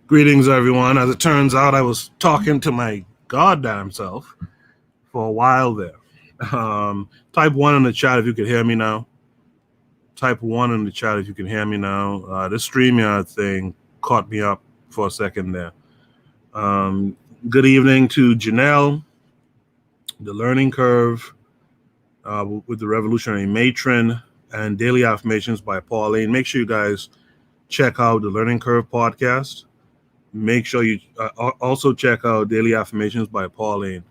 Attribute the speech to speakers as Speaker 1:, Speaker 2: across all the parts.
Speaker 1: Greetings, everyone. As it turns out, I was talking to my goddamn self for a while there. Type 1 in the chat if you can hear me now. Type 1 in the chat if you can hear me now. This StreamYard thing caught me up for a second there. Good evening to Janelle, The Learning Curve with the Revolutionary Matron, and Daily Affirmations by Pauline. Make sure you guys check out the Learning Curve podcast. Make sure you also check out Daily Affirmations by Pauline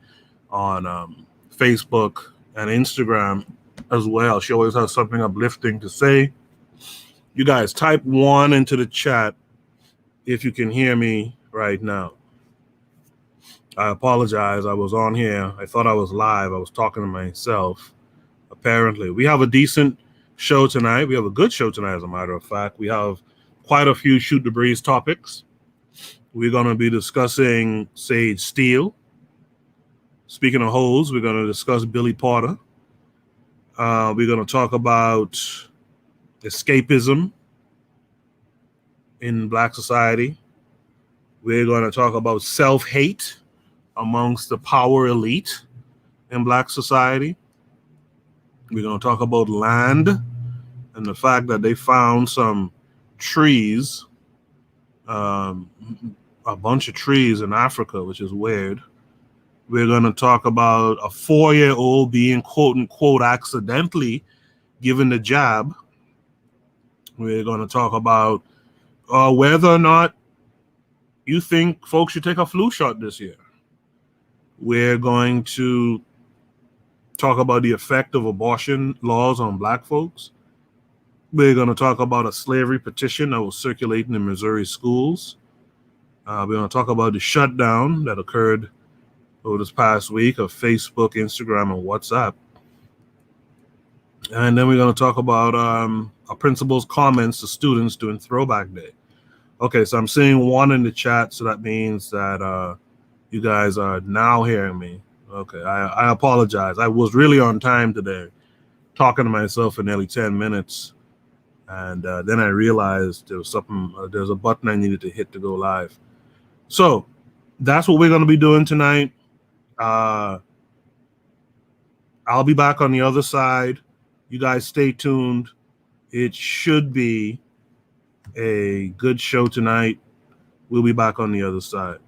Speaker 1: on Facebook and Instagram as well. She always has something uplifting to say. You guys type 1 into the chat if you can hear me right now. I apologize. I was on here. I thought I was live. I was talking to myself. Apparently, we have a decent show tonight. We have a good show tonight, as a matter of fact. We have quite a few Shoot the Breeze topics. We're going to be discussing Sage Steele. Speaking of hoes, we're going to discuss Billy Porter. We're going to talk about escapism in Black society. We're going to talk about self-hate amongst the power elite in Black society. We're going to talk about land and the fact that they found some trees, a bunch of trees in Africa, which is weird. We're going to talk about a 4-year-old being quote unquote accidentally given the jab. We're going to talk about whether or not you think folks should take a flu shot this year. We're going to talk about the effect of abortion laws on Black folks. We're going to talk about a slavery petition that was circulating in Missouri schools. We're going to talk about the shutdown that occurred over this past week of Facebook, Instagram, and WhatsApp. And then we're going to talk about our principal's comments to students during Throwback Day. Okay, so I'm seeing 1 in the chat, so that means that you guys are now hearing me. Okay, I apologize. I was really on time today, talking to myself for nearly 10 minutes. And then I realized there was something, there's a button I needed to hit to go live. So that's what we're going to be doing tonight. I'll be back on the other side. You guys stay tuned. It should be a good show tonight. We'll be back on the other side.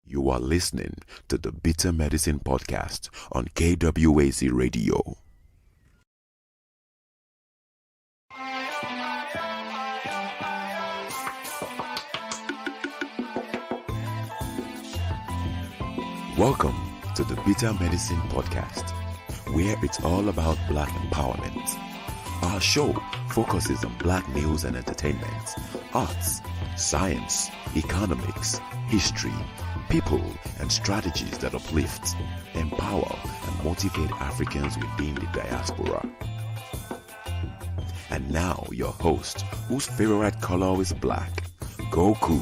Speaker 2: You are listening to the Bitter Medicine Podcast on KWAZ Radio. Welcome to the Bitter Medicine Podcast, where it's all about Black empowerment. Our show focuses on Black news and entertainment, arts, science, economics, history, people, and strategies that uplift, empower, and motivate Africans within the diaspora. And now your host, whose favorite color is black, Goku.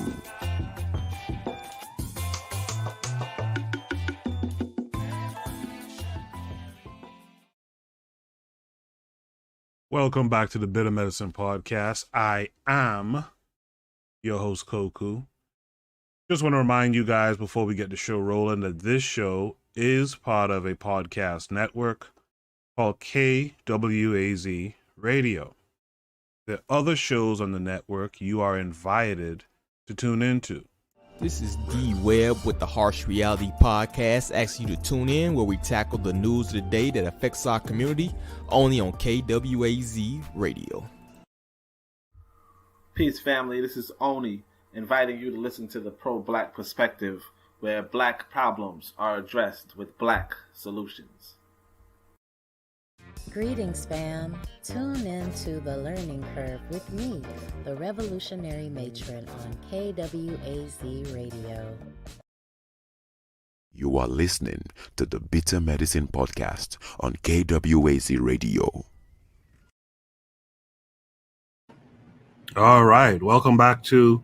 Speaker 1: Welcome back to the Bitter Medicine Podcast. I am your host, Koku. Just want to remind you guys before we get the show rolling that this show is part of a podcast network called KWAZ Radio. There are other shows on the network you are invited to tune into.
Speaker 3: This is D Webb with the Harsh Reality Podcast, asking you to tune in where we tackle the news of the day that affects our community, only on KWAZ Radio.
Speaker 4: Peace, family. This is Oni, inviting you to listen to the Pro-Black Perspective, where Black problems are addressed with Black solutions.
Speaker 5: Greetings, fam. Tune in to The Learning Curve with me, the Revolutionary Matron on KWAZ Radio.
Speaker 2: You are listening to the Bitter Medicine Podcast on KWAZ Radio.
Speaker 1: All right. Welcome back to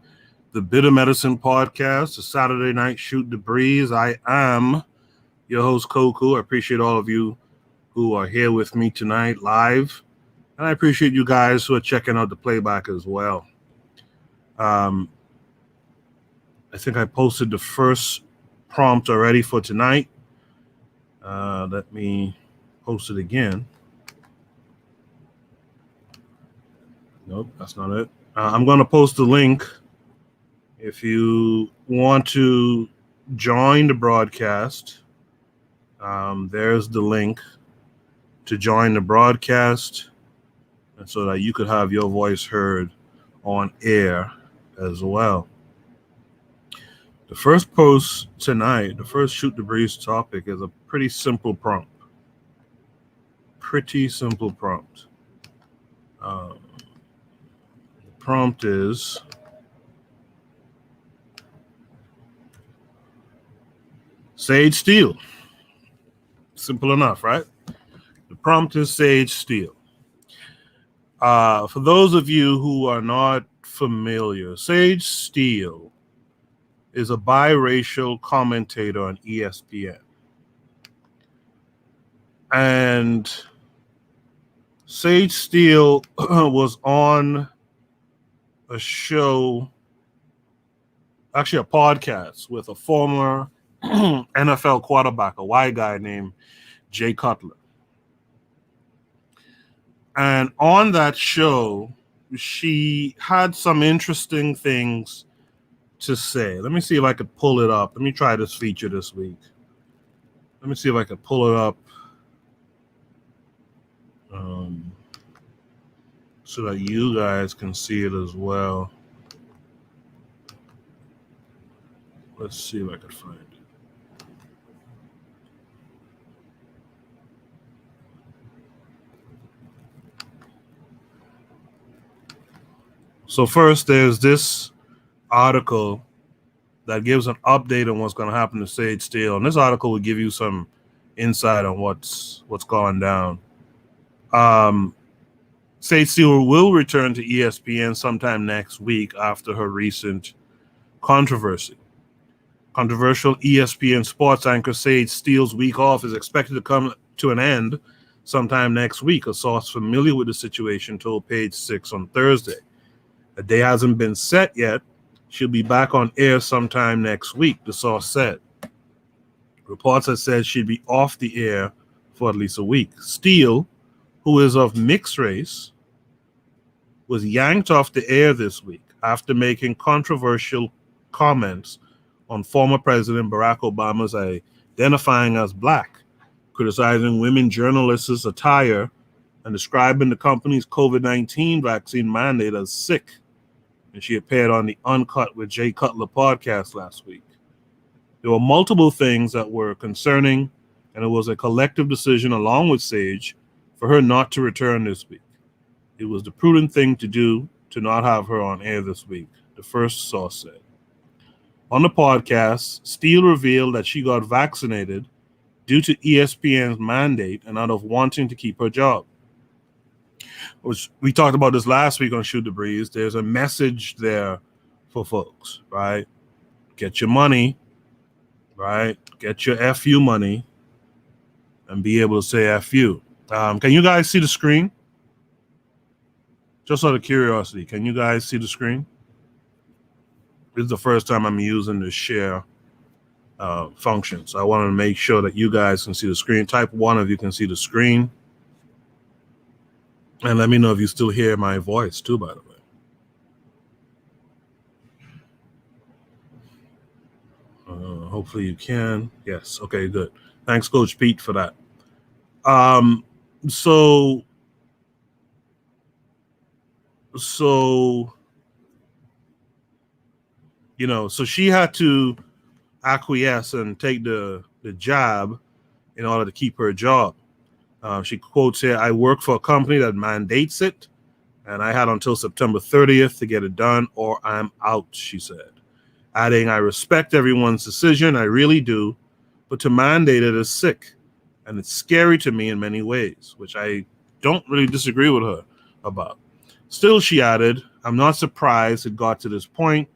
Speaker 1: the Bitter Medicine Podcast, the Saturday Night Shoot the Breeze. I am your host, Koku. I appreciate all of you who are here with me tonight live. And I appreciate you guys who are checking out the playback as well. I think I posted the first prompt already for tonight. Let me post it again. Nope, that's not it. I'm going to post the link. If you want to join the broadcast, there's the link to join the broadcast, and so that you could have your voice heard on air as well. The first post tonight, the first Shoot the Breeze topic, is a pretty simple prompt. The prompt is Sage Steele. Simple enough, right? The prompt is Sage Steele. For those of you who are not familiar, Sage Steele is a biracial commentator on ESPN. And Sage Steele was on a show, actually a podcast, with a former NFL quarterback, a white guy named Jay Cutler. And on that show, she had some interesting things to say. Let me see if I could pull it up. Let me try this feature this week. Let me see if I could pull it up so that you guys can see it as well. Let's see if I could find it. So first, there's this article that gives an update on what's going to happen to Sage Steele, and this article will give you some insight on what's going down. Sage Steele will return to ESPN sometime next week after her recent controversy. Controversial ESPN sports anchor Sage Steele's week off is expected to come to an end sometime next week, a source familiar with the situation told Page Six on Thursday. A day hasn't been set yet. She'll be back on air sometime next week, the source said. Reports have said she'd be off the air for at least a week. Steele, who is of mixed race, was yanked off the air this week after making controversial comments on former President Barack Obama's identifying as black, criticizing women journalists' attire, and describing the company's COVID-19 vaccine mandate as sick. And she appeared on the Uncut with Jay Cutler podcast last week. There were multiple things that were concerning, and it was a collective decision along with Sage for her not to return this week. It was the prudent thing to do to not have her on air this week, the first source said. On the podcast, Steele revealed that she got vaccinated due to ESPN's mandate and out of wanting to keep her job. Which we talked about this last week on Shoot the Breeze. There's a message there for folks, right? Get your money, right? Get your FU money and be able to say FU. Can you guys see the screen? Just out of curiosity, can you guys see the screen? This is the first time I'm using the share function. So I wanted to make sure that you guys can see the screen. Type 1 if you can see the screen. And let me know if you still hear my voice too, by the way. Hopefully you can. Yes. Okay, good. Thanks, Coach Pete, for that. So she had to acquiesce and take the job in order to keep her job. She quotes here, "I work for a company that mandates it, and I had until September 30th to get it done or I'm out," she said. Adding, "I respect everyone's decision, I really do, but to mandate it is sick, and it's scary to me in many ways," which I don't really disagree with her about. Still, she added, "I'm not surprised it got to this point.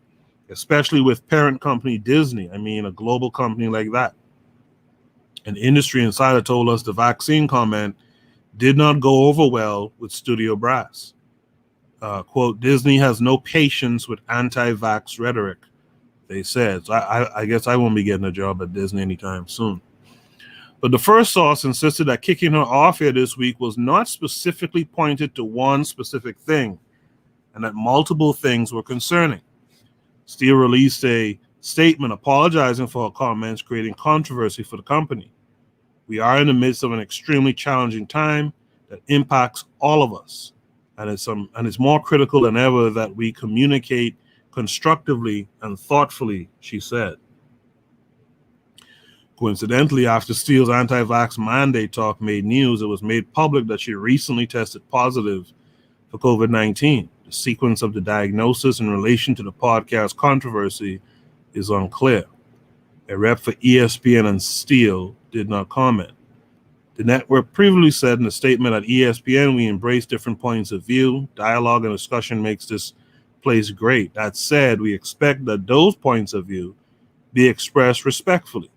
Speaker 1: especially with parent company Disney. I mean, a global company like that. An industry insider told us the vaccine comment did not go over well with studio brass. Quote, Disney has no patience with anti-vax rhetoric, they said. So I guess I won't be getting a job at Disney anytime soon. But the first source insisted that kicking her off here this week was not specifically pointed to one specific thing, and that multiple things were concerning. Steele released a statement apologizing for her comments, creating controversy for the company. We are in the midst of an extremely challenging time that impacts all of us, and it's more critical than ever that we communicate constructively and thoughtfully, she said. Coincidentally, after Steele's anti-vax mandate talk made news, it was made public that she recently tested positive for COVID-19. The sequence of the diagnosis in relation to the podcast controversy is unclear. A rep for ESPN and Steele did not comment. The network previously said in a statement at ESPN, we embrace different points of view. Dialogue and discussion makes this place great. That said, we expect that those points of view be expressed respectfully,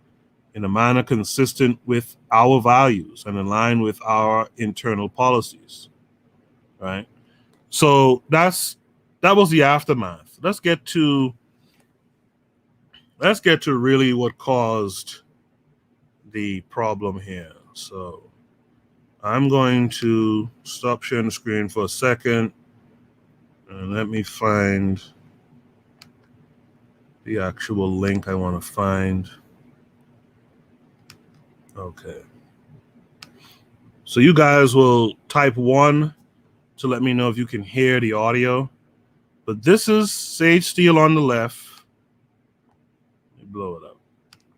Speaker 1: in a manner consistent with our values and in line with our internal policies, right? So that was the aftermath. Let's get to really what caused the problem here. So I'm going to stop sharing the screen for a second and let me find the actual link I want to find. Okay. So you guys will type 1 to let me know if you can hear the audio. But this is Sage Steele on the left. Let me blow it up.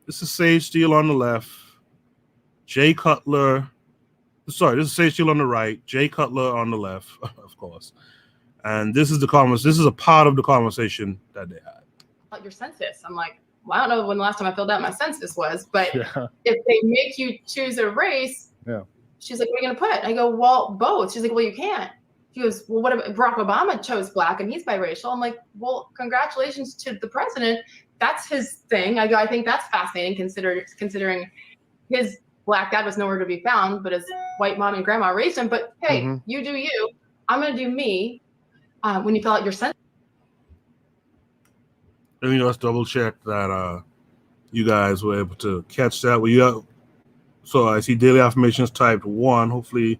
Speaker 1: This is Sage Steele on the left. Jay Cutler. Sorry, this is Sage Steele on the right. Jay Cutler on the left, of course. And this is this is a part of the conversation that they had.
Speaker 6: Your census. I'm like, well, I don't know when the last time I filled out my census was, but if they make you choose a race, she's like, what are you going to put? I go, well, both. She's like, well, you can't. She goes, well, what about Barack Obama chose black and he's biracial? I'm like, well, congratulations to the president. That's his thing. I go, I think that's fascinating considering his black dad was nowhere to be found, but his white mom and grandma raised him. But hey, you do you. I'm going to do me when you fill out your census.
Speaker 1: Let me just double check that you guys were able to catch that. So I see daily affirmations typed 1. Hopefully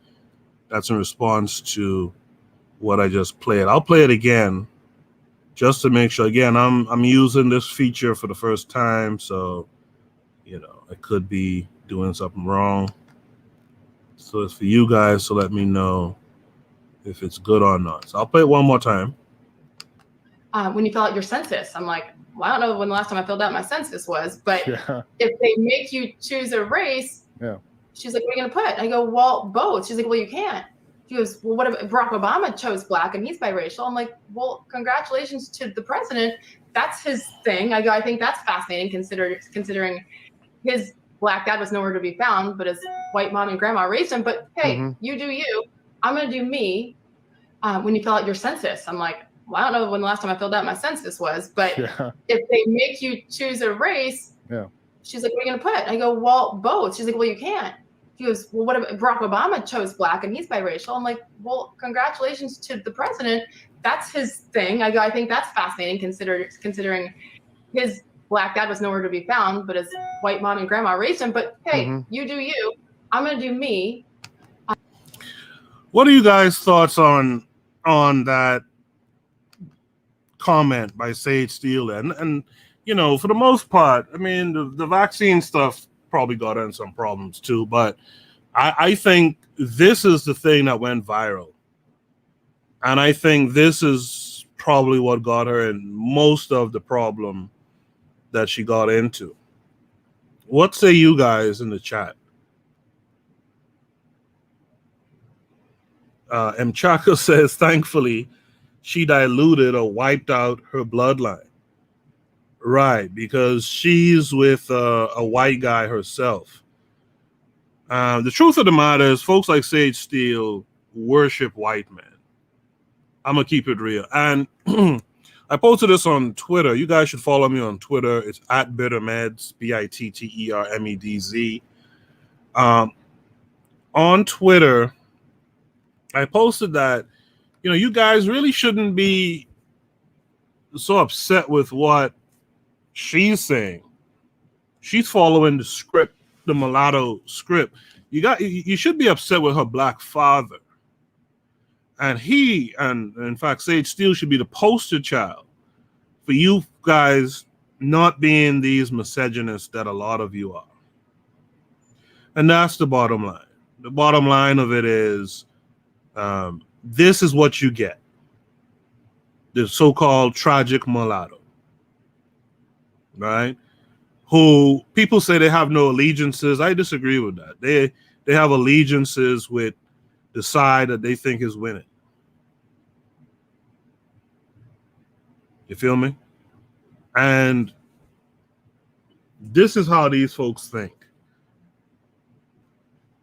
Speaker 1: that's in response to what I just played. I'll play it again just to make sure. Again, I'm using this feature for the first time, so I could be doing something wrong. So it's for you guys to let me know if it's good or not. So I'll play it one more time.
Speaker 6: When you fill out your census, I'm like, well, I don't know when the last time I filled out my census was, but if they make you choose a race, she's like, what are you going to put? I go, well, both. She's like, well, you can't. She goes, well, what about Barack Obama chose black and he's biracial? I'm like, well, congratulations to the president. That's his thing. I go, I think that's fascinating considering his black dad was nowhere to be found, but his white mom and grandma raised him. But hey, you do you. I'm going to do me when you fill out your census. I'm like, well, I don't know when the last time I filled out my census was, but if they make you choose a race, she's like, what are you going to put? I go, well, both. She's like, well, you can't. She goes, well, what about Barack Obama chose black and he's biracial? I'm like, well, congratulations to the president. That's his thing. I go, I think that's fascinating considering his black dad was nowhere to be found, but his white mom and grandma raised him. But hey, you do you. I'm going to do me.
Speaker 1: What are you guys' thoughts on that comment by Sage Steele? And for the most part, I mean, the vaccine stuff probably got in some problems too, but I think this is the thing that went viral. And I think this is probably what got her in most of the problem that she got into. What say you guys in the chat? Mchaka says, thankfully, she diluted or wiped out her bloodline. Right, because she's with a white guy herself. The truth of the matter is, folks like Sage Steele worship white men. I'm going to keep it real. And I posted this on Twitter. You guys should follow me on Twitter. It's at Bittermeds, BITTERMEDZ. On Twitter, I posted that, you guys really shouldn't be so upset with what she's saying. She's following the script, the mulatto script. You should be upset with her black father. And in fact, Sage Steele should be the poster child for you guys not being these misogynists that a lot of you are. And that's the bottom line. The bottom line of it is, this is what you get. The so-called tragic mulatto, right? Who people say they have no allegiances. I disagree with that. They have allegiances with the side that they think is winning. You feel me? And this is how these folks think.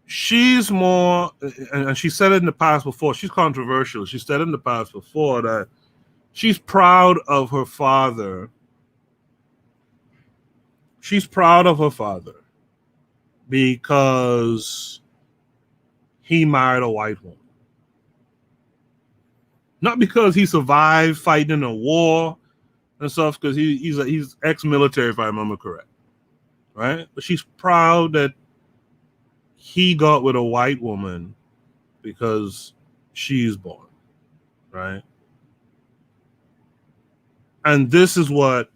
Speaker 1: She's more, and she said it in the past before, she's controversial. She said in the past before that she's proud of her father. She's proud of her father because he married a white woman. Not because he survived fighting a war and stuff, because he's ex-military, if I remember correct, right? But she's proud that he got with a white woman because she's born, right? And this is what,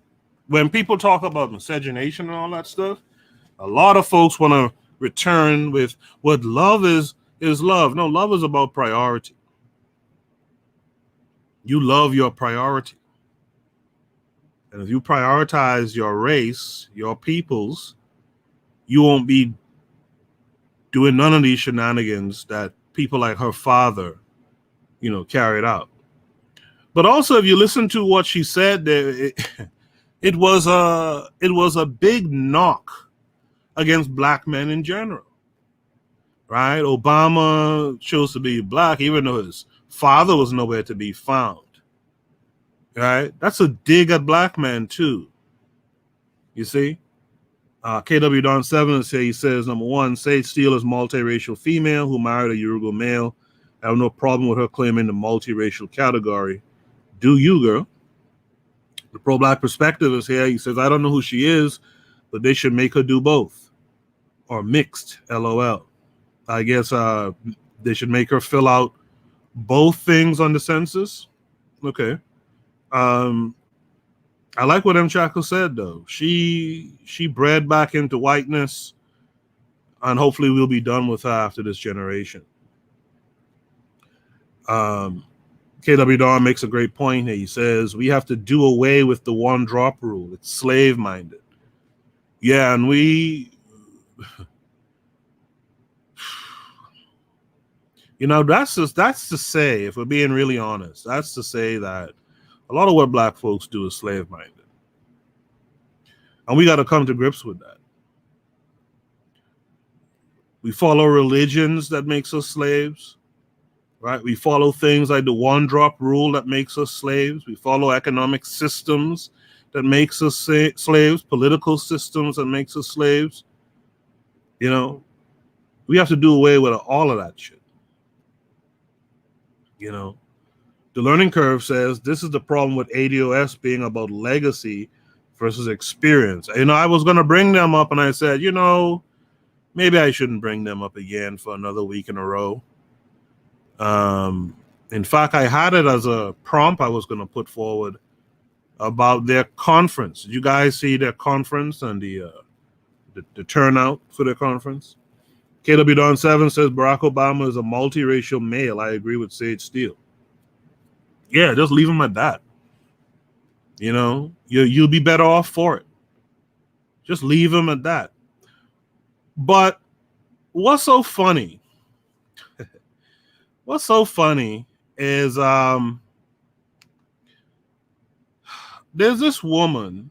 Speaker 1: when people talk about miscegenation and all that stuff, a lot of folks want to return with what love is love. No, love is about priority. You love your priority. And if you prioritize your race, your peoples, you won't be doing none of these shenanigans that people like her father, carried out. But also, if you listen to what she said there, it was a big knock against black men in general, right? Obama chose to be black, even though his father was nowhere to be found, right? That's a dig at black men too. You see, KW Don 7 he says, number one, Sage Steele is multiracial female who married a Yoruba male. I have no problem with her claiming the multiracial category. Do you, girl? The pro-black perspective is here. He says, I don't know who she is, but they should make her do both. Or mixed, LOL. I guess they should make her fill out both things on the census. Okay. I like what M. Chaco said, though. She bred back into whiteness, and hopefully we'll be done with her after this generation. KW Dawn makes a great point here. He says, we have to do away with the one drop rule. It's slave-minded. Yeah, and that's to say, if we're being really honest, that's to say that a lot of what black folks do is slave-minded. And we got to come to grips with that. We follow religions that makes us slaves, right? We follow things like the one-drop rule that makes us slaves. We follow economic systems that makes us slaves, political systems that makes us slaves. We have to do away with all of that shit. The learning curve says this is the problem with ADOS being about legacy versus experience. I was going to bring them up, and I said, maybe I shouldn't bring them up again for another week in a row. In fact, I had it as a prompt I was going to put forward about their conference. Did you guys see their conference and the turnout for their conference? KW Don 7 says Barack Obama is a multiracial male. I agree with Sage Steele. Yeah, just leave him at that. You'll be better off for it. Just leave him at that. But what's so funny? What's so funny is there's this woman.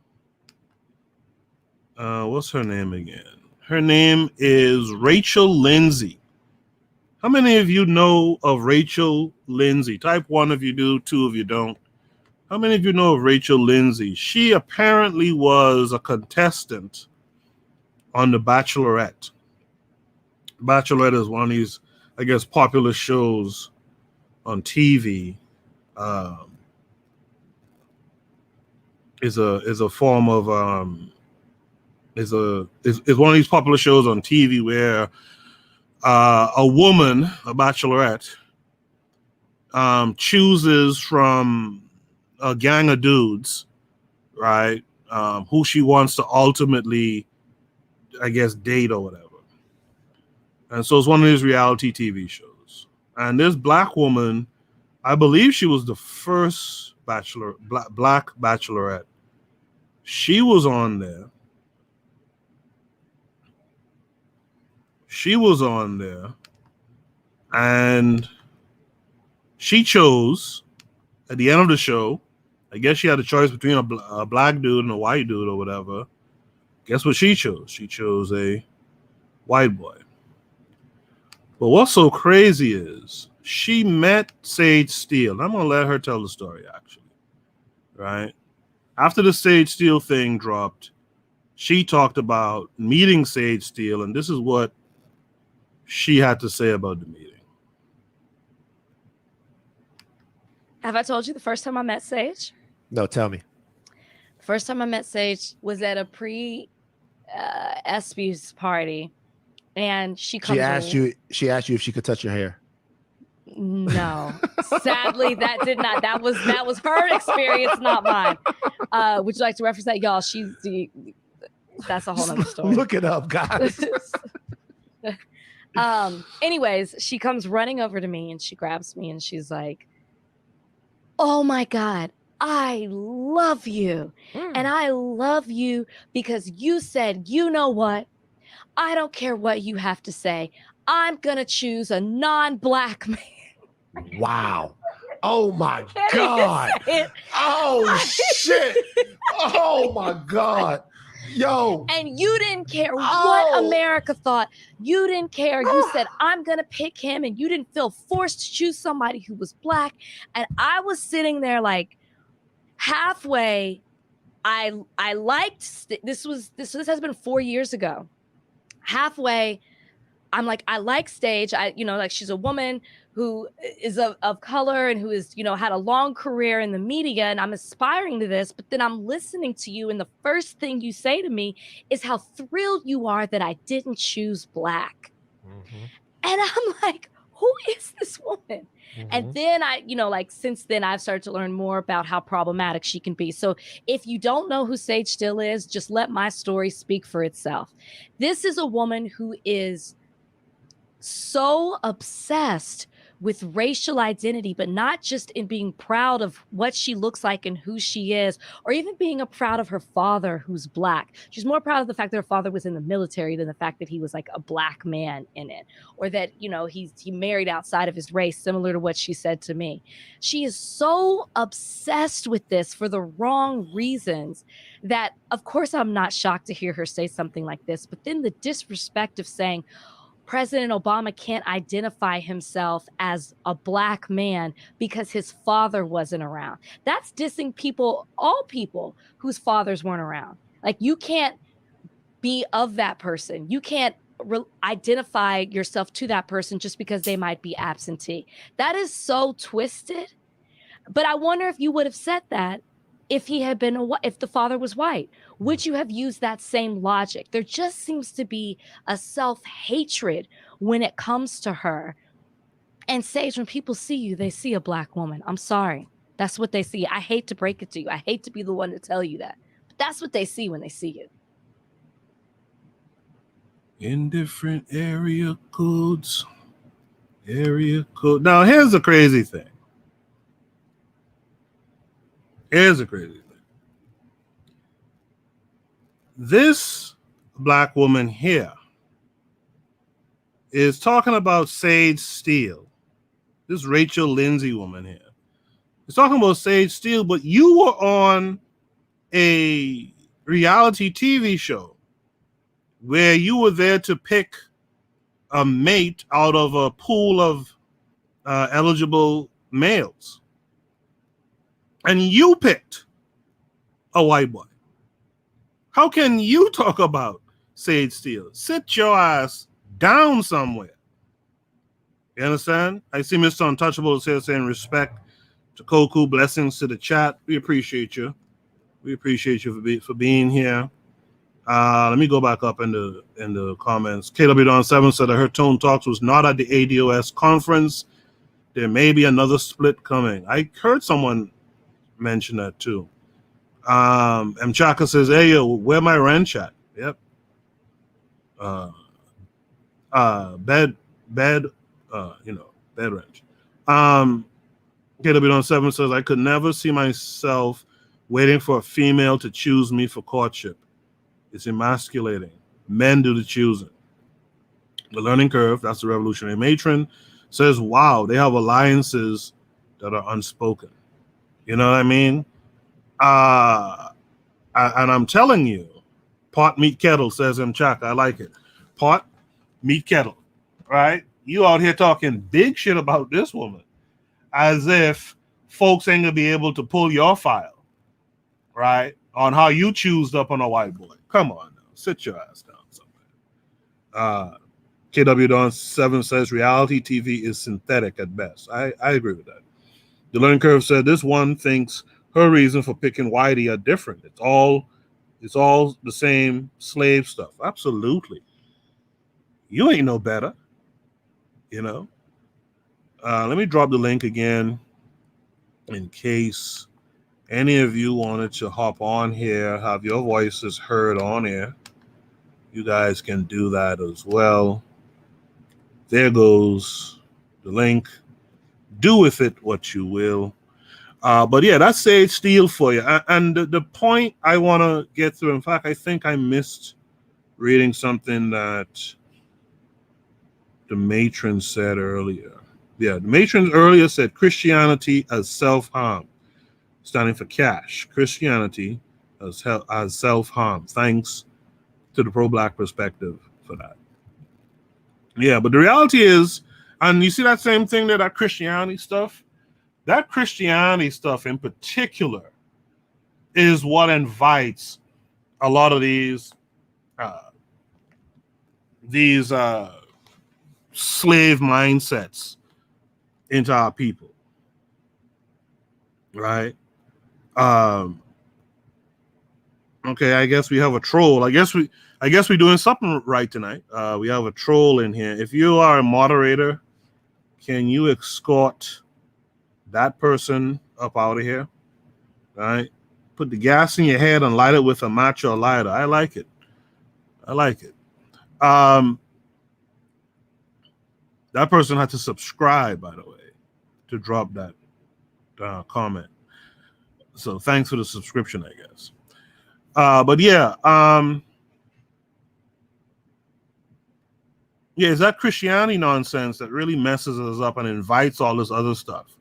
Speaker 1: What's her name again? Her name is Rachel Lindsay. How many of you know of Rachel Lindsay? Type 1 if you do, 2 if you don't. How many of you know of Rachel Lindsay? She apparently was a contestant on The Bachelorette. Bachelorette is one of these, I guess, popular shows on TV. Is a form of is one of these popular shows on TV where a woman, a bachelorette, chooses from a gang of dudes, right? Who she wants to ultimately, I guess, date or whatever. And so it's one of these reality TV shows. And this black woman, I believe she was the first black bachelorette. She was on there. And she chose at the end of the show. I guess she had a choice between a black dude and a white dude or whatever. Guess what she chose? She chose a white boy. But what's so crazy is she met Sage Steele. I'm going to let her tell the story, actually. Right? After the Sage Steele thing dropped, she talked about meeting Sage Steele, and this is what she had to say about the meeting.
Speaker 7: Have I told you the first time I met Sage?
Speaker 8: No, tell me.
Speaker 7: The first time I met Sage was at a pre-ESPYs party, and she asked you
Speaker 8: if she could touch your hair.
Speaker 7: No, sadly, that did not. That was her experience, not mine. Would you like to reference that, y'all? That's a whole other story.
Speaker 8: Look it up, guys.
Speaker 7: Anyways, she comes running over to me and she grabs me and she's like, "Oh my God, I love you. And I love you because you said, you know what? I don't care what you have to say. I'm going to choose a non-black man."
Speaker 8: Wow. Oh my God. Oh shit. Oh my God. Yo.
Speaker 7: And you didn't care what America thought. You didn't care. You said, I'm going to pick him. And you didn't feel forced to choose somebody who was black. And I was sitting there like halfway. I liked, this has been 4 years ago. Halfway, I'm like, I like Sage. Like she's a woman who is of color and who is, had a long career in the media, and I'm aspiring to this. But then I'm listening to you, and the first thing you say to me is how thrilled you are that I didn't choose black. Mm-hmm. And I'm like, who is this woman? Mm-hmm. And then since then I've started to learn more about how problematic she can be. So if you don't know who Sage Steele is, just let my story speak for itself. This is a woman who is so obsessed with racial identity, but not just in being proud of what she looks like and who she is, or even being proud of her father who's black. She's more proud of the fact that her father was in the military than the fact that he was like a black man in it, or that, he married outside of his race, similar to what she said to me. She is so obsessed with this for the wrong reasons that, of course, I'm not shocked to hear her say something like this, but then the disrespect of saying, President Obama can't identify himself as a black man because his father wasn't around. That's dissing all people whose fathers weren't around. Like, you can't be of that person. You can't identify yourself to that person just because they might be absentee. That is so twisted. But I wonder if you would have said that if if the father was white. Would you have used that same logic? There just seems to be a self-hatred when it comes to her. And Sage, when people see you, they see a black woman. I'm sorry. That's what they see. I hate to break it to you. I hate to be the one to tell you that. But that's what they see when they see you.
Speaker 1: In different area codes. Now, here's the crazy thing. This black woman here is talking about Sage Steele. This Rachel Lindsay woman here is talking about Sage Steele, but you were on a reality TV show where you were there to pick a mate out of a pool of eligible males. and you picked a white boy. How can you talk about Sage Steele? Sit your ass down somewhere. You understand? I see Mr. Untouchable is here saying respect to Koku, blessings to the chat. We appreciate you. We appreciate you for being here. Let me go back up in the comments. KW Don 7 said that her Tone Talks was not at the ADOS conference. There may be another split coming. I heard someone mention that too. M. Chaka says, hey, yo, where my ranch at? Yep. Bed ranch. KW Don 7 says, I could never see myself waiting for a female to choose me for courtship. It's emasculating. Men do the choosing. The Learning Curve, that's the revolutionary matron, says, wow, they have alliances that are unspoken. You know what I mean? And I'm telling you, pot, meat, kettle, says M. Chaka. I like it. Pot, meat, kettle, right? You out here talking big shit about this woman as if folks ain't going to be able to pull your file, right, on how you choosed up on a white boy. Come on now. Sit your ass down somewhere. KW Don 7 says reality TV is synthetic at best. I agree with that. The Learning Curve said this one thinks her reason for picking Whitey are different. It's all the same slave stuff. Absolutely. You ain't no better. You know. Let me drop the link again in case any of you wanted to hop on here, have your voices heard on here. You guys can do that as well. There goes the link. Do with it what you will. But yeah, that's Sage Steele for you. And the point I want to get through, in fact, I think I missed reading something that the matron said earlier. Yeah, the matron earlier said Christianity as self-harm, standing for cash. Christianity as self-harm. Thanks to the pro-black perspective for that. Yeah, but the reality is, and you see that same thing there, that Christianity stuff in particular is what invites a lot of these slave mindsets into our people, right? Okay, I guess we have a troll. I guess we're doing something right tonight. We have a troll in here. If you are a moderator, can you escort that person up out of here? All right. Put the gas in your head and light it with a match or lighter. I like it. That person had to subscribe, by the way, to drop that comment. So thanks for the subscription, I guess. But yeah, it's that Christianity nonsense that really messes us up and invites all this other stuff.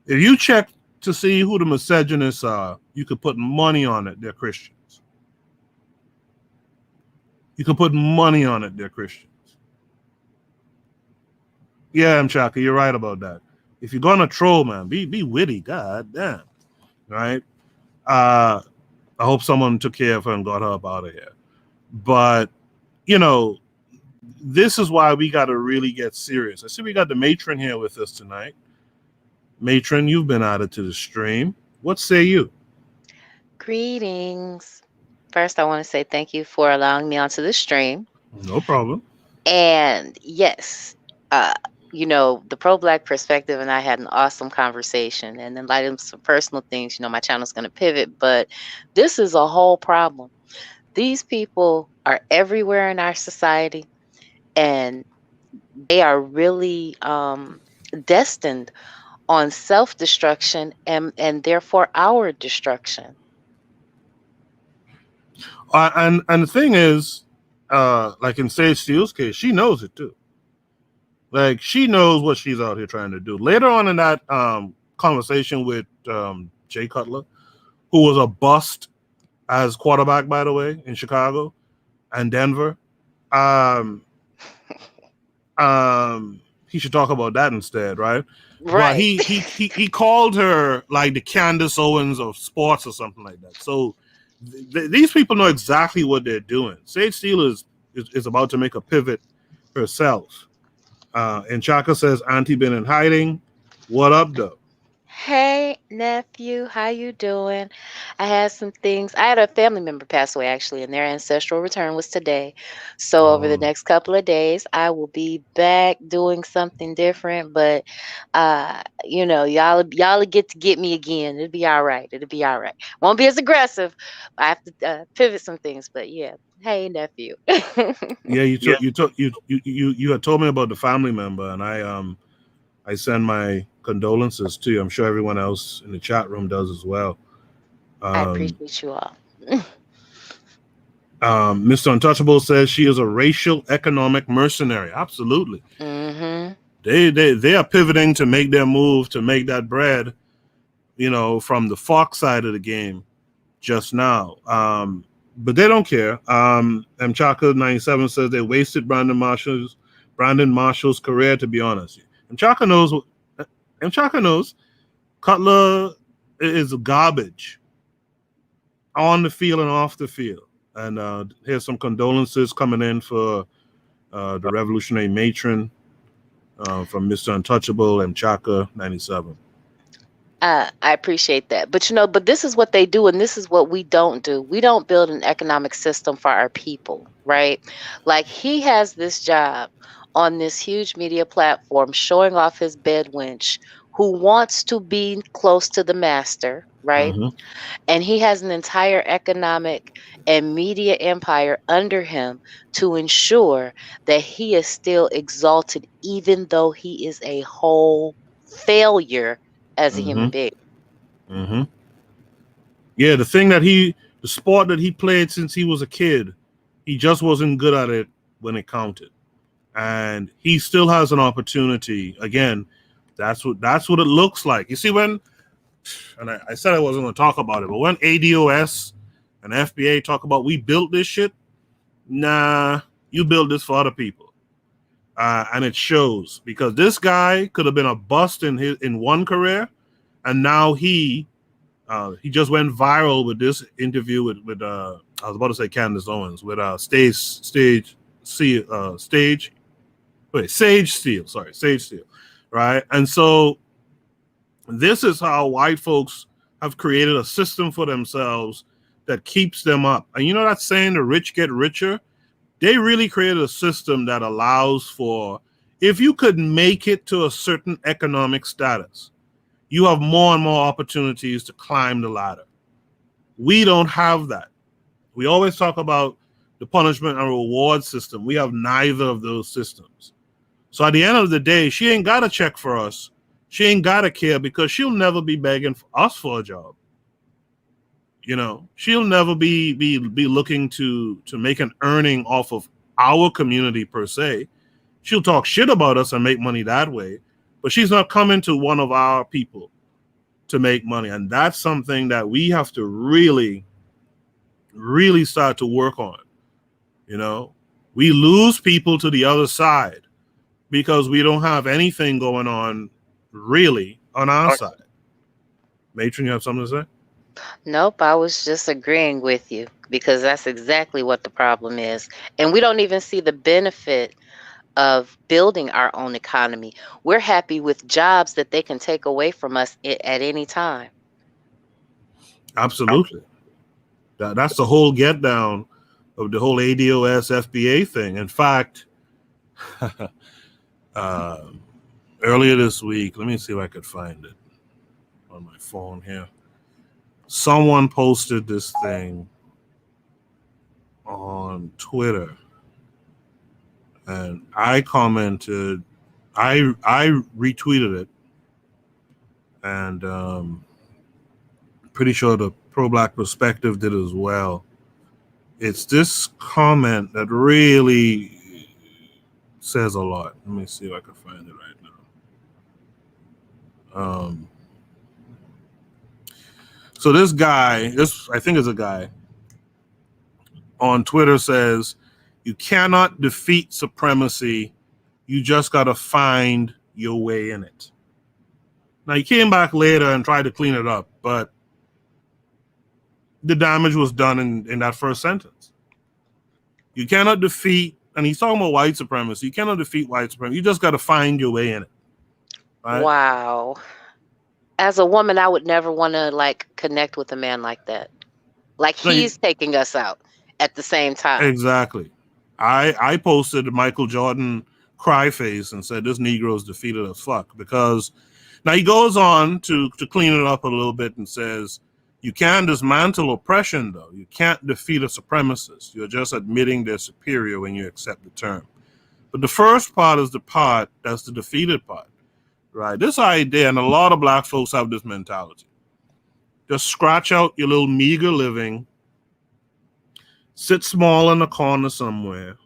Speaker 1: If you check to see who the misogynists are, you could put money on it, they're Christians. You can put money on it, they're Christians. Yeah, M. Chaka, you're right about that. If you're gonna troll, man, be witty. God damn. Right? I hope someone took care of her and got her up out of here. But, you know, this is why we got to really get serious. I see we got the matron here with us tonight. Matron, you've been added to the stream. What say you?
Speaker 9: Greetings. First, I want to say thank you for allowing me onto the stream.
Speaker 1: No problem.
Speaker 9: And yes, you know, the pro-black perspective and I had an awesome conversation. And in light of some personal things, you know, my channel's going to pivot. But this is a whole problem. These people are everywhere in our society. And they are really destined on self-destruction and therefore our destruction.
Speaker 1: And the thing is, like in Sage Steele's case, she knows it too. Like, she knows what she's out here trying to do. Later on in that conversation with Jay Cutler, who was a bust as quarterback, by the way, in Chicago and Denver, he should talk about that instead, right? But he called her like the Candace Owens of sports or something like that. So these people know exactly what they're doing. Sage Steele is about to make a pivot herself. And Chaka says, Auntie been in hiding. What up, though?
Speaker 9: Hey, nephew, how you doing? I had some things. I had a family member pass away, actually, and their ancestral return was today. So over the next couple of days, I will be back doing something different. But, y'all get to get me again. It'll be all right. It'll be all right. Won't be as aggressive. I have to pivot some things, but yeah. Hey, nephew.
Speaker 1: Yeah, you had told me about the family member, and I send my condolences to you. I'm sure everyone else in the chat room does as well.
Speaker 9: I appreciate you all.
Speaker 1: Mr. Untouchable says she is a racial economic mercenary. Absolutely.
Speaker 9: Mm-hmm.
Speaker 1: They are pivoting to make their move to make that bread, from the Fox side of the game just now. But they don't care. Mchaka 97 says they wasted Brandon Marshall's career, to be honest. Mchaka knows Cutler is garbage on the field and off the field. And here's some condolences coming in for the revolutionary matron from Mr. Untouchable and Mchaka 97.
Speaker 9: I appreciate that. But this is what they do, and this is what we don't do. We don't build an economic system for our people, right? Like, he has this job on this huge media platform showing off his bed wench who wants to be close to the master, right?
Speaker 1: Mm-hmm.
Speaker 9: And he has an entire economic and media empire under him to ensure that he is still exalted, even though he is a whole failure as a human being.
Speaker 1: Mm-hmm. Yeah, the sport that he played since he was a kid, he just wasn't good at it when it counted. And he still has an opportunity. Again, that's what it looks like. You see, and I said I wasn't going to talk about it, but when ADOS and FBA talk about we built this shit, nah, you built this for other people. And it shows, because this guy could have been a bust in one career, and now he just went viral with this interview with I was about to say Candace Owens, with Sage Steele, right? And so this is how white folks have created a system for themselves that keeps them up. And you know that saying, the rich get richer? They really created a system that allows for, if you could make it to a certain economic status, you have more and more opportunities to climb the ladder. We don't have that. We always talk about the punishment and reward system. We have neither of those systems. So at the end of the day, she ain't got to check for us. She ain't got to care, because she'll never be begging for us for a job. She'll never be looking to make an earning off of our community per se. She'll talk shit about us and make money that way, but she's not coming to one of our people to make money. And that's something that we have to really, really start to work on. We lose people to the other side because we don't have anything going on really on our side. Matron, you have something to say?
Speaker 9: Nope, I was just agreeing with you, because that's exactly what the problem is. And we don't even see the benefit of building our own economy. We're happy with jobs that they can take away from us at any time.
Speaker 1: Absolutely. That's the whole get down of the whole ADOS FBA thing. In fact, earlier this week, let me see if I could find it on my phone here. Someone posted this thing on Twitter, and I commented, I retweeted it, and pretty sure the Pro-Black Perspective did as well. It's this comment that really says a lot. Let me see if I can find it right now. So this guy, I think is a guy, on Twitter says, you cannot defeat supremacy. You just got to find your way in it. Now, he came back later and tried to clean it up, but the damage was done in that first sentence. You cannot defeat, and he's talking about white supremacy. You cannot defeat white supremacy. You just got to find your way in it. Right?
Speaker 9: Wow. As a woman, I would never want to like connect with a man like that. Like he's taking us out at the same time.
Speaker 1: Exactly. I posted a Michael Jordan cry face and said this Negro's defeated as fuck, because now he goes on to clean it up a little bit and says, you can dismantle oppression, though. You can't defeat a supremacist. You're just admitting they're superior when you accept the term. But the first part is the part that's the defeated part, right? This idea, and a lot of black folks have this mentality. Just scratch out your little meager living, sit small in the corner somewhere,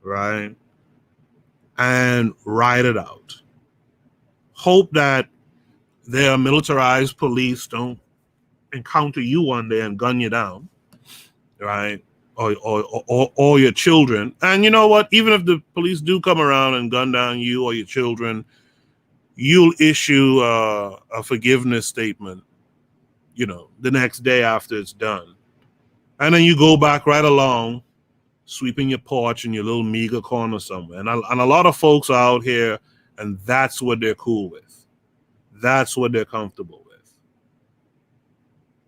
Speaker 1: right? And ride it out. Hope that their militarized police don't encounter you one day and gun you down, right? Or your children. And you know what? Even if the police do come around and gun down you or your children, you'll issue a forgiveness statement, you know, the next day after it's done. And then you go back right along, sweeping your porch in your little meager corner somewhere. And a lot of folks are out here, and that's what they're cool with. That's what they're comfortable with.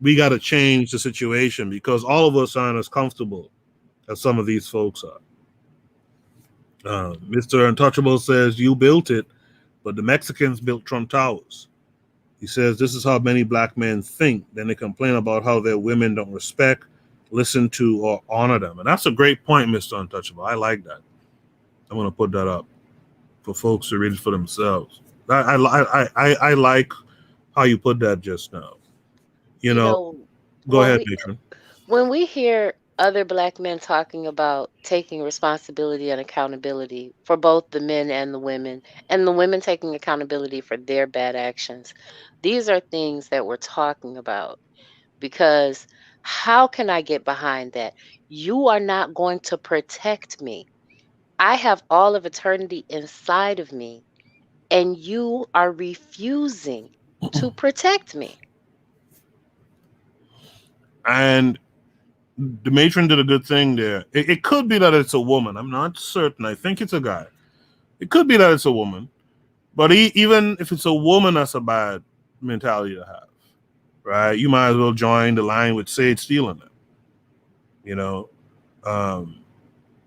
Speaker 1: We got to change the situation, because all of us aren't as comfortable as some of these folks are. Mr. Untouchable says, you built it, but the Mexicans built Trump Towers. He says, this is how many black men think. Then they complain about how their women don't respect, listen to, or honor them. And that's a great point, Mr. Untouchable. I like that. I'm going to put that up for folks to read it for themselves. I like how you put that just now. You know, go ahead, Matron.
Speaker 9: When we hear other black men talking about taking responsibility and accountability for both the men and the women taking accountability for their bad actions, these are things that we're talking about. Because how can I get behind that? You are not going to protect me. I have all of eternity inside of me, and you are refusing to protect me.
Speaker 1: And the matron did a good thing there. It could be that it's a woman. I'm not certain. I think it's a guy. It could be that it's a woman. But even if it's a woman, that's a bad mentality to have, right? You might as well join the line with Sage Steele in it, you know?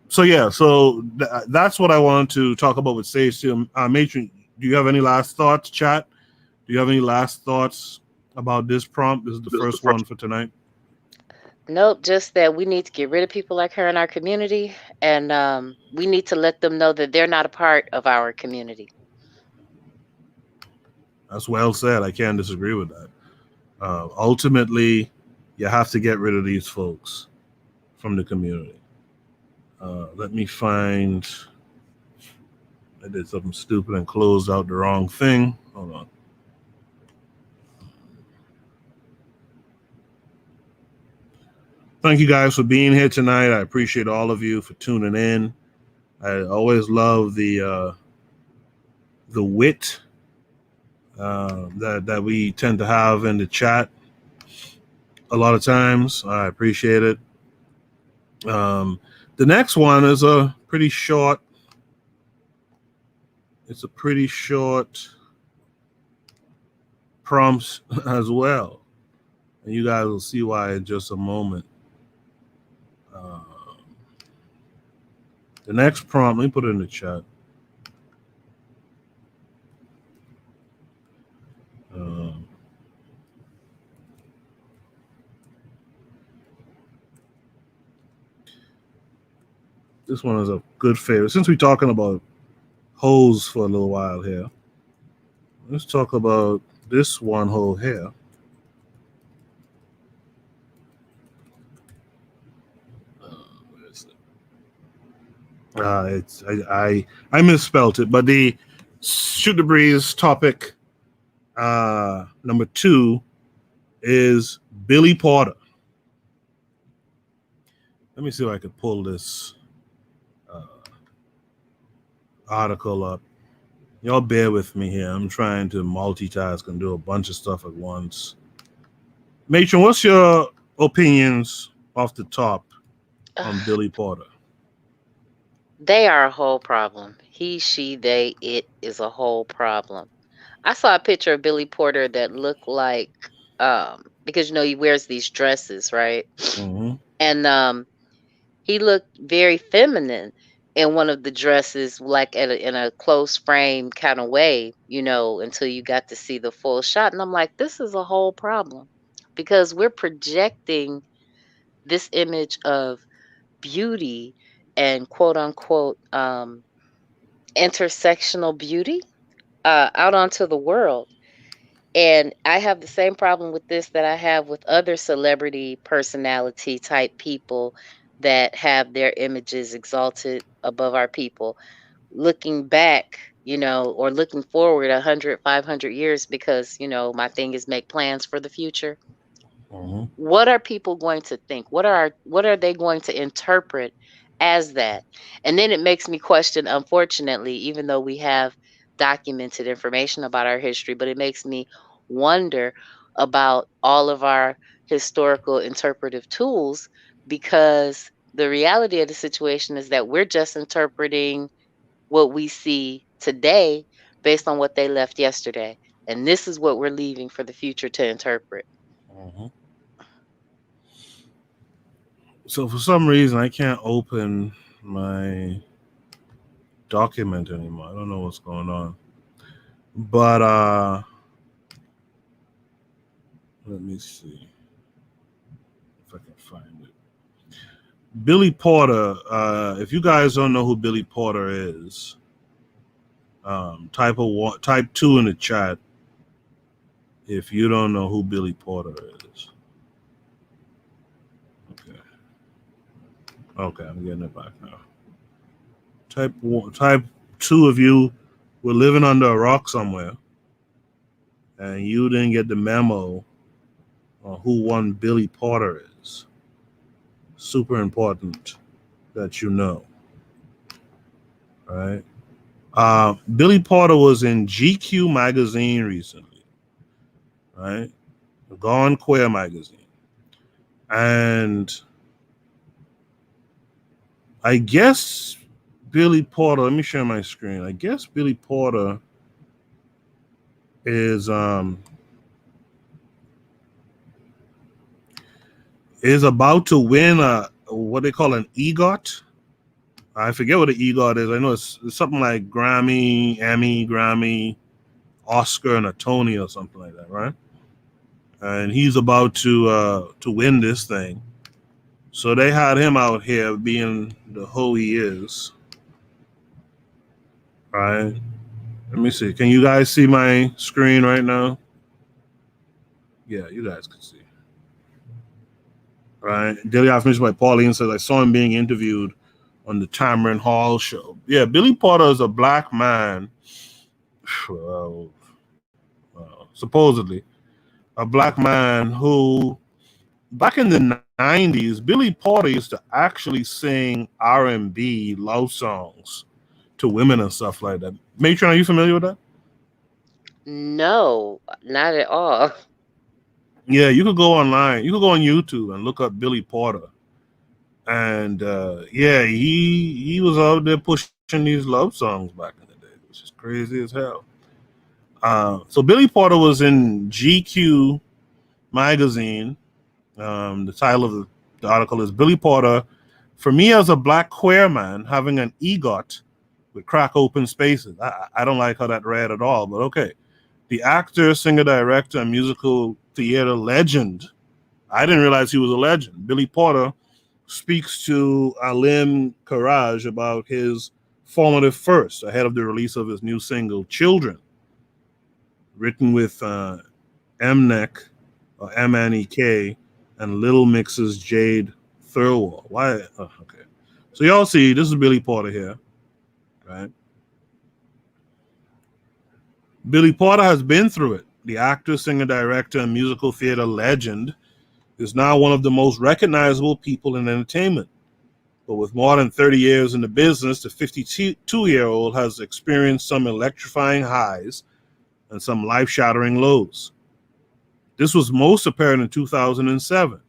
Speaker 1: So that's what I wanted to talk about with Sage Steele. Matron, do you have any last thoughts, chat? Do you have any last thoughts about this prompt? This is the first one for tonight.
Speaker 9: Nope, just that we need to get rid of people like her in our community, and we need to let them know that they're not a part of our community.
Speaker 1: That's well said. I can't disagree with that. Ultimately, you have to get rid of these folks from the community. Let me find. I did something stupid and closed out the wrong thing. Hold on. Thank you guys for being here tonight. I appreciate all of you for tuning in. I always love the wit that we tend to have in the chat a lot of times. I appreciate it. The next one is a pretty short. It's a pretty short prompt as well, and you guys will see why in just a moment. The next prompt, let me put it in the chat. This one is a good favorite. Since we're talking about hoes for a little while here, let's talk about this one hoe here. I misspelled it, but the Shoot the Breeze topic number 2 is Billy Porter. Let me see if I could pull this article up. Y'all bear with me here. I'm trying to multitask and do a bunch of stuff at once. Matron, what's your opinions off the top on Billy Porter?
Speaker 9: They are a whole problem. He, she, they, it is a whole problem. I saw a picture of Billy Porter that looked like because he wears these dresses, right?
Speaker 1: Mm-hmm.
Speaker 9: And he looked very feminine in one of the dresses, like in a close frame kind of way, until you got to see the full shot. And I'm like, this is a whole problem because we're projecting this image of beauty and quote unquote intersectional beauty out onto the world. And I have the same problem with this that I have with other celebrity personality type people that have their images exalted above our people. Looking back, or looking forward 100, 500 years, because, my thing is make plans for the future.
Speaker 1: Mm-hmm.
Speaker 9: What are people going to think? What are they going to interpret as that? And then it makes me question, unfortunately, even though we have documented information about our history, but it makes me wonder about all of our historical interpretive tools, because the reality of the situation is that we're just interpreting what we see today based on what they left yesterday. And this is what we're leaving for the future to interpret.
Speaker 1: Mm-hmm. So for some reason, I can't open my document anymore. I don't know what's going on. But let me see if I can find it. Billy Porter. If you guys don't know who Billy Porter is, type 2 in the chat if you don't know who Billy Porter is. Okay, I'm getting it back now. Type 2 of you were living under a rock somewhere, and you didn't get the memo on who one Billy Porter is. Super important that you know. All right. Billy Porter was in GQ magazine recently, right? Gone Queer magazine. And I guess Billy Porter, let me share my screen. I guess Billy Porter is about to win what they call an EGOT. I forget what an EGOT is. I know it's something like Grammy, Emmy, Grammy, Oscar, and a Tony or something like that, right? And he's about to win this thing. So they had him out here being the hoe he is. Right? Let me see. Can you guys see my screen right now? Yeah, you guys can see. Right? Daily Affirmation by Pauline says, I saw him being interviewed on the Tamron Hall show. Yeah, Billy Porter is a black man. Supposedly a black man who, back in the 90s, Billy Porter used to actually sing R&B love songs to women and stuff like that. Matron, are you familiar with that?
Speaker 9: No, not at all.
Speaker 1: Yeah, you could go online. You could go on YouTube and look up Billy Porter. And yeah, he was out there pushing these love songs back in the day, which is crazy as hell. So Billy Porter was in GQ magazine. The title of the article is Billy Porter, for me as a black queer man, having an EGOT with crack open spaces. I don't like how that read at all, but okay. The actor, singer, director, and musical theater legend. I didn't realize he was a legend. Billy Porter speaks to Alim Karaj about his formative first ahead of the release of his new single, Children, written with Mnek, or M-N-E-K, and Little Mix's Jade Thirlwall. Why? Oh, okay. So y'all see, this is Billy Porter here, right? Billy Porter has been through it. The actor, singer, director, and musical theater legend is now one of the most recognizable people in entertainment. But with more than 30 years in the business, the 52-year-old has experienced some electrifying highs and some life-shattering lows. This was most apparent in 2007.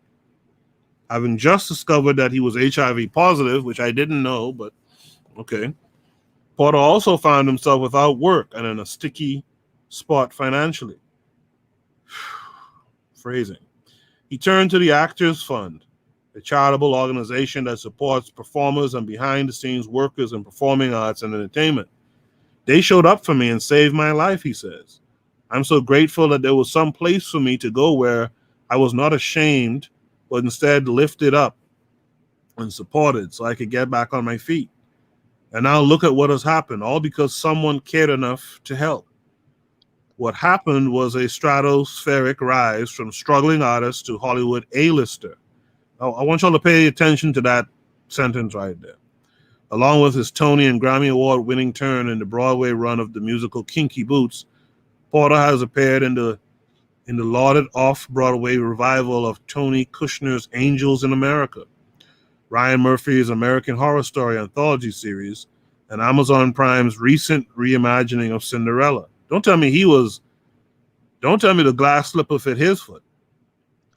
Speaker 1: Having just discovered that he was HIV positive, which I didn't know, but okay, Porter also found himself without work and in a sticky spot financially. Phrasing. He turned to the Actors Fund, a charitable organization that supports performers and behind-the-scenes workers in performing arts and entertainment. They showed up for me and saved my life, he says. I'm so grateful that there was some place for me to go where I was not ashamed, but instead lifted up and supported so I could get back on my feet. And now look at what has happened, all because someone cared enough to help. What happened was a stratospheric rise from struggling artist to Hollywood A-lister. I want y'all to pay attention to that sentence right there. Along with his Tony and Grammy Award winning turn in the Broadway run of the musical Kinky Boots, Porter has appeared in the lauded off-Broadway revival of Tony Kushner's Angels in America, Ryan Murphy's American Horror Story anthology series, and Amazon Prime's recent reimagining of Cinderella. Don't tell me the glass slipper fit his foot.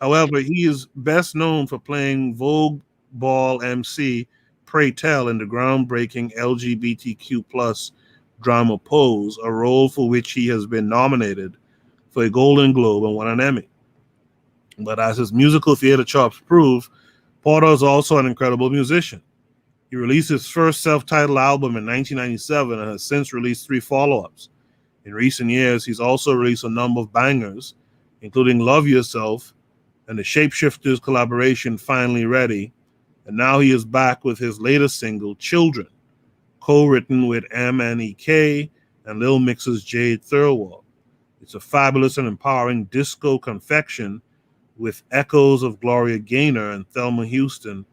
Speaker 1: However, he is best known for playing Vogue Ball MC Pray Tell in the groundbreaking LGBTQ+ drama Pose, a role for which he has been nominated for a Golden Globe and won an Emmy. But as his musical theater chops prove, Porter is also an incredible musician. He released his first self-titled album in 1997 and has since released 3 follow-ups. In recent years, he's also released a number of bangers, including Love Yourself and the Shapeshifters collaboration Finally Ready, and now he is back with his latest single, Children, co-written with MNEK and Lil Mix's Jade Thirlwall. It's a fabulous and empowering disco confection with echoes of Gloria Gaynor and Thelma Houston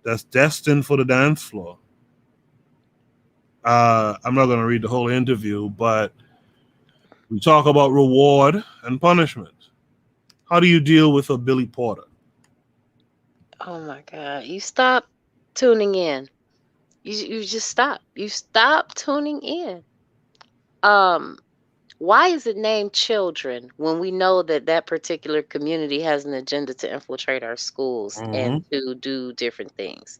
Speaker 1: that's destined for the dance floor. I'm not going to read the whole interview, but we talk about reward and punishment. How do you deal with a Billy Porter?
Speaker 9: Oh my God. You stop tuning in. You just stop. You stop tuning in. Why is it named Children when we know that that particular community has an agenda to infiltrate our schools and to do different things?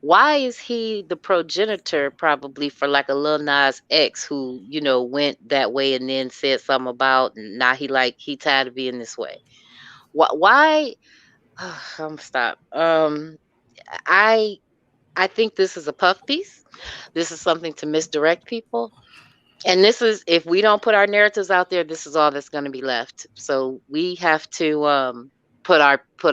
Speaker 9: Why is he the progenitor probably for like a Lil Nas X who, you know, went that way and then said something about and now he tired of being this way? Why? I'm gonna stop. I think this is a puff piece. This is something to misdirect people. And this is, if we don't put our narratives out there, this is all that's going to be left. So we have to put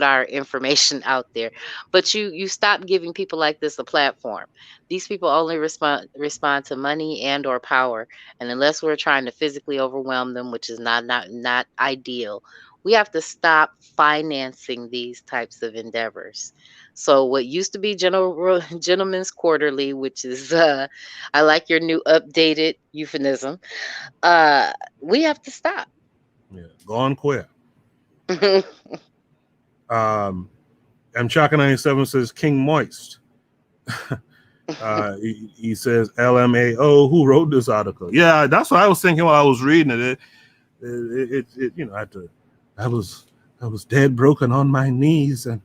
Speaker 9: our information out there. But you stop giving people like this a platform. These people only respond to money and or power. And unless we're trying to physically overwhelm them, which is not ideal, we have to stop financing these types of endeavors. So what used to be Gentleman's Quarterly, which is I like your new updated euphemism. We have to stop.
Speaker 1: Yeah, gone queer. Chaka 97 says King Moist. He says LMAO. Who wrote this article? Yeah, that's what I was thinking while I was reading it. It you know, I was dead broken on my knees, and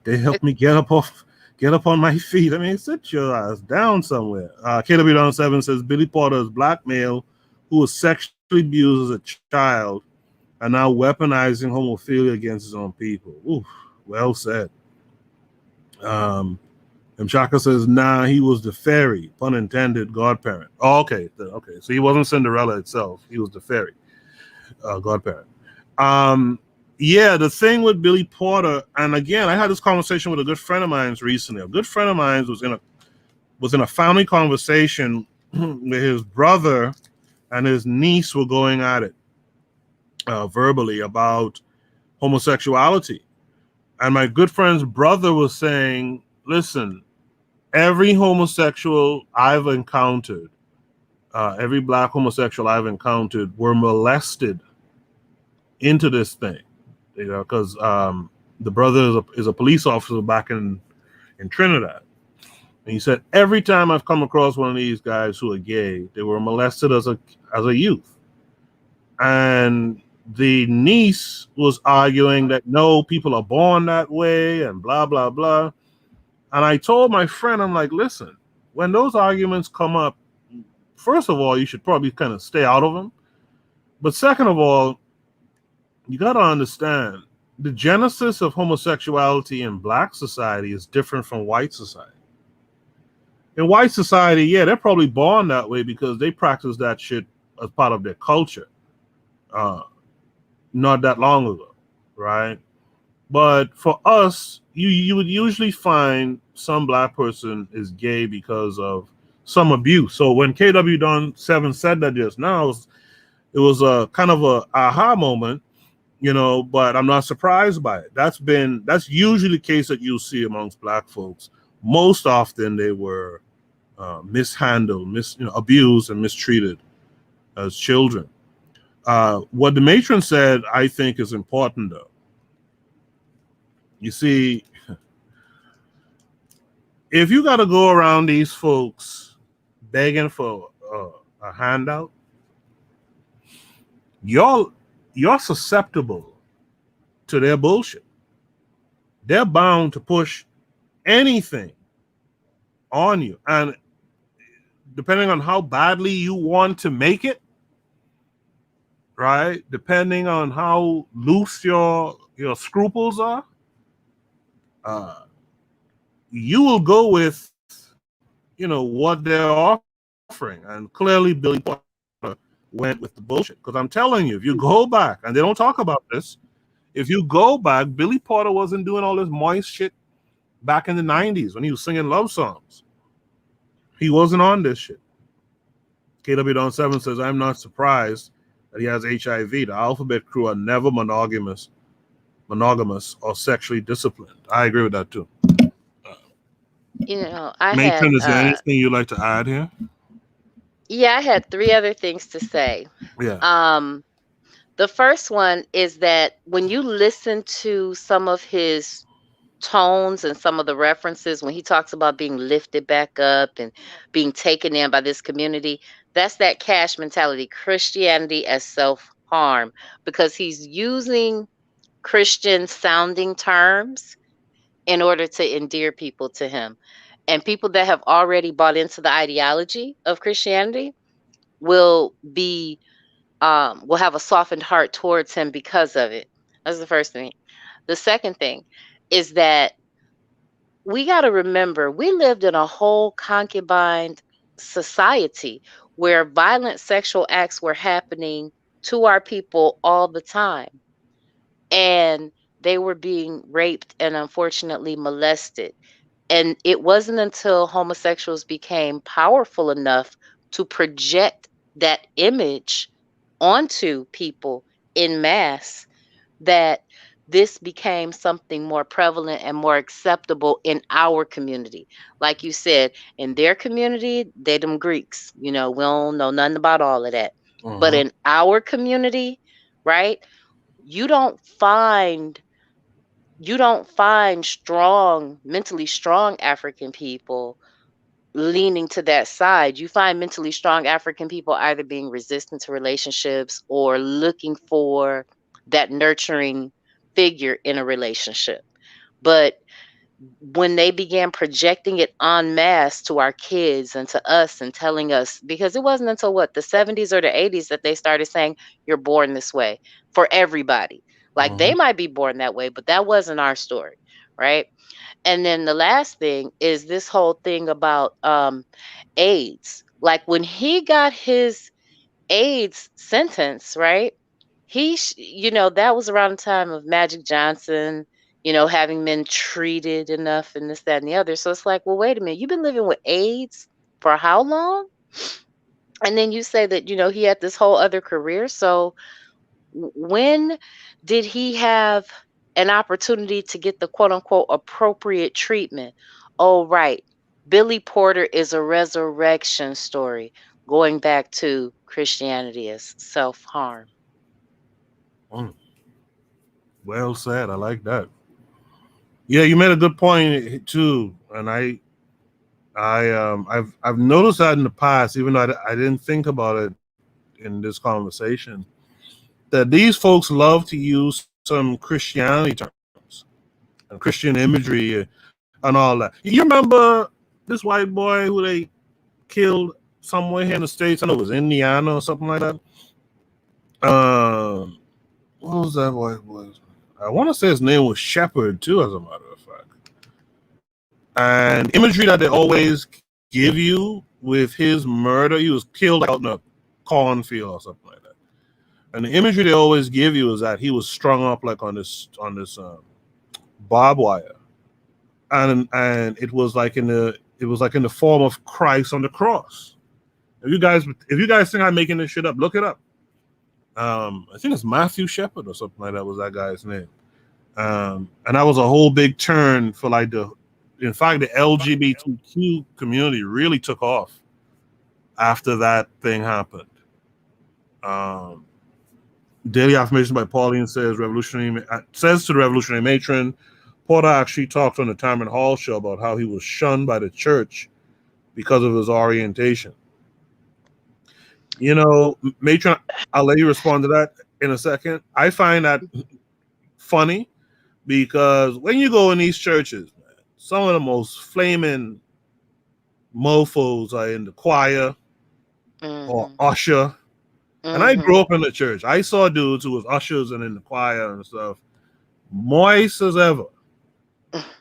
Speaker 1: they helped me get up on my feet. I mean, sit your ass down somewhere. KW7 says Billy Porter is black male who was sexually abused as a child and now weaponizing homophilia against his own people. Ooh, well said. Chaka says, nah, he was the fairy, pun intended, godparent. Oh, okay. So he wasn't Cinderella itself. He was the fairy, godparent. Yeah, the thing with Billy Porter, and again, I had this conversation with a good friend of mine recently. A good friend of mine was in a family conversation where his brother and his niece were going at it verbally about homosexuality. And my good friend's brother was saying, listen, every homosexual I've encountered, every black homosexual I've encountered were molested into this thing. You know, because The brother is a police officer back in Trinidad. And he said, every time I've come across one of these guys who are gay, they were molested as a youth. And the niece was arguing that no, people are born that way and blah, blah, blah. And I told my friend, I'm like, listen, when those arguments come up, first of all, you should probably kind of stay out of them. But second of all, you got to understand the genesis of homosexuality in black society is different from white society. In white society, yeah, they're probably born that way because they practice that shit as part of their culture. Not that long ago, right? But for us, you would usually find some black person is gay because of some abuse. So when KW7 said that just now, it was a kind of a aha moment, you know, but I'm not surprised by it. That's usually the case that you'll see amongst black folks. Most often they were mishandled, abused and mistreated as children. What the matron said, I think, is important, though. You see, if you got to go around these folks begging for a handout, you're susceptible to their bullshit. They're bound to push anything on you, and depending on how badly you want to make it, right? Depending on how loose your scruples are, you will go with, what they're offering. And clearly Billy Porter went with the bullshit. Because I'm telling you, if you go back, and they don't talk about this, if you go back, Billy Porter wasn't doing all this moist shit back in the 90s when he was singing love songs. He wasn't on this shit. KW7 says, I'm not surprised that he has HIV. The Alphabet Crew are never monogamous or sexually disciplined. I agree with that too.
Speaker 9: Matron,
Speaker 1: is there anything you'd like to add here?
Speaker 9: Yeah, I had 3 other things to say.
Speaker 1: Yeah.
Speaker 9: The first one is that when you listen to some of his tones and some of the references when he talks about being lifted back up and being taken in by this community, that's that cash mentality, Christianity as self-harm, because he's using Christian sounding terms in order to endear people to him. And people that have already bought into the ideology of Christianity will have a softened heart towards him because of it. That's the first thing. The second thing is that we got to remember we lived in a whole concubine society where violent sexual acts were happening to our people all the time. And they were being raped and unfortunately molested. And it wasn't until homosexuals became powerful enough to project that image onto people in mass that this became something more prevalent and more acceptable in our community. Like you said, in their community, they them Greeks, we don't know nothing about all of that. But in our community, right, you don't find mentally strong African people leaning to that side. You find mentally strong African people either being resistant to relationships or looking for that nurturing figure in a relationship. But when they began projecting it en masse to our kids and to us and telling us, because it wasn't until the 70s or the 80s that they started saying, you're born this way for everybody. Like they might be born that way, but that wasn't our story, right? And then the last thing is this whole thing about AIDS. Like when he got his AIDS sentence, right? That was around the time of Magic Johnson, having been treated enough and this, that, and the other. So it's like, well, wait a minute, you've been living with AIDS for how long? And then you say that, he had this whole other career. So when did he have an opportunity to get the quote unquote appropriate treatment? Oh, right. Billy Porter is a resurrection story going back to Christianity as self-harm.
Speaker 1: Well said. I like that. Yeah, you made a good point too, and I've noticed that in the past, even though I didn't think about it in this conversation, that these folks love to use some Christianity terms and Christian imagery and all that. You remember this white boy who they killed somewhere here in the States? I know it was Indiana or something like that. What was that white boy? I want to say his name was Shepherd too, as a matter of fact. And imagery that they always give you with his murder, he was killed out in a cornfield or something like that. And the imagery they always give you is that he was strung up like on this barbed wire, and it was like in the form of Christ on the cross. If you guys think I'm making this shit up, look it up. I think it's Matthew Shepard or something like that was that guy's name. And that was a whole big turn for like the LGBTQ community really took off after that thing happened. Daily Affirmation by Pauline says to the Revolutionary Matron, Porter actually talked on the Tamron Hall show about how he was shunned by the church because of his orientation. You know, Matron, I'll let you respond to that in a second. I find that funny because when you go in these churches, man, some of the most flaming mofos are in the choir or usher. And I grew up in the church. I saw dudes who was ushers and in the choir and stuff, moist as ever,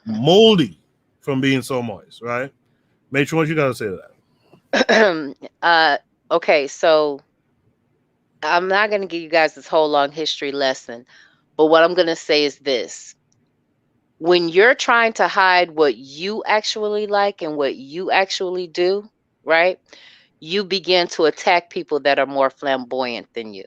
Speaker 1: moldy from being so moist, right? Matron, what you got to say to
Speaker 9: that? Okay, so I'm not going to give you guys this whole long history lesson, but what I'm going to say is this. When you're trying to hide what you actually like and what you actually do, right? You begin to attack people that are more flamboyant than you.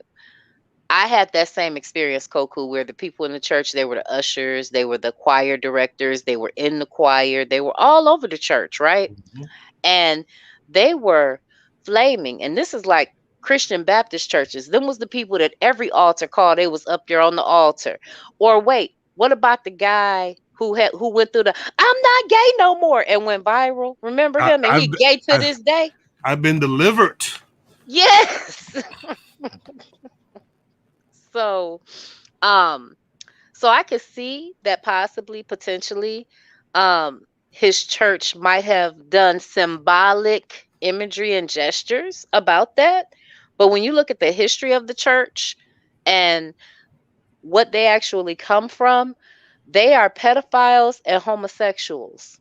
Speaker 9: I had that same experience, Koku, where the people in the church, they were the ushers, they were the choir directors, they were in the choir, they were all over the church, right? Mm-hmm. And they were flaming. And this is like Christian Baptist churches. Them was the people that every altar call, they was up there on the altar. Or wait, what about the guy who went through the "I'm not gay no more" and went viral? Remember him? And he gay to this day.
Speaker 1: I've been delivered.
Speaker 9: Yes. So I could see that potentially, his church might have done symbolic imagery and gestures about that. But when you look at the history of the church and what they actually come from, they are pedophiles and homosexuals.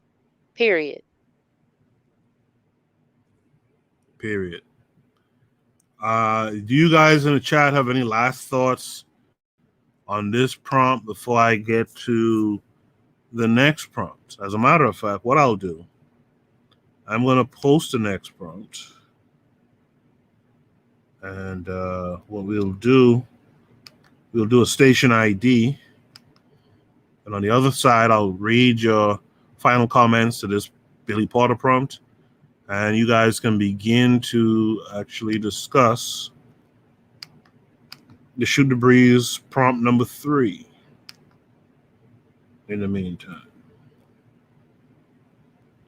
Speaker 9: Period.
Speaker 1: Do you guys in the chat have any last thoughts on this prompt before I get to the next prompt? As a matter of fact, what I'll do, I'm going to post the next prompt. And what we'll do a station ID. And on the other side, I'll read your final comments to this Billy Porter prompt. And you guys can begin to actually discuss the Shoot the Breeze prompt number 3 in the meantime.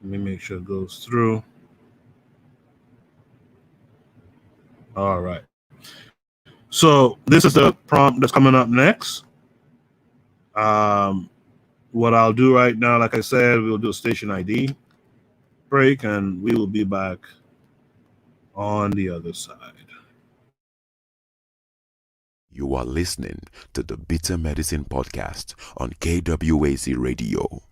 Speaker 1: Let me make sure it goes through. All right. So this is the prompt that's coming up next. What I'll do right now, like I said, we'll do a station ID break, and we will be back on the other side.
Speaker 2: You are listening to the Bitter Medicine Podcast on KWAZ Radio.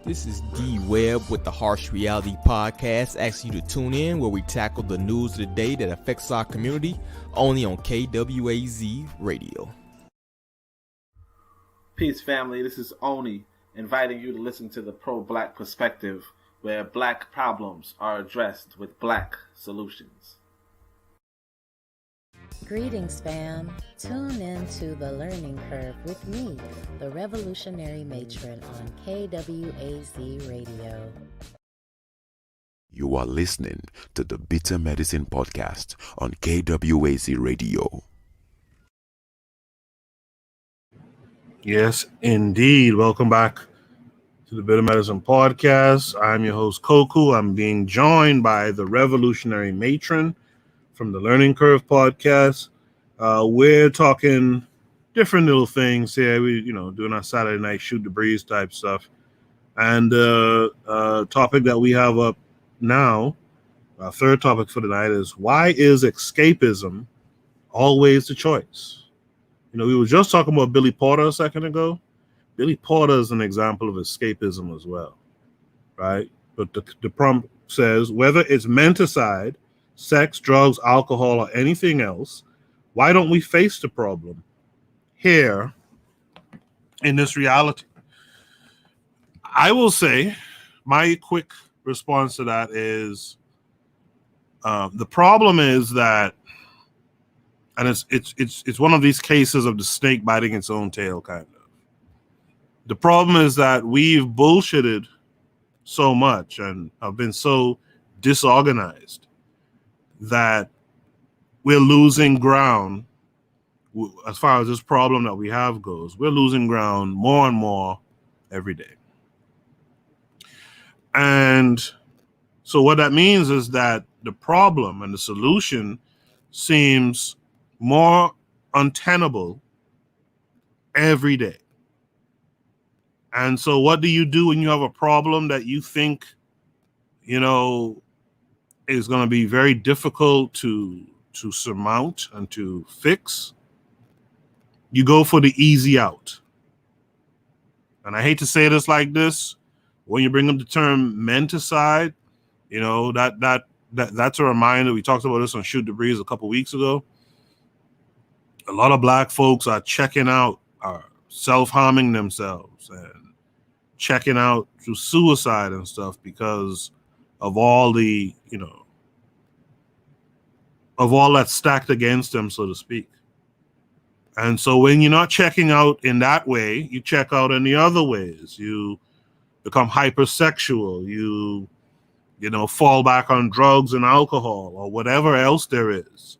Speaker 3: This is D Webb with the Harsh Reality Podcast, asking you to tune in where we tackle the news of the day that affects our community, only on KWAZ Radio.
Speaker 4: Peace, family. This is Oni, inviting you to listen to the pro-black perspective, where black problems are addressed with black solutions.
Speaker 5: Greetings, fam. Tune in to The Learning Curve with me, the Revolutionary Matron on KWAZ Radio.
Speaker 2: You are listening to the Bitter Medicine Podcast on KWAZ Radio.
Speaker 1: Yes, indeed. Welcome back to the Bit of Medicine podcast. I'm your host, Koku. I'm being joined by the revolutionary matron from the Learning Curve podcast. We're talking different little things here. We, doing our Saturday night shoot the breeze type stuff. And topic that we have up now, our third topic for tonight is, why is escapism always the choice? We were just talking about Billy Porter a second ago. Billy Porter is an example of escapism as well, right? But the prompt says, whether it's menticide, sex, drugs, alcohol, or anything else, why don't we face the problem here in this reality? I will say my quick response to that is the problem is that, and it's one of these cases of the snake biting its own tail, kind of. The problem is that we've bullshitted so much and have been so disorganized that we're losing ground as far as this problem that we have goes. We're losing ground more and more every day. And so what that means is that the problem and the solution seems more untenable every day. And so what do you do when you have a problem that you think, is going to be very difficult to surmount and to fix? You go for the easy out. And I hate to say this like this, when you bring up the term menticide, that's a reminder. We talked about this on Shoot the Breeze a couple weeks ago. A lot of Black folks are checking out, are self-harming themselves and checking out through suicide and stuff because of all the, of all that's stacked against them, so to speak. And so when you're not checking out in that way, you check out in the other ways. You become hypersexual. You fall back on drugs and alcohol or whatever else there is,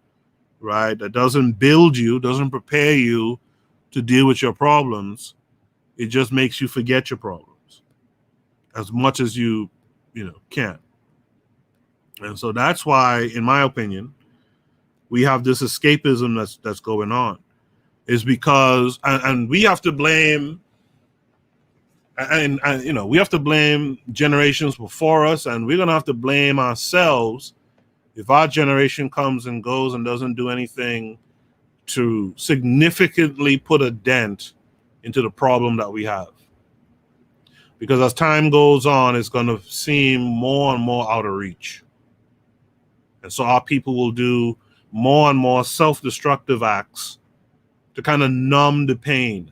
Speaker 1: right? That doesn't build you, doesn't prepare you to deal with your problems. It just makes you forget your problems as much as you can. And so that's why, in my opinion, we have this escapism that's going on. Is because, and we have to blame, and we have to blame generations before us, and we're going to have to blame ourselves if our generation comes and goes and doesn't do anything to significantly put a dent into the problem that we have. Because as time goes on, it's going to seem more and more out of reach. And so our people will do more and more self-destructive acts to kind of numb the pain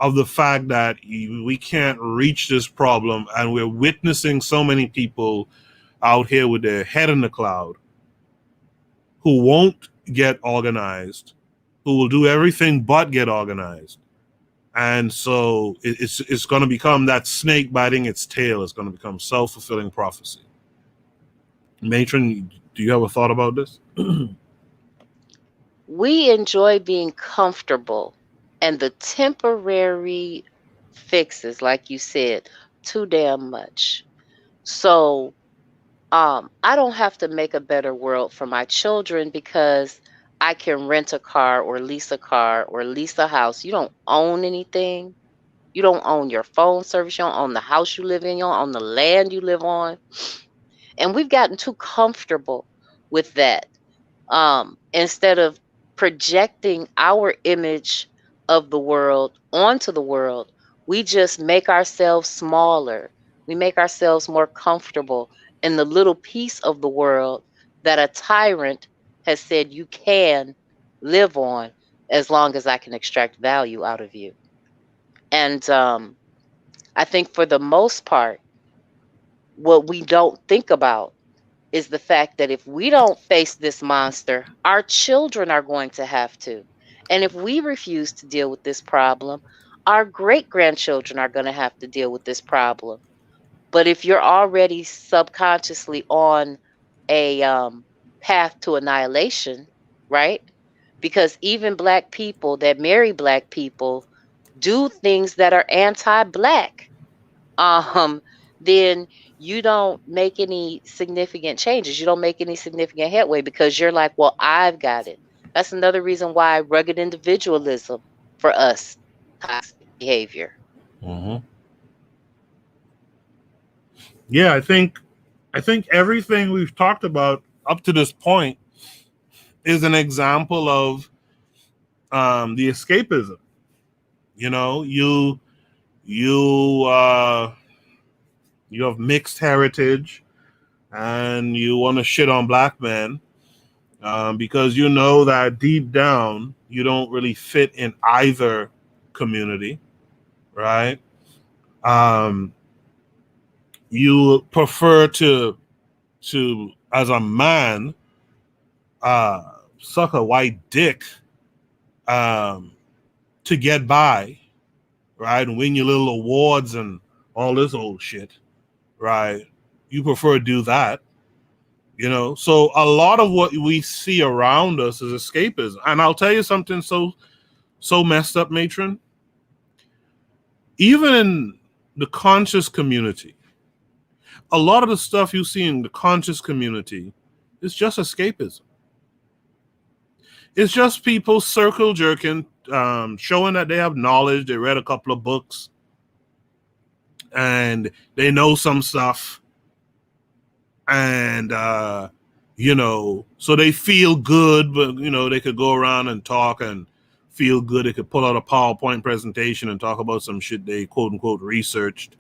Speaker 1: of the fact that we can't reach this problem, and we're witnessing so many people out here with their head in the cloud who won't get organized, who will do everything but get organized. And so it's going to become that snake biting its tail. It's going to become self-fulfilling prophecy. Matron, do you have a thought about this?
Speaker 9: We enjoy being comfortable, and the temporary fixes, like you said, too damn much. So I don't have to make a better world for my children because I can rent a car or lease a house. You don't own anything. You don't own your phone service. You don't own the house you live in. You don't own the land you live on. And we've gotten too comfortable with that. Instead of projecting our image of the world onto the world, we just make ourselves smaller. We make ourselves more comfortable in the little piece of the world that a tyrant has said you can live on as long as I can extract value out of you. And I think for the most part, what we don't think about is the fact that if we don't face this monster, our children are going to have to. And if we refuse to deal with this problem, our great-grandchildren are going to have to deal with this problem. But if you're already subconsciously on a path to annihilation, right? because even Black people that marry Black people do things that are anti-Black, then you don't make any significant changes. You don't make any significant headway because you're like, well, I've got it. That's another reason why rugged individualism for us, toxic behavior.
Speaker 1: Mm-hmm. Yeah, I think everything we've talked about up to this point is an example of the escapism. You know, you have mixed heritage, and you want to shit on Black men because you know that deep down you don't really fit in either community, right? You prefer to as a man suck a white dick to get by, right, and win your little awards and all this old shit, right? You prefer to do that, you know. So a lot of what we see around us is escapism. And I'll tell you something so messed up, matron. Even in the conscious community, a lot of the stuff you see in the conscious community is just escapism. It's just people circle jerking, showing that they have knowledge. They read a couple of books and they know some stuff. And, you know, so they feel good, but, you know, they could go around and talk and feel good. They could pull out a PowerPoint presentation and talk about some shit they quote unquote researched,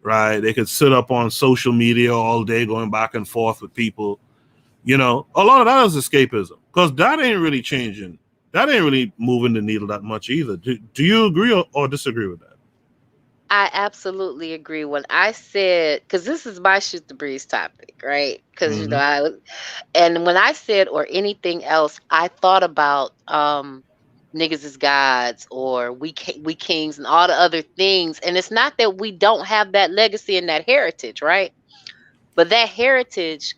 Speaker 1: right? They could sit up on social media all day going back and forth with people. You know, a lot of that is escapism because that ain't really changing. That ain't really moving the needle that much either. Do you agree or disagree with that?
Speaker 9: I absolutely agree. When I said, because this is my shoot the breeze topic, right? Because you know, and when I said or anything else, I thought about niggas is gods or we kings and all the other things. And it's not that we don't have that legacy and that heritage, right? But that heritage,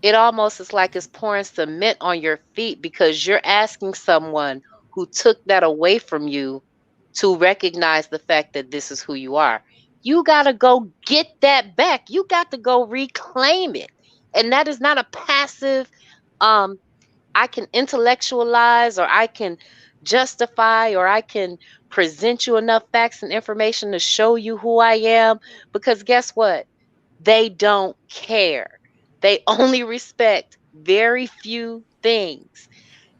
Speaker 9: it almost is like it's pouring cement on your feet because you're asking someone who took that away from you to recognize the fact that this is who you are. You got to go get that back. You got to go reclaim it. And that is not a passive, I can intellectualize or I can justify or I can present you enough facts and information to show you who I am. Because guess what? They don't care. They only respect very few things.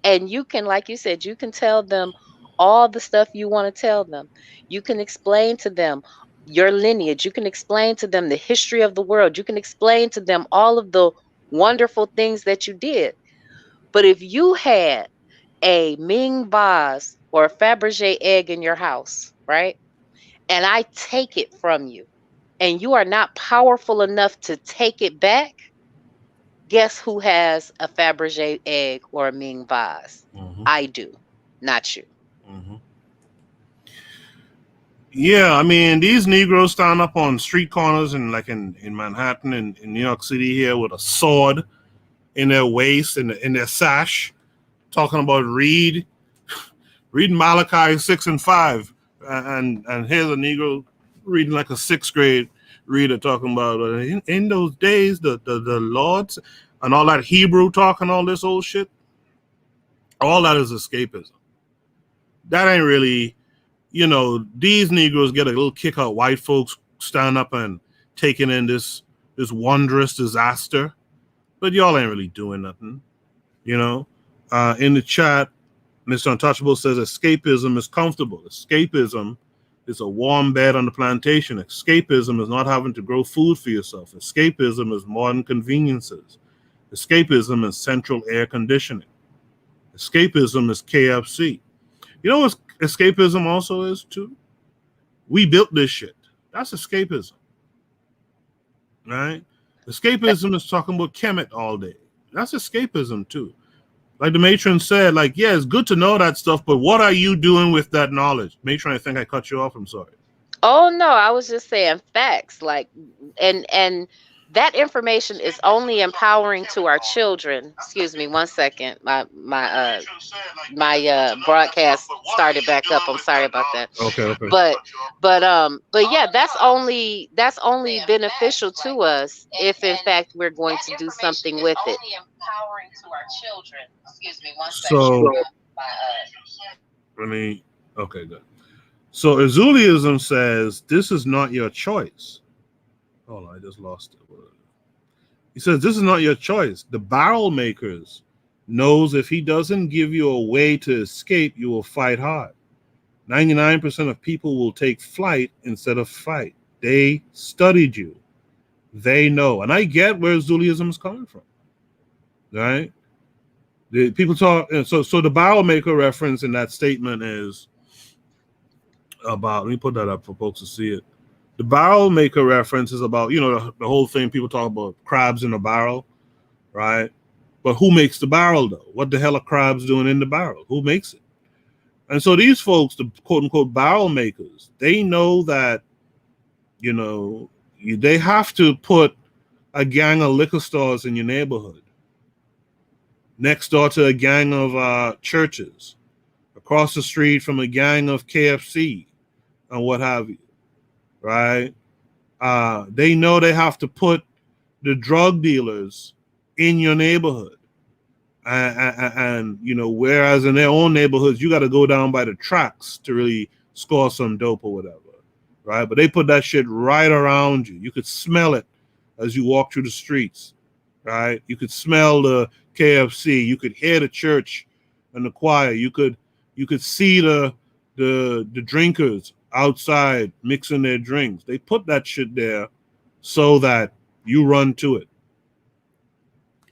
Speaker 9: And you can, like you said, you can tell them all the stuff you want to tell them. You can explain to them your lineage. You can explain to them the history of the world. You can explain to them all of the wonderful things that you did. But if you had a Ming vase or a Fabergé egg in your house, right? And I take it from you and you are not powerful enough to take it back, guess who has a Fabergé egg or a Ming vase? I do, not you.
Speaker 1: Yeah, I mean, these Negroes stand up on street corners and like in Manhattan and in New York City here with a sword in their waist and in their sash, talking about reading Malachi 6 and 5, and here's a Negro reading like a 6th grade reader talking about in those days the Lord's and all that Hebrew talk and all this old shit. All that is escapism. That ain't really, you know, these Negroes get a little kick out white folks stand up and taking in this wondrous disaster, but y'all ain't really doing nothing, you know. In the chat, Mr. Untouchable says escapism is comfortable. Escapism is a warm bed on the plantation. Escapism is not having to grow food for yourself. Escapism is modern conveniences. Escapism is central air conditioning. Escapism is KFC. You know what escapism also is too? We built this shit. That's escapism, right? Escapism is talking about Kemet all day. That's escapism too. Like the matron said, like, yeah, it's good to know that stuff, but what are you doing with that knowledge? Matron, I think I cut you off. I'm sorry.
Speaker 9: Oh no, I was just saying facts. Like, and that information is only empowering to our children. Excuse me, 1 second. My broadcast started back up. I'm sorry about that.
Speaker 1: Okay.
Speaker 9: But yeah, that's only beneficial to us if in fact we're going to do something with it.
Speaker 1: So okay, good. So Azuliism says this is not your choice. Hold on, I just lost it. He says this is not your choice. The barrel makers knows if he doesn't give you a way to escape, you will fight hard. 99% of people will take flight instead of fight. They studied you. They know. And I get where Azuliism is coming from. Right? The people talk, so the barrel maker reference in that statement is about, let me put that up for folks to see it. The barrel maker reference is about, the whole thing people talk about crabs in a barrel, right? But who makes the barrel though? What the hell are crabs doing in the barrel? Who makes it? And so these folks, the quote unquote barrel makers, they know that, they have to put a gang of liquor stores in your neighborhood, next door to a gang of churches, across the street from a gang of KFC and what have you, right? They know they have to put the drug dealers in your neighborhood. And whereas in their own neighborhoods, you got to go down by the tracks to really score some dope or whatever, right? But they put that shit right around you. You could smell it as you walk through the streets, right? You could smell the KFC. You could hear the church and the choir. You could see the drinkers outside mixing their drinks. They put that shit there so that you run to it,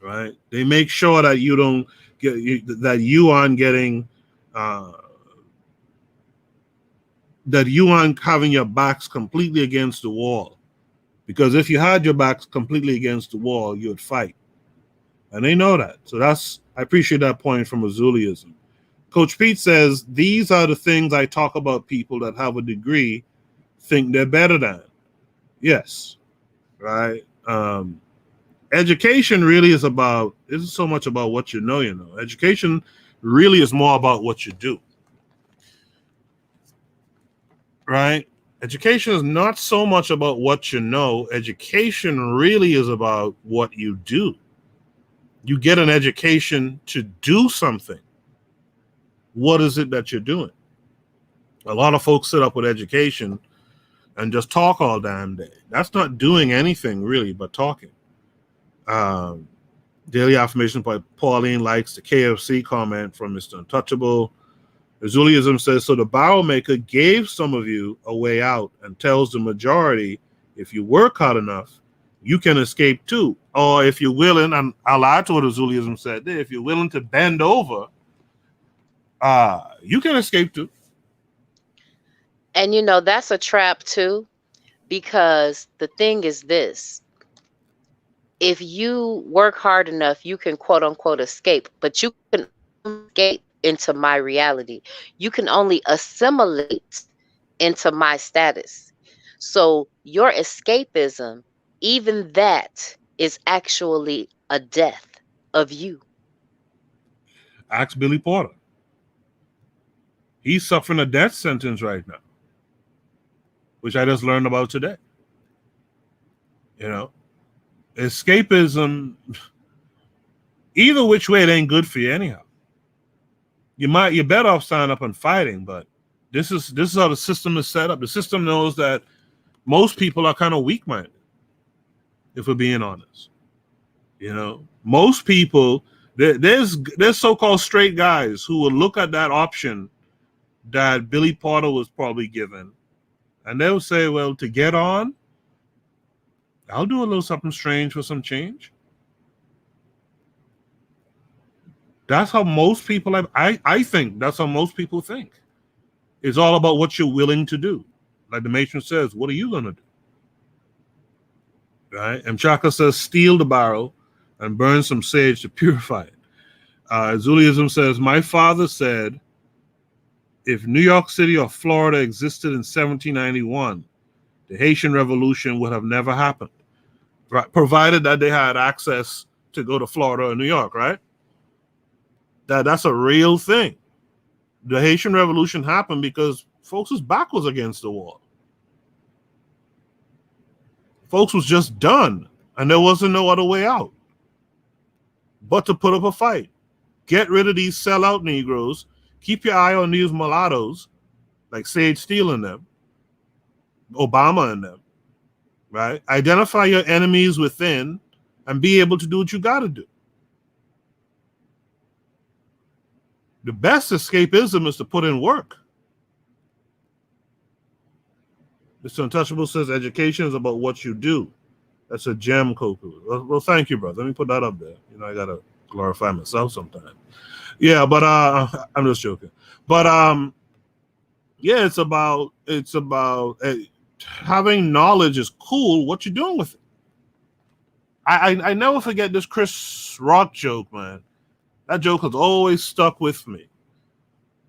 Speaker 1: right? They make sure that you don't that you aren't getting that you aren't having your backs completely against the wall, because if you had your backs completely against the wall, you would fight, and they know that. So I appreciate that point from Azuliism. Coach Pete says, these are the things I talk about people that have a degree think they're better than. Yes, right? Education really isn't so much about what you know. Education really is more about what you do, right? Education is not so much about what you know. Education really is about what you do. You get an education to do something. What is it that you're doing? A lot of folks sit up with education and just talk all damn day. That's not doing anything really but talking. Daily affirmation by Pauline likes the KFC comment from Mr. Untouchable. Azuliism says, so the barrel maker gave some of you a way out and tells the majority, if you work hard enough, you can escape too. Or if you're willing, and I'll add to what Azuliism said there, if you're willing to bend over, you can escape too.
Speaker 9: And that's a trap too, because the thing is this: if you work hard enough, you can quote unquote escape, but you can escape into my reality. You can only assimilate into my status. So your escapism, even that, is actually a death of you.
Speaker 1: Ask Billy Porter. He's suffering a death sentence right now, which I just learned about today. Escapism, either which way, it ain't good for you anyhow. You're better off signing up and fighting, but this is how the system is set up. The system knows that most people are kind of weak-minded, if we're being honest. Most people, there's so-called straight guys who will look at that option that Billy Porter was probably given, and they'll say, well, to get on, I'll do a little something strange for some change. That's how most people I think that's how most people think. It's all about what you're willing to do. Like the matron says, what are you going to do? Right? And Chaka says, steal the barrel and burn some sage to purify it. Azuliism says, my father said, if New York City or Florida existed in 1791, the Haitian Revolution would have never happened. right? Provided that they had access to go to Florida or New York, right? That's a real thing. The Haitian Revolution happened because folks' back was against the wall. Folks was just done, and there wasn't no other way out but to put up a fight. Get rid of these sellout Negroes. Keep your eye on these mulattoes, like Sage Steele and them, Obama and them, right? Identify your enemies within and be able to do what you got to do. The best escapism is to put in work. Mr. Untouchable says education is about what you do. That's a gem, Koku. Well, thank you, brother. Let me put that up there. You know, I gotta glorify myself sometimes. Yeah, but I'm just joking. But yeah, it's about having knowledge is cool. What you doing with it? I never forget this Chris Rock joke, man. That joke has always stuck with me.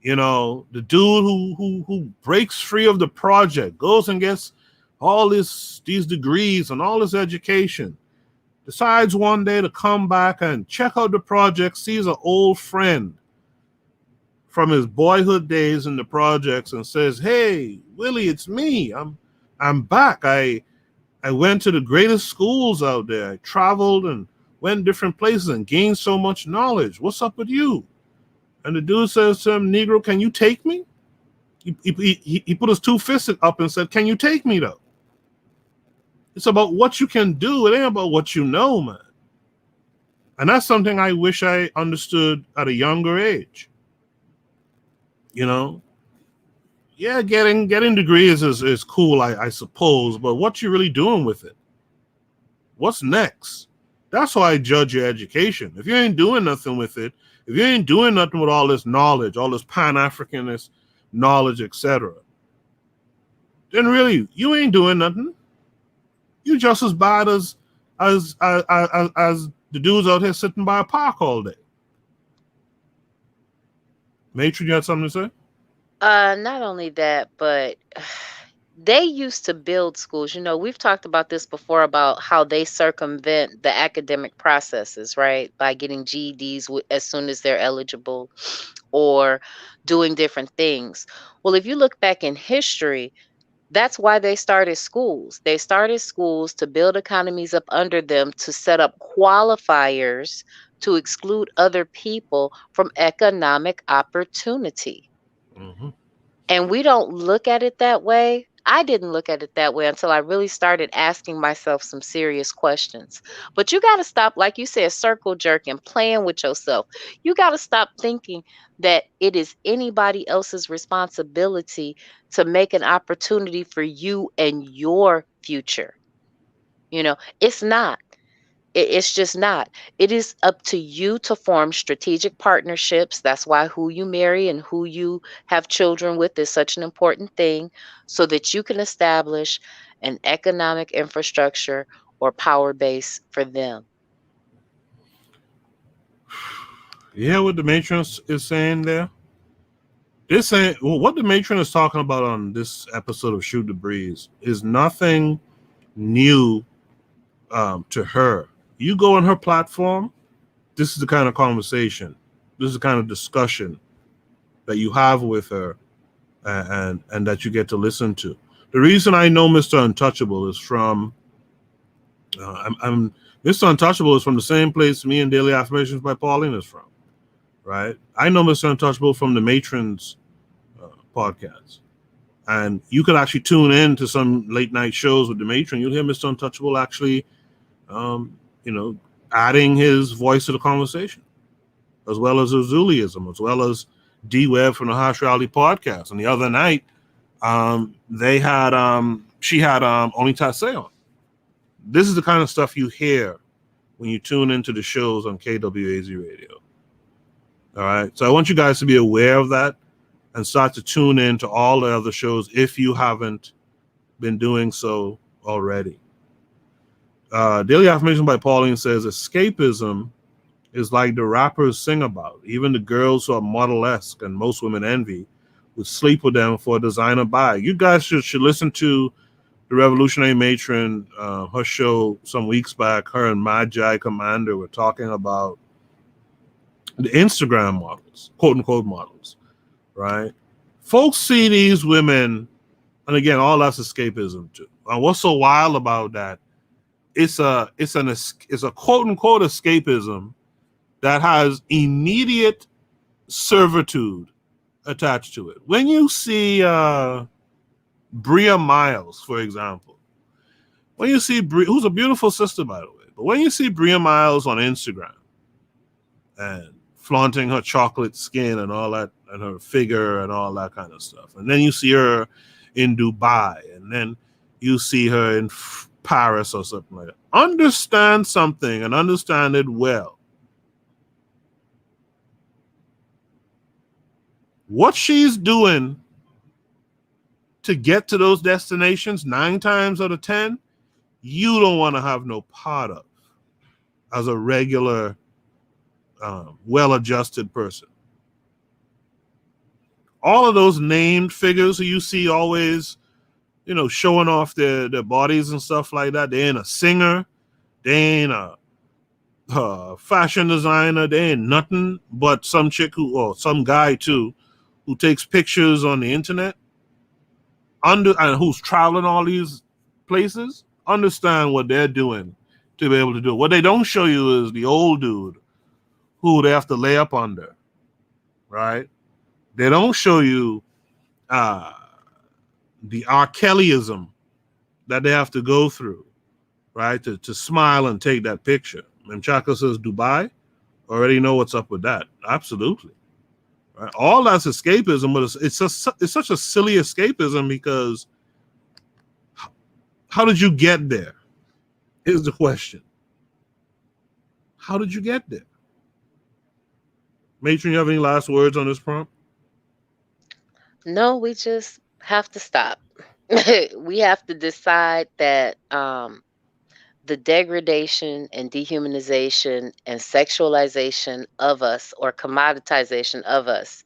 Speaker 1: You know, the dude who breaks free of the project, goes and gets all these degrees and all this education, decides one day to come back and check out the project, sees an old friend from his boyhood days in the projects and says, "Hey, Willie, it's me. I'm back. I went to the greatest schools out there. I traveled and went different places and gained so much knowledge. What's up with you?" And the dude says to him, "Negro, can you take me?" He put his two fists up and said, "Can you take me, though?" It's about what you can do. It ain't about what you know, man. And that's something I wish I understood at a younger age. You know? Yeah, getting degrees is cool, I suppose, but what you really doing with it? What's next? That's how I judge your education. If you ain't doing nothing with it, if you ain't doing nothing with all this knowledge, all this Pan-Africanist knowledge, etc., then really, you ain't doing nothing. You just as bad as the dudes out here sitting by a park all day. Matron, you had something to say?
Speaker 9: Not only that, but they used to build schools. You know, we've talked about this before about how they circumvent the academic processes, right? By getting GEDs as soon as they're eligible or doing different things. Well, if you look back in history, that's why they started schools. They started schools to build economies up under them, to set up qualifiers to exclude other people from economic opportunity.
Speaker 1: Mm-hmm.
Speaker 9: And we don't look at it that way. I didn't look at it that way until I really started asking myself some serious questions. But you got to stop, like you said, circle jerking, playing with yourself. You got to stop thinking that it is anybody else's responsibility to make an opportunity for you and your future. You know, it's not. It's just not. It is up to you to form strategic partnerships. That's why who you marry and who you have children with is such an important thing, so that you can establish an economic infrastructure or power base for them.
Speaker 1: Yeah, what the matron is saying there? This ain't what the matron is talking about on this episode of Shoot the Breeze is nothing new to her. You go on her platform, this is the kind of conversation, this is the kind of discussion that you have with her and that you get to listen to. The reason I know Mr. Untouchable is from Mr. Untouchable is from the same place me and Daily Affirmations by Pauline is from, right? I know Mr. Untouchable from the Matron's podcast. And you could actually tune in to some late night shows with the Matron. You'll hear Mr. Untouchable actually adding his voice to the conversation, as well as Azuliism, as well as D Webb from the Harsh Reality podcast. And the other night, she had Only Tassé on. This is the kind of stuff you hear when you tune into the shows on KWAZ radio. All right. So I want you guys to be aware of that and start to tune in to all the other shows if you haven't been doing so already. Daily Affirmation by Pauline says escapism is like the rappers sing about. Even the girls who are model-esque and most women envy would sleep with them for a designer bag. You guys should listen to the revolutionary matron, her show some weeks back, her and Magi Commander were talking about the Instagram models, quote unquote models, right? Folks see these women, and again, all that's escapism too. And what's so wild about that? It's a quote unquote escapism that has immediate servitude attached to it. When you see Bria Miles, for example, when you see who's a beautiful sister, by the way, but when you see Bria Miles on Instagram and flaunting her chocolate skin and all that, and her figure and all that kind of stuff, and then you see her in Dubai, and then you see her in Paris or something like that, understand something and understand it well. What she's doing to get to those destinations, 9 times out of 10, you don't want to have no part of as a regular, well-adjusted person. All of those named figures who you see always, showing off their bodies and stuff like that, they ain't a singer, they ain't a fashion designer, they ain't nothing but some chick or some guy too, who takes pictures on the internet and who's traveling all these places. Understand what they're doing to be able to do it. What they don't show you is the old dude who they have to lay up under, right? They don't show you the R. Kellyism that they have to go through, right, to smile and take that picture. And Chaka says Dubai, already know what's up with that. Absolutely. Right? All that's escapism, but it's such a silly escapism because how did you get there? Here's the question. How did you get there? Matron, you have any last words on this prompt?
Speaker 9: No, we just have to stop. We have to decide that the degradation and dehumanization and sexualization of us, or commoditization of us,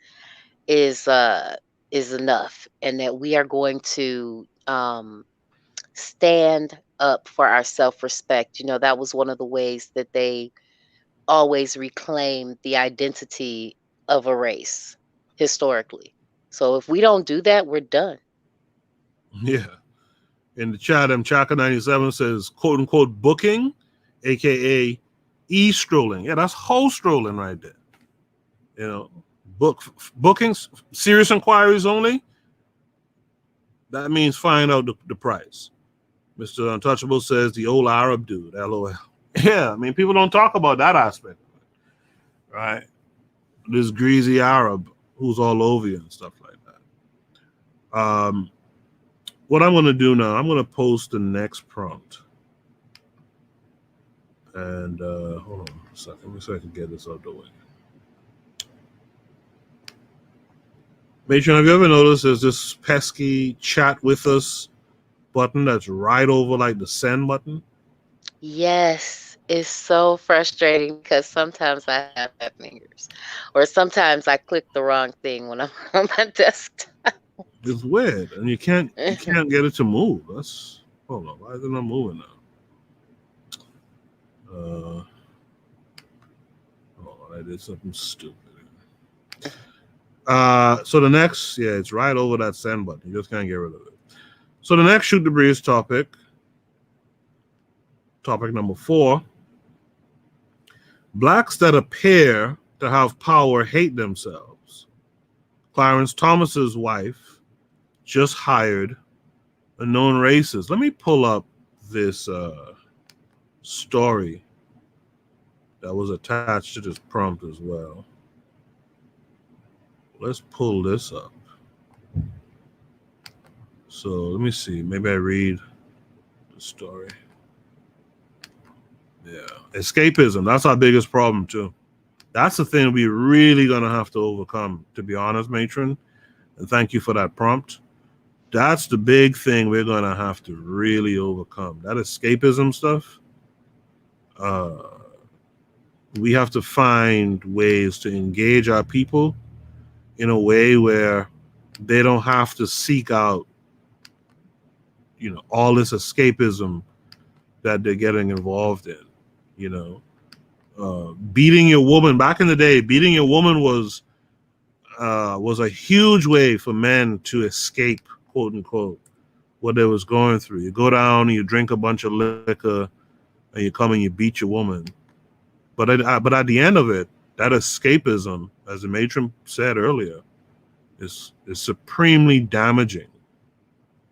Speaker 9: is enough, and that we are going to stand up for our self-respect. That was one of the ways that they always reclaimed the identity of a race historically. So if we don't do that, we're done.
Speaker 1: Yeah. In the chat, Chaka97 says, quote unquote, booking, aka e-strolling. Yeah, that's whole strolling right there. Bookings, serious inquiries only. That means find out the price. Mr. Untouchable says the old Arab dude, LOL. Yeah, I mean, people don't talk about that aspect of it, right? This greasy Arab who's all over you and stuff like that. What I'm going to do now, I'm going to post the next prompt. And hold on a second. Let me see if I can get this out the way. Matron, have you ever noticed there's this pesky chat with us button that's right over like the send button?
Speaker 9: Yes, it's so frustrating because sometimes I have fat fingers, or sometimes I click the wrong thing when I'm on my desktop.
Speaker 1: It's weird, and you can't get it to move. Hold on, why is it not moving now? Oh, I did something stupid. So the next, it's right over that send button. You just can't get rid of it. So the next Shoot the Breeze topic number 4. Blacks that appear to have power hate themselves. Clarence Thomas's wife just hired a known racist. Let me pull up this story that was attached to this prompt as well. Let's pull this up. So let me see. Maybe I read the story. Yeah. Escapism. That's our biggest problem, too. That's the thing we're really going to have to overcome, to be honest, Matron. And thank you for that prompt. That's the big thing we're going to have to really overcome. That escapism stuff. We have to find ways to engage our people in a way where they don't have to seek out, all this escapism that they're getting involved in. Beating your woman back in the day, beating your woman was a huge way for men to escape, quote unquote, what they was going through. You go down and you drink a bunch of liquor, and you come and you beat your woman. But at the end of it, that escapism, as the matron said earlier, is supremely damaging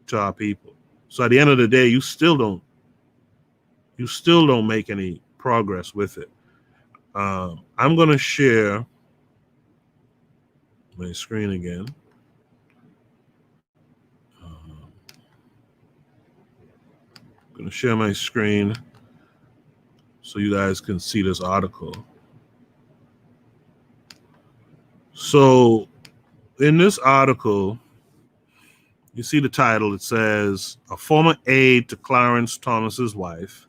Speaker 1: to our people. So at the end of the day, you still don't make any progress with it. I'm going to share my screen again. I'm going to share my screen so you guys can see this article. So in this article, you see the title. It says, a former aide to Clarence Thomas's wife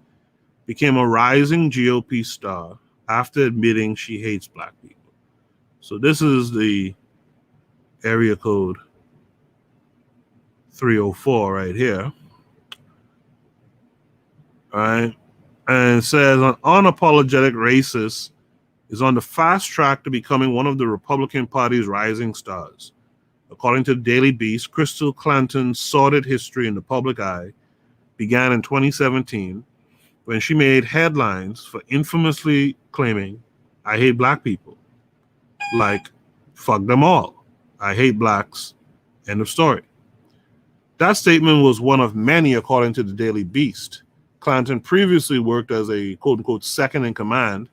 Speaker 1: became a rising GOP star after admitting she hates black people. So this is the area code 304 right here. All right. And it says, an unapologetic racist is on the fast track to becoming one of the Republican Party's rising stars. According to the Daily Beast, Crystal Clanton's sordid history in the public eye began in 2017 when she made headlines for infamously claiming, I hate black people. Like, fuck them all. I hate blacks. End of story. That statement was one of many, according to the Daily Beast. Clanton previously worked as a quote-unquote second in command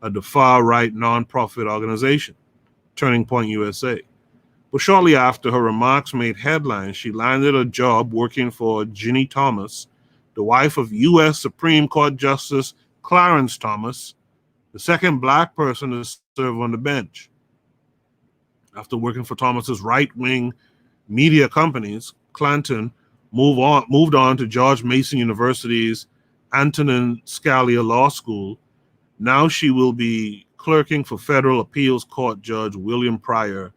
Speaker 1: at the far-right nonprofit organization, Turning Point USA. But shortly after her remarks made headlines, she landed a job working for Ginny Thomas, the wife of U.S. Supreme Court Justice Clarence Thomas, the second black person to serve on the bench. After working for Thomas's right-wing media companies, Clanton moved on to George Mason University's Antonin Scalia Law School. Now she will be clerking for Federal Appeals Court Judge William Pryor,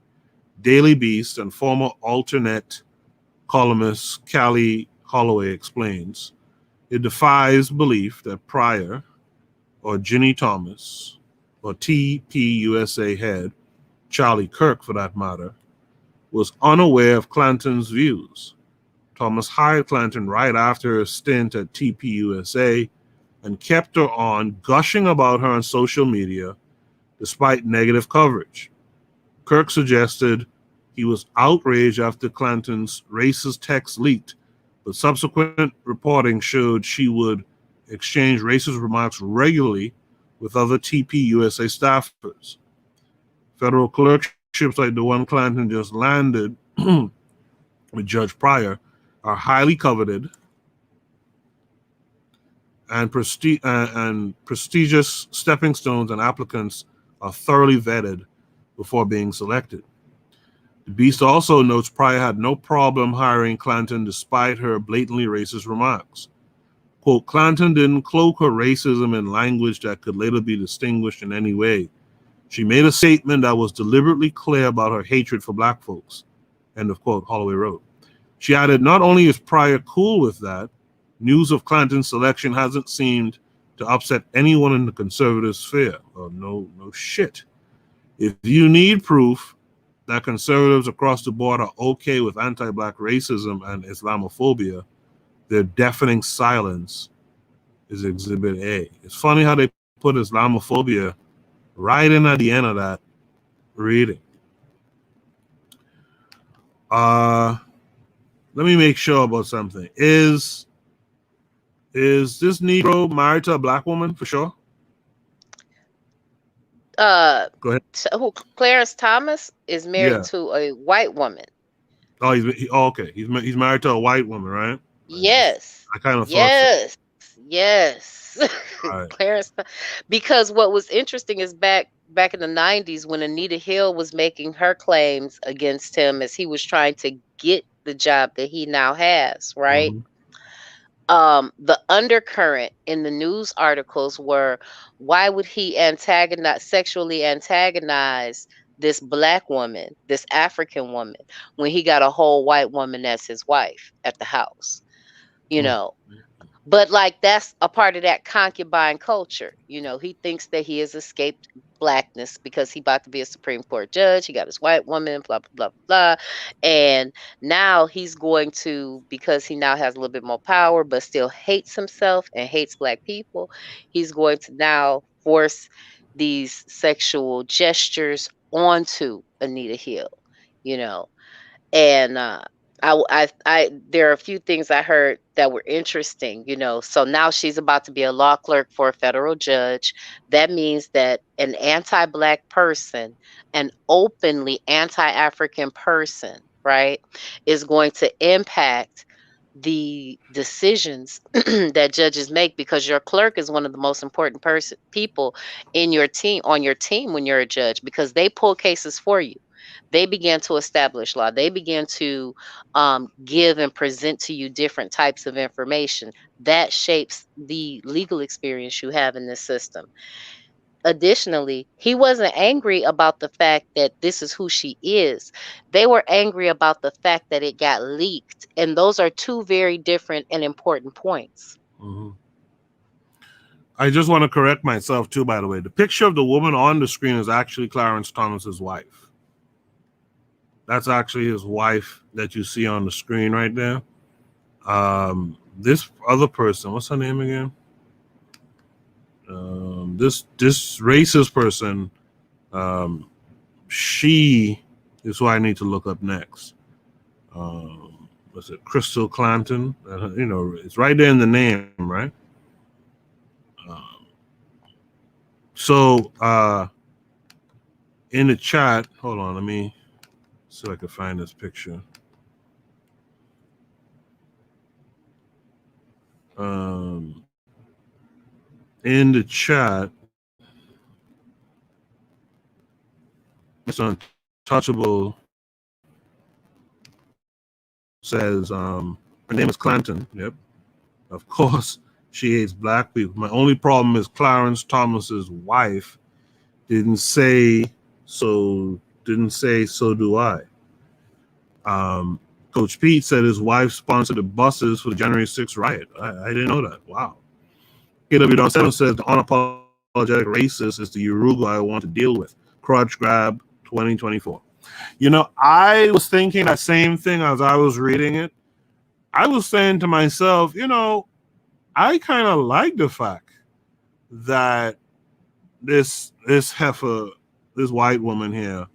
Speaker 1: Daily Beast and former alternate columnist Callie Holloway explains. It defies belief that Pryor, or Ginny Thomas, or TPUSA head, Charlie Kirk for that matter, was unaware of Clanton's views. Thomas hired Clanton right after her stint at TPUSA and kept her on, gushing about her on social media despite negative coverage. Kirk suggested he was outraged after Clanton's racist text leaked, but subsequent reporting showed she would exchange racist remarks regularly with other TPUSA staffers. Federal clerkships like the one Clanton just landed with Judge Pryor are highly coveted and prestigious stepping stones, and applicants are thoroughly vetted before being selected. The Beast also notes Pryor had no problem hiring Clanton despite her blatantly racist remarks. Quote, Clanton didn't cloak her racism in language that could later be distinguished in any way. She made a statement that was deliberately clear about her hatred for black folks. End of quote, Holloway wrote. She added, not only is Pryor cool with that, news of Clanton's selection hasn't seemed to upset anyone in the conservative sphere. Oh, no shit. If you need proof that conservatives across the board are okay with anti-black racism and Islamophobia, their deafening silence is Exhibit A. It's funny how they put Islamophobia right in at the end of that reading. Let me make sure about something. Is this Negro married to a black woman for sure? Go ahead.
Speaker 9: So Clarence Thomas is married to a white woman.
Speaker 1: Oh, okay. He's married to a white woman, right?
Speaker 9: Yes.
Speaker 1: I kind of thought so.
Speaker 9: Yes.
Speaker 1: Right.
Speaker 9: Clarence, because what was interesting is back in the 90s when Anita Hill was making her claims against him as he was trying to get the job that he now has, right? Mm-hmm. The undercurrent in the news articles were, why would he sexually antagonize this black woman, this African woman, when he got a whole white woman as his wife at the house? you know. But like that's a part of that concubine culture. You know, he thinks that he has escaped blackness because he about to be a Supreme Court judge. He got his white woman, blah, blah, blah, blah. And now he's going to, because he now has a little bit more power, but still hates himself and hates black people, he's going to now force these sexual gestures onto Anita Hill, you know. And there are a few things I heard that were interesting, you know. So now she's about to be a law clerk for a federal judge. That means that an anti-black person, an openly anti-African person, right, is going to impact the decisions that judges make, because your clerk is one of the most important people in your team, on your team, when you're a judge, because they pull cases for you. They began to establish law. They began to give and present to you different types of information that shapes the legal experience you have in this system. Additionally, he wasn't angry about the fact that this is who she is. They were angry about the fact that it got leaked. And those are two very different and important points.
Speaker 1: Mm-hmm. I just want to correct myself too, by the way. The picture of the woman on the screen is actually Clarence Thomas's wife. That's actually his wife that you see on the screen right there. This other person, what's her name again? This racist person, she is who I need to look up next. Was it Crystal Clanton? You know, it's right there in the name, right? So in the chat, hold on, let me see if I can find this picture. In the chat, Mr. Untouchable says her name is Clanton. Yep. Of course, she hates black people. My only problem is Clarence Thomas's wife didn't say so do I. Coach Pete said his wife sponsored the buses for the January 6th riot. I didn't know that. Wow. KW7 says the unapologetic racist is the Uruguay I want to deal with. Crotch grab 2024. You know, I was thinking that same thing as I was reading it. I was saying to myself, you know, I kind of like the fact that this heifer, this white woman here,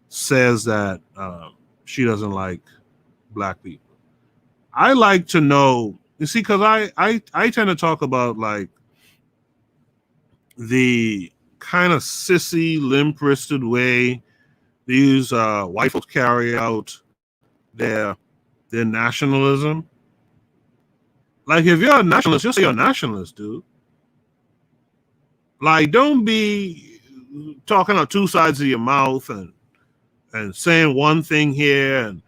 Speaker 1: says that she doesn't like black people. I like to know, you see, because I tend to talk about like the kind of sissy, limp-wristed way these white folks carry out their nationalism. Like, if you're a nationalist, just say you're a nationalist, dude. Like, don't be talking out two sides of your mouth and saying one thing here and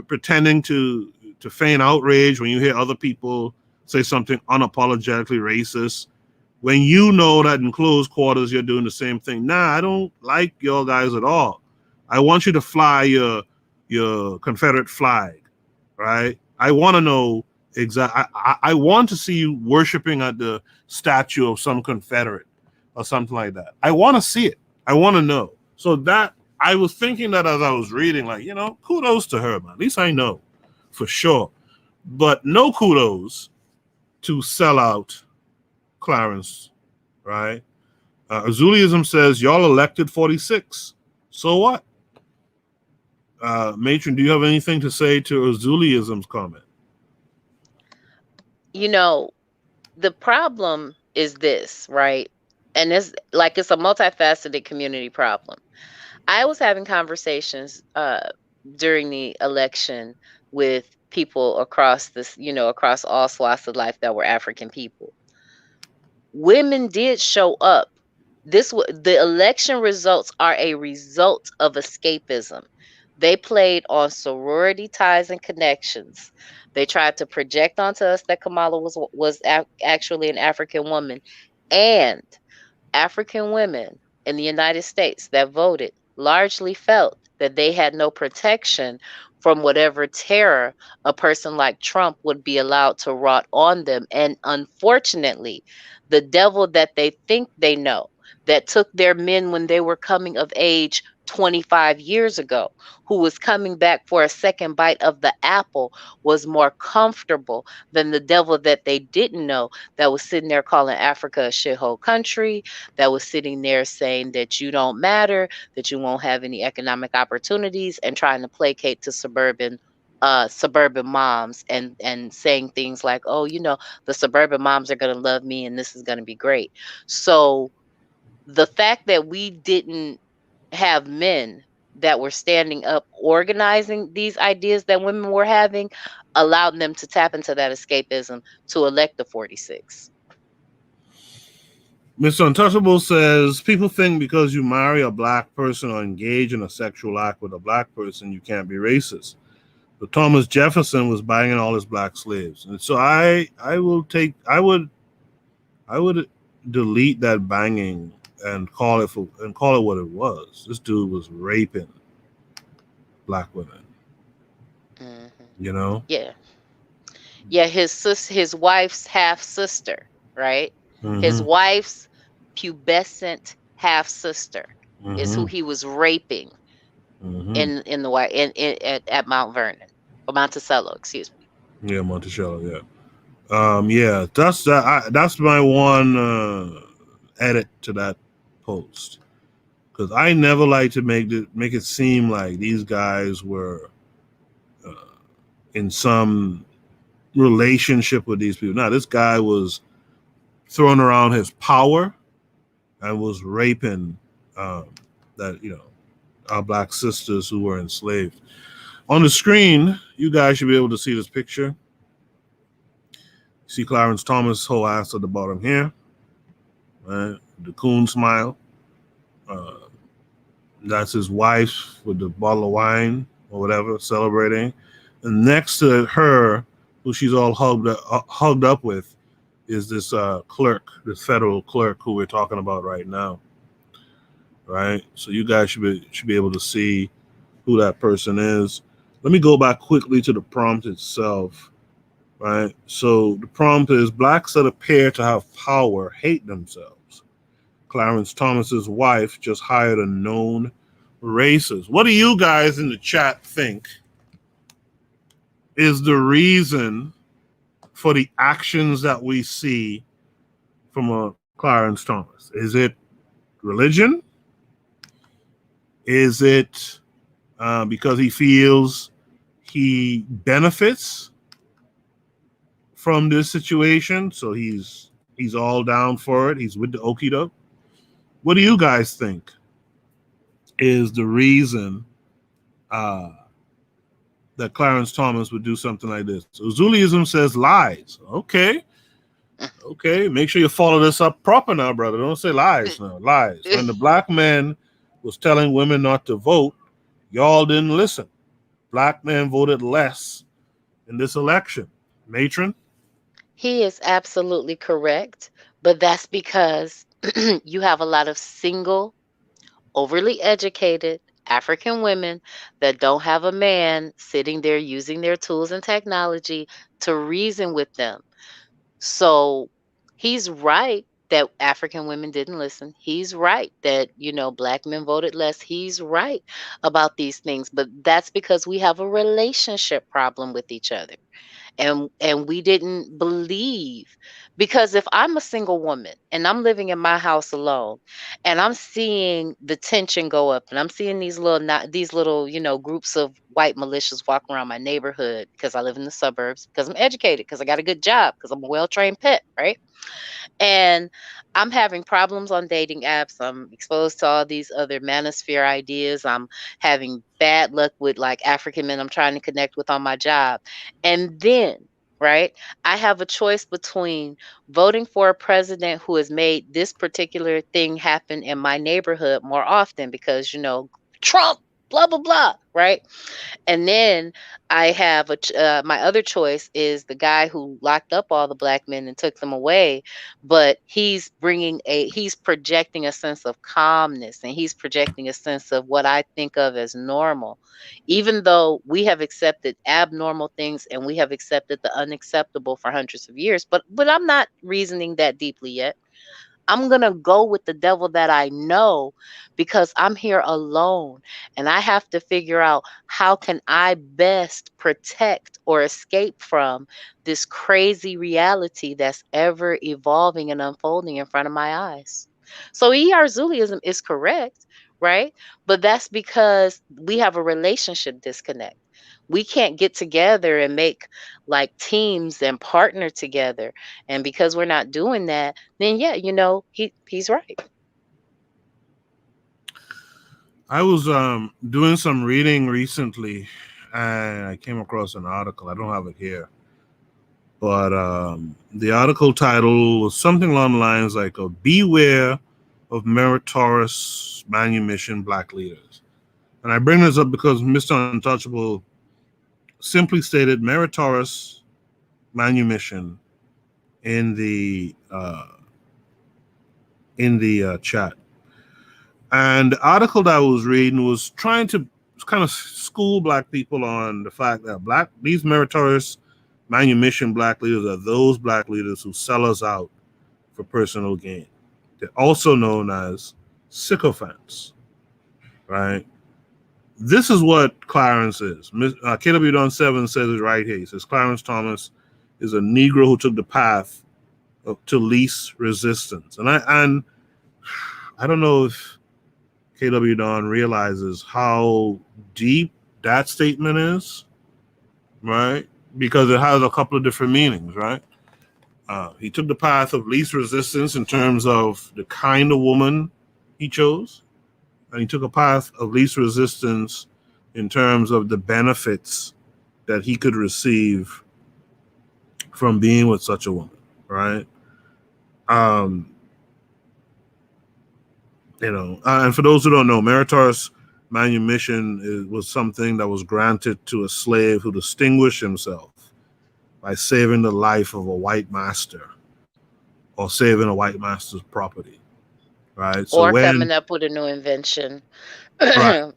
Speaker 1: pretending to feign outrage when you hear other people say something unapologetically racist, when you know that in close quarters you're doing the same thing. Nah, I don't like y'all guys at all. I want you to fly your Confederate flag, right? I want to know exactly. I want to see you worshiping at the statue of some Confederate or something like that. I want to see it. I want to know. So that, I was thinking that as I was reading, like, you know, kudos to her, man. At least I know for sure. But no kudos to sell out Clarence, right? Azulism says, y'all elected 46. So what? Matron, do you have anything to say to Azulism's comment?
Speaker 9: You know, the problem is this, right? And it's like, it's a multifaceted community problem. I was having conversations during the election with people across this, you know, across all swaths of life that were African people. Women did show up. The election results are a result of escapism. They played on sorority ties and connections. They tried to project onto us that Kamala was actually an African woman, and African women in the United States that voted largely felt that they had no protection from whatever terror a person like Trump would be allowed to rot on them. And unfortunately, the devil that they think they know, that took their men when they were coming of age 25 years ago, who was coming back for a second bite of the apple, was more comfortable than the devil that they didn't know, that was sitting there calling Africa a shithole country, that was sitting there saying that you don't matter, that you won't have any economic opportunities, and trying to placate to suburban moms, and saying things like, oh, the suburban moms are going to love me and this is going to be great. So the fact that we didn't have men that were standing up organizing these ideas that women were having allowed them to tap into that escapism to elect the 46.
Speaker 1: Mr. Untouchable says, people think because you marry a black person or engage in a sexual act with a black person, you can't be racist. But Thomas Jefferson was banging all his black slaves. And so I would delete that banging and call it what it was. This dude was raping black women.
Speaker 9: Mm-hmm. Yeah, his wife's half sister, right? Mm-hmm. His wife's pubescent half sister is who he was raping at Mount Vernon, or Monticello, excuse me.
Speaker 1: Yeah, Monticello. Yeah. That's my one edit to that post, because I never like to make it seem like these guys were in some relationship with these people. Now, this guy was throwing around his power and was raping our black sisters who were enslaved. On the screen, you guys should be able to see this picture. See Clarence Thomas' whole ass at the bottom here, right? The coon smile. That's his wife with the bottle of wine or whatever, celebrating. And next to her, who she's all hugged up with, is this clerk, this federal clerk who we're talking about right now, right? So you guys should be able to see who that person is. Let me go back quickly to the prompt itself, right? So the prompt is, blacks that appear to have power hate themselves. Clarence Thomas's wife just hired a known racist. What do you guys in the chat think is the reason for the actions that we see from Clarence Thomas? Is it religion? Is it because he feels he benefits from this situation, so he's all down for it? He's with the okie doke. What do you guys think is the reason that Clarence Thomas would do something like this? So Zuliism says lies. Okay. Make sure you follow this up proper now, brother. Don't say lies now. Lies. When the black man was telling women not to vote, y'all didn't listen. Black men voted less in this election. Matron?
Speaker 9: He is absolutely correct, but that's because you have a lot of single, overly educated African women that don't have a man sitting there using their tools and technology to reason with them. So he's right that African women didn't listen. He's right that, black men voted less. He's right about these things, but that's because we have a relationship problem with each other. And we didn't believe, because if I'm a single woman and I'm living in my house alone and I'm seeing the tension go up and I'm seeing these little groups of white militias walk around my neighborhood, because I live in the suburbs, because I'm educated, because I got a good job, because I'm a well-trained pet, right? And I'm having problems on dating apps. I'm exposed to all these other manosphere ideas. I'm having bad luck with like African men I'm trying to connect with on my job. And then, right, I have a choice between voting for a president who has made this particular thing happen in my neighborhood more often, because, Trump, blah blah blah, right? And then I have my other choice is the guy who locked up all the black men and took them away, but he's projecting a sense of calmness, and he's projecting a sense of what I think of as normal, even though we have accepted abnormal things and we have accepted the unacceptable for hundreds of years. But I'm not reasoning that deeply yet. I'm going to go with the devil that I know because I'm here alone, and I have to figure out how can I best protect or escape from this crazy reality that's ever evolving and unfolding in front of my eyes. So Zulism is correct, right? But that's because we have a relationship disconnect. We can't get together and make like teams and partner together. And because we're not doing that, then yeah, he's right.
Speaker 1: I was doing some reading recently, and I came across an article. I don't have it here, but the article title was something along the lines like "Beware of Meritorious Manumission Black Leaders." And I bring this up because Mr. Untouchable simply stated meritorious manumission in the chat. And the article that I was reading was trying to kind of school black people on the fact that these meritorious manumission black leaders are those black leaders who sell us out for personal gain. They're also known as sycophants, right? This is what Clarence is. KW Don 7 says it right here. He says Clarence Thomas is a Negro who took the path to least resistance. And I don't know if KW Don realizes how deep that statement is, right? Because it has a couple of different meanings, right? He took the path of least resistance in terms of the kind of woman he chose. And he took a path of least resistance in terms of the benefits that he could receive from being with such a woman, right? And for those who don't know, meritorious manumission was something that was granted to a slave who distinguished himself by saving the life of a white master or saving a white master's property, right?
Speaker 9: So coming up with a new invention.
Speaker 1: Right.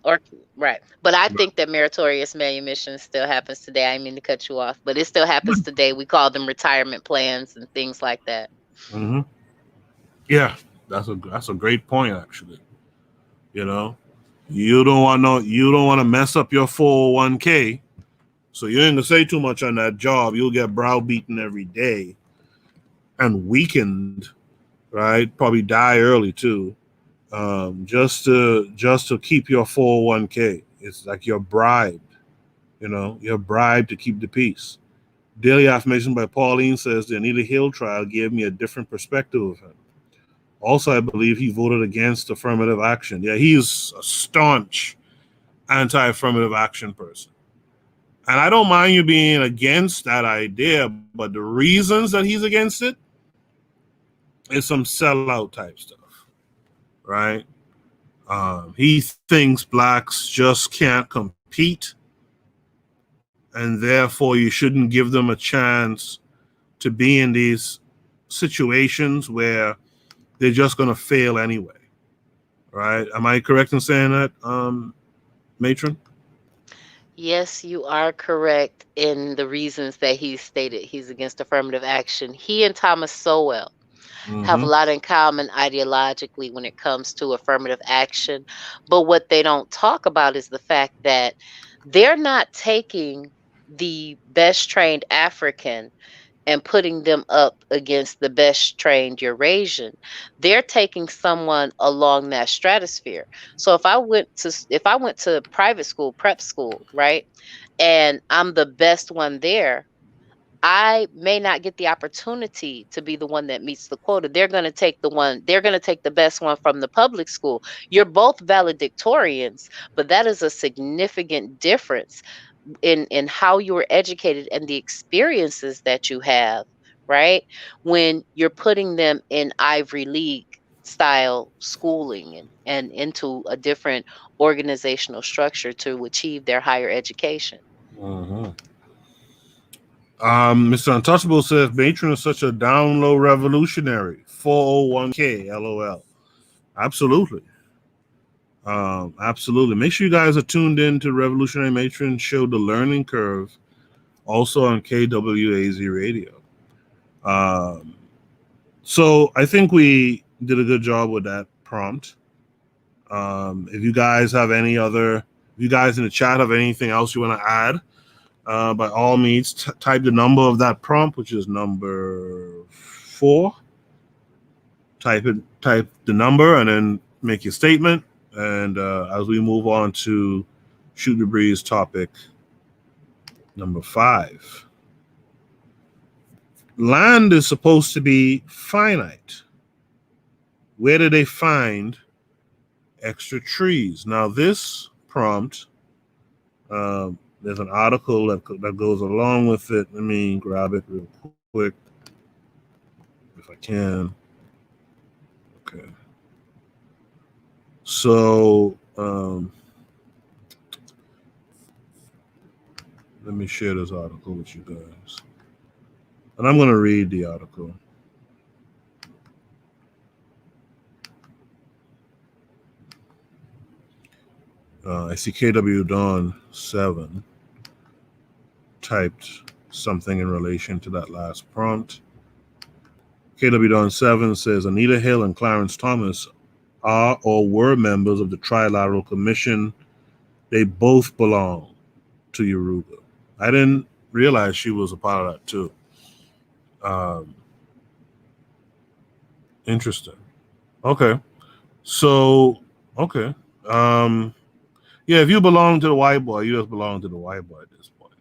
Speaker 9: Right. But I think that meritorious manumission still happens today. I didn't mean to cut you off, but it still happens today. We call them retirement plans and things like that.
Speaker 1: Mm-hmm. Yeah, that's a great point, actually. You don't want to mess up your 401k, so you ain't gonna say too much on that job. You'll get browbeaten every day and weakened, right? Probably die early too. Just to keep your 401k. It's like you're bribed. You're bribed to keep the peace. Daily Affirmation by Pauline says the Anita Hill trial gave me a different perspective of him. Also, I believe he voted against affirmative action. Yeah, he's a staunch anti-affirmative action person. And I don't mind you being against that idea, but the reasons that he's against it is some sellout type stuff, right? He thinks blacks just can't compete, and therefore you shouldn't give them a chance to be in these situations where they're just going to fail anyway, right? Am I correct in saying that, Matron?
Speaker 9: Yes, you are correct in the reasons that he stated he's against affirmative action. He and Thomas Sowell have a lot in common ideologically when it comes to affirmative action. But what they don't talk about is the fact that they're not taking the best trained African and putting them up against the best trained Eurasian. They're taking someone along that stratosphere. So if I went to private school, prep school, right, and I'm the best one there, I may not get the opportunity to be the one that meets the quota. They're going to take the best one from the public school. You're both valedictorians, but that is a significant difference in how you were educated and the experiences that you have, right? When you're putting them in Ivy League style schooling and into a different organizational structure to achieve their higher education.
Speaker 1: Mr. Untouchable says Matron is such a down low revolutionary. 401k, LOL. Absolutely. Absolutely. Make sure you guys are tuned in to Revolutionary Matron show, The Learning Curve, also on KWAZ Radio. So I think we did a good job with that prompt. If you guys have any other, if you guys in the chat have anything else you want to add, by all means, type the number of that prompt, which is number 4. Type the number, and then make your statement. And as we move on to Shoot the Breeze topic number 5, land is supposed to be finite. Where do they find extra trees? Now, this prompt, there's an article that goes along with it. Let me grab it real quick if I can. Okay. So let me share this article with you guys. And I'm going to read the article. I see KW Dawn 7 typed something in relation to that last prompt. KW Dawn 7 says Anita Hill and Clarence Thomas are or were members of the Trilateral Commission. They both belong to Yoruba. I didn't realize she was a part of that too. Interesting. Okay. So, okay. Yeah, if you belong to the white boy, you just belong to the white boy at this point,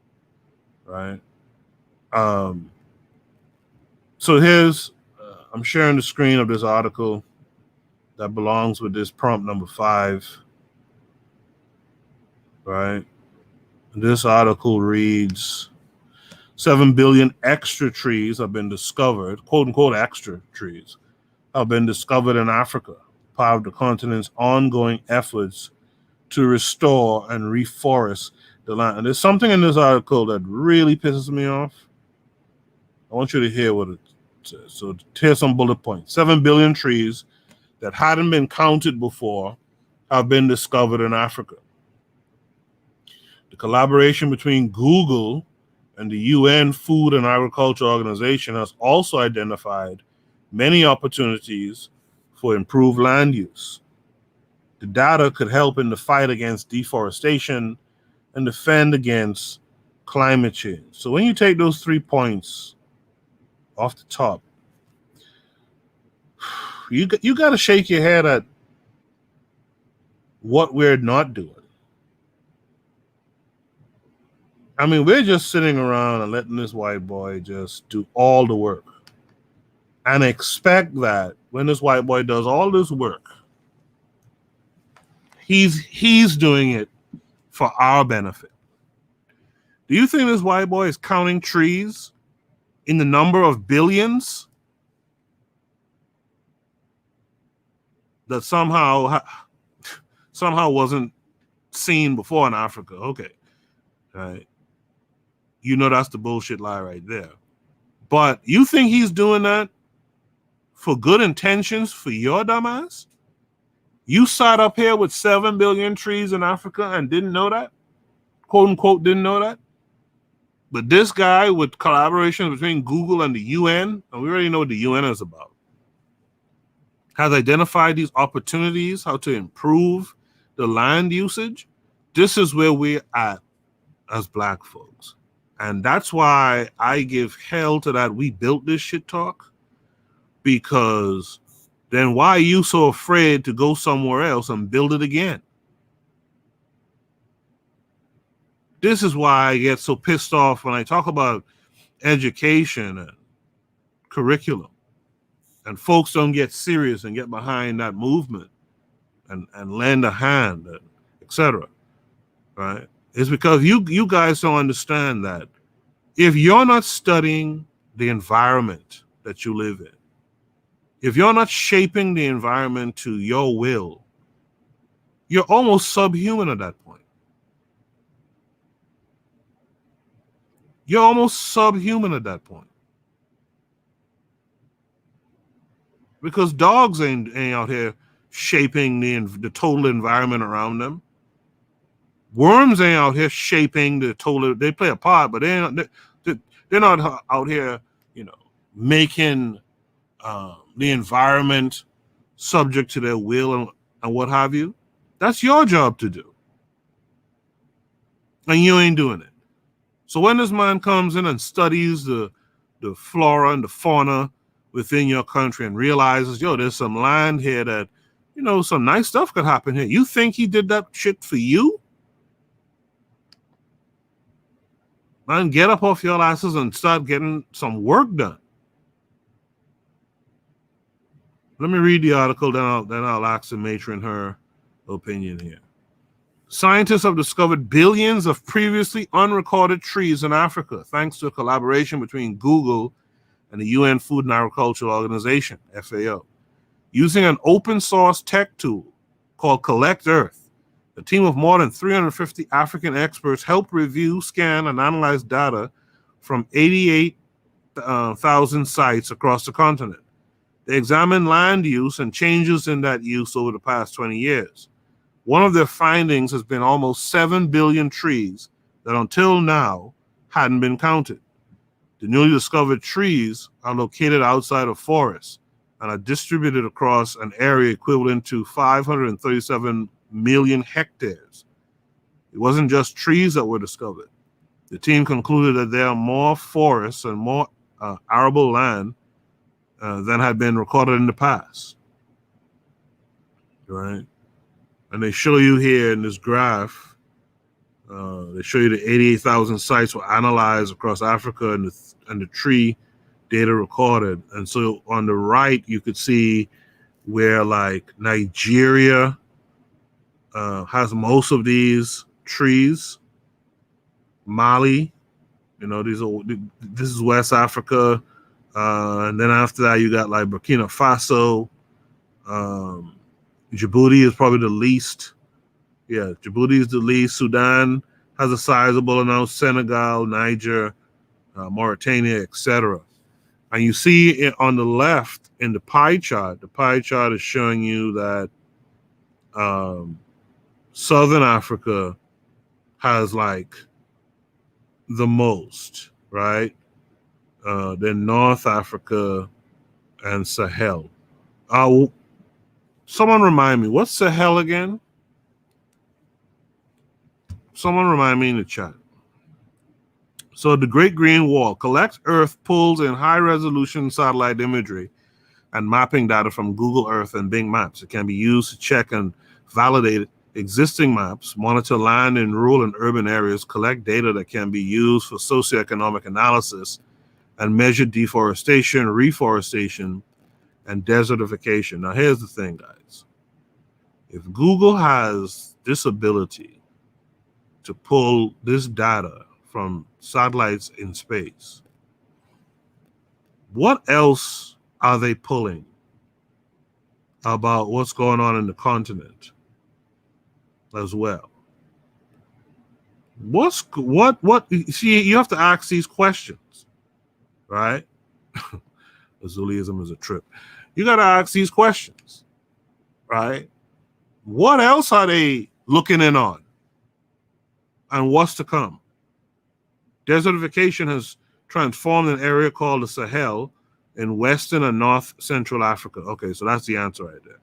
Speaker 1: right? So here's, I'm sharing the screen of this article that belongs with this prompt number 5, right? This article reads, 7 billion extra trees have been discovered, quote unquote extra trees, have been discovered in Africa, part of the continent's ongoing efforts to restore and reforest the land. And there's something in this article that really pisses me off. I want you to hear what it says. So here's some bullet points. 7 billion trees that hadn't been counted before have been discovered in Africa. The collaboration between Google and the UN Food and Agriculture Organization has also identified many opportunities for improved land use. The data could help in the fight against deforestation and defend against climate change. So when you take those 3 points off the top, you got to shake your head at what we're not doing. I mean, we're just sitting around and letting this white boy just do all the work and expect that when this white boy does all this work, he's doing it for our benefit. Do you think this white boy is counting trees in the number of billions that somehow wasn't seen before in Africa? Okay, right. You know that's the bullshit lie right there. But you think he's doing that for good intentions for your dumbass? You sat up here with 7 billion trees in Africa and didn't know that? Quote unquote, didn't know that? But this guy with collaboration between Google and the UN, and we already know what the UN is about, has identified these opportunities, how to improve the land usage. This is where we're at as black folks. And that's why I give hell to that we built this shit talk, because then why are you so afraid to go somewhere else and build it again? This is why I get so pissed off when I talk about education and curriculum, and folks don't get serious and get behind that movement and lend a hand, etc. Right? It's because you guys don't understand that if you're not studying the environment that you live in, If you're not shaping the environment to your will, you're almost subhuman at that point. You're almost subhuman at that point. Because dogs ain't out here shaping the total environment around them. Worms ain't out here shaping the total. They play a part, but they're not out here, making the environment subject to their will and what have you. That's your job to do. And you ain't doing it. So when this man comes in and studies the flora and the fauna within your country and realizes, there's some land here that, some nice stuff could happen here. You think he did that shit for you? Man, get up off your asses and start getting some work done. Let me read the article, then I'll ask the matron her opinion here. Scientists have discovered billions of previously unrecorded trees in Africa, thanks to a collaboration between Google and the UN Food and Agricultural Organization, FAO. Using an open source tech tool called Collect Earth, a team of more than 350 African experts helped review, scan, and analyze data from 88,000 sites across the continent. They examined land use and changes in that use over the past 20 years. One of their findings has been almost 7 billion trees that until now hadn't been counted. The newly discovered trees are located outside of forests and are distributed across an area equivalent to 537 million hectares. It wasn't just trees that were discovered. The team concluded that there are more forests and more arable land than had been recorded in the past. Right? And they show you here in this graph, they show you the 88,000 sites were analyzed across Africa and the tree data recorded. And so on the right, you could see where like Nigeria has most of these trees. Mali, this is West Africa. And then after that, you got like Burkina Faso. Djibouti is probably the least. Yeah, Djibouti is the least. Sudan has a sizable amount. Senegal, Niger, Mauritania, etc. And you see it on the left in the pie chart. The pie chart is showing you that Southern Africa has like the most, right? Then North Africa and Sahel. Someone remind me, what's Sahel again? Someone remind me in the chat. So the Great Green Wall. Collect Earth pulls in high-resolution satellite imagery and mapping data from Google Earth and Bing Maps. It can be used to check and validate existing maps, monitor land in rural and urban areas, collect data that can be used for socioeconomic analysis, and measure deforestation, reforestation, and desertification. Now, here's the thing, guys. If Google has this ability to pull this data from satellites in space, what else are they pulling about what's going on in the continent as well? See, you have to ask these questions, right? Azuliism is a trip. You got to ask these questions, right? What else are they looking in on? And what's to come? Desertification has transformed an area called the Sahel in Western and North Central Africa. Okay, so that's the answer right there.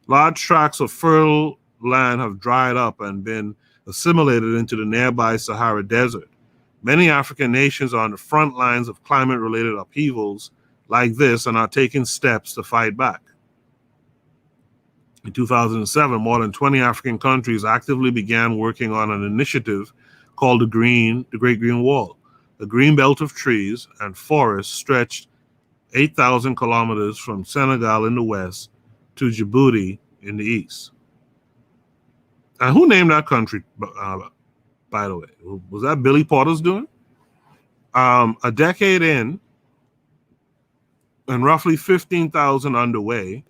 Speaker 1: Large tracts of fertile land have dried up and been assimilated into the nearby Sahara Desert. Many African nations are on the front lines of climate-related upheavals like this and are taking steps to fight back. In 2007, more than 20 African countries actively began working on an initiative called the Great Green Wall. The green belt of trees and forests stretched 8,000 kilometers from Senegal in the west to Djibouti in the east. And who named that country, by the way? Was that Billy Porter's doing? A decade in, and roughly 15,000 underway,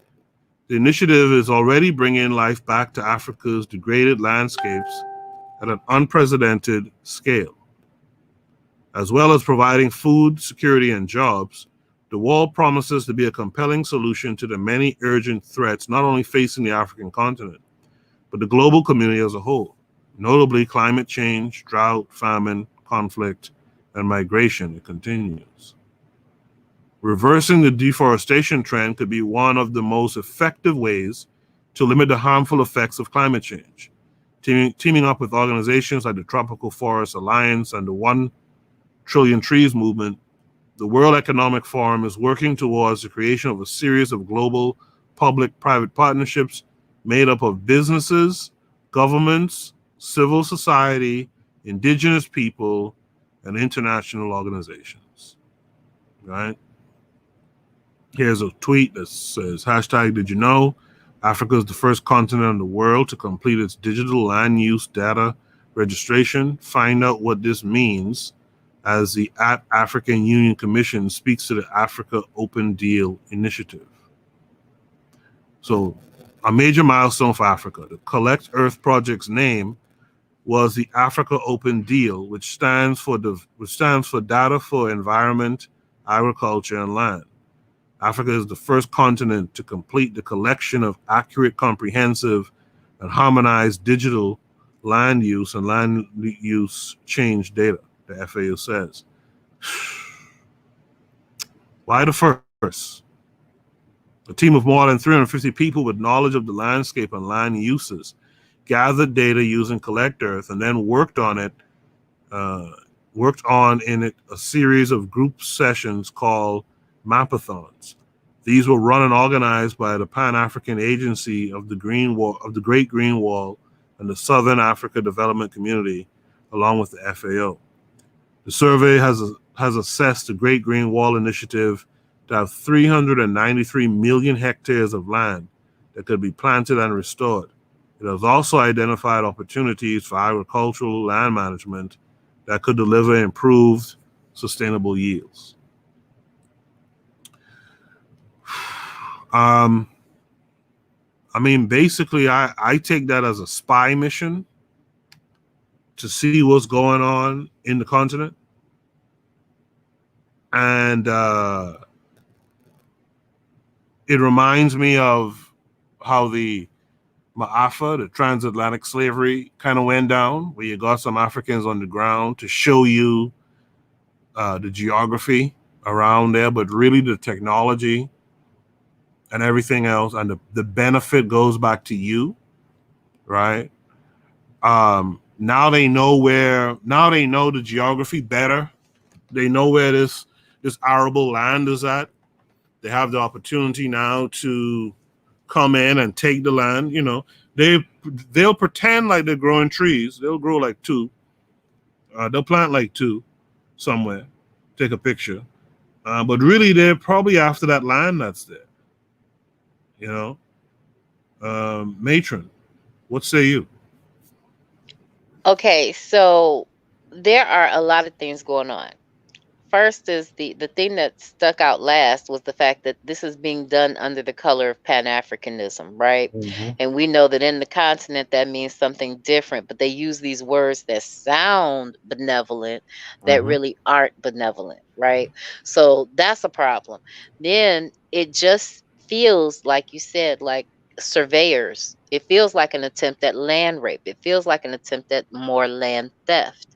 Speaker 1: the initiative is already bringing life back to Africa's degraded landscapes at an unprecedented scale. As well as providing food security and jobs, the wall promises to be a compelling solution to the many urgent threats not only facing the African continent, but the global community as a whole, notably climate change, drought, famine, conflict, and migration. It continues. Reversing the deforestation trend could be one of the most effective ways to limit the harmful effects of climate change. Teaming up with organizations like the Tropical Forest Alliance and the 1 Trillion Trees movement, the World Economic Forum is working towards the creation of a series of global public-private partnerships made up of businesses, governments, civil society, indigenous people, and international organizations. Right? Here's a tweet that says, hashtag, did you know Africa is the first continent in the world to complete its digital land use data registration? Find out what this means as the African Union Commission speaks to the Africa Open Deal Initiative. So a major milestone for Africa. The Collect Earth project's name was the Africa Open Deal, which stands for Data for Environment, Agriculture, and Land. Africa is the first continent to complete the collection of accurate, comprehensive, and harmonized digital land use and land use change data, the FAO says. Why the first? A team of more than 350 people with knowledge of the landscape and land uses gathered data using Collect Earth and then worked on a series of group sessions called Mapathons. These were run and organized by the Pan-African Agency of the Great Green Wall and the Southern Africa Development Community, along with the FAO. The survey has assessed the Great Green Wall Initiative to have 393 million hectares of land that could be planted and restored. It has also identified opportunities for agricultural land management that could deliver improved, sustainable yields. Basically, I take that as a spy mission to see what's going on in the continent. And it reminds me of how the Ma'afa, the transatlantic slavery, kind of went down, where you got some Africans on the ground to show you the geography around there, but really the technology and everything else, and the benefit goes back to you, right? Now they know the geography better. They know where this arable land is at. They have the opportunity now to come in and take the land. You know, they'll pretend like they're growing trees. They'll grow like 2. They'll plant like 2 somewhere, take a picture. But really, they're probably after that land that's there. You know, Matron, what say you?
Speaker 9: Okay, so there are a lot of things going on. First is the thing that stuck out last was the fact that this is being done under the color of Pan-Africanism, right?
Speaker 1: Mm-hmm.
Speaker 9: And we know that in the continent that means something different, but they use these words that sound benevolent that really aren't benevolent, right? So that's a problem. Then it just feels, like you said, like surveyors. It feels like an attempt at land rape. It feels like an attempt at more land theft.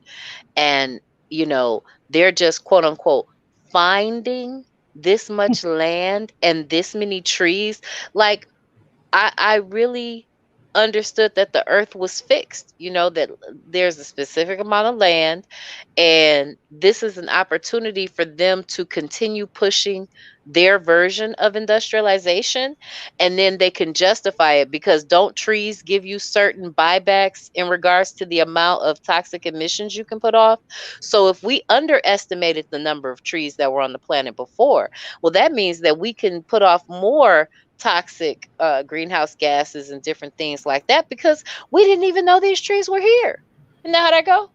Speaker 9: And, you know, they're just, quote unquote, finding this much land and this many trees. Like, I really understood that the earth was fixed, you know, that there's a specific amount of land, and this is an opportunity for them to continue pushing their version of industrialization, and then they can justify it because don't trees give you certain buybacks in regards to the amount of toxic emissions you can put off? So if we underestimated the number of trees that were on the planet before, well, that means that we can put off more toxic greenhouse gases and different things like that because we didn't even know these trees were here. Isn't that how that goes?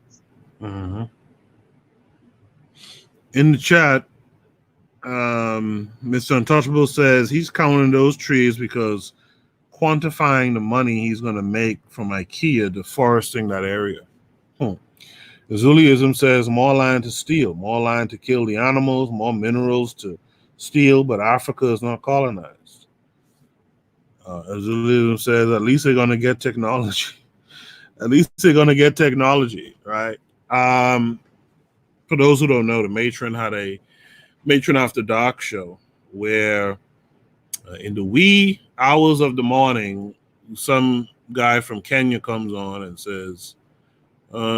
Speaker 1: Mm-hmm. In the chat, Mr. Untouchable says he's counting those trees because quantifying the money he's going to make from IKEA deforesting that area. Azuliism says more land to steal, more land to kill the animals, more minerals to steal, but Africa is not colonized. Azuliism says at least they're going to get technology. At least they're going to get technology, right? For those who don't know, the Matron had a Matron After Dark show where in the wee hours of the morning, some guy from Kenya comes on and says,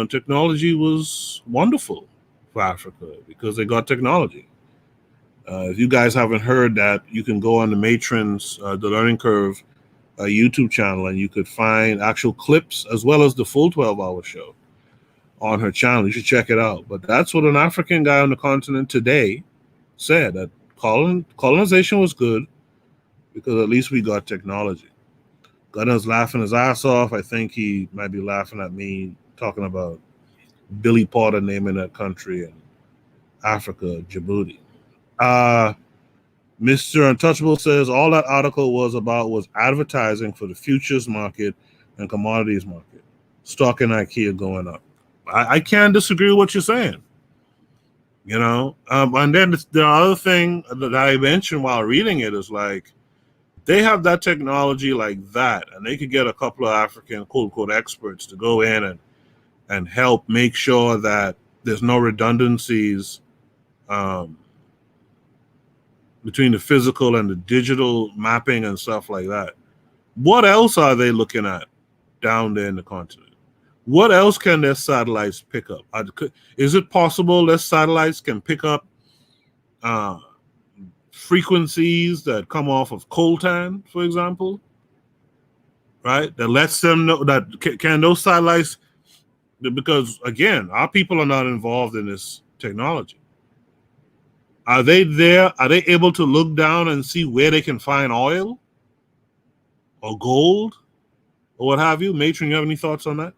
Speaker 1: technology was wonderful for Africa because they got technology. If you guys haven't heard that, you can go on the Matron's The Learning Curve YouTube channel and you could find actual clips as well as the full 12-hour show on her channel. You should check it out. But that's what an African guy on the continent today said, that colonization was good because at least we got technology. Gunner's laughing his ass off. I think he might be laughing at me talking about Billy Porter naming that country in Africa, Djibouti. Mr. Untouchable says all that article was about was advertising for the futures market and commodities market. Stock in IKEA going up. I can't disagree with what you're saying. You know, and then the other thing that I mentioned while reading it is like they have that technology like that, and they could get a couple of African quote unquote experts to go in and help make sure that there's no redundancies between the physical and the digital mapping and stuff like that. What else are they looking at down there in the continent? What else can their satellites pick up? Is it possible their satellites can pick up frequencies that come off of coltan, for example? Right? That lets them know that can those satellites, because again, our people are not involved in this technology. Are they there? Are they able to look down and see where they can find oil or gold or what have you? Matron, you have any thoughts on that?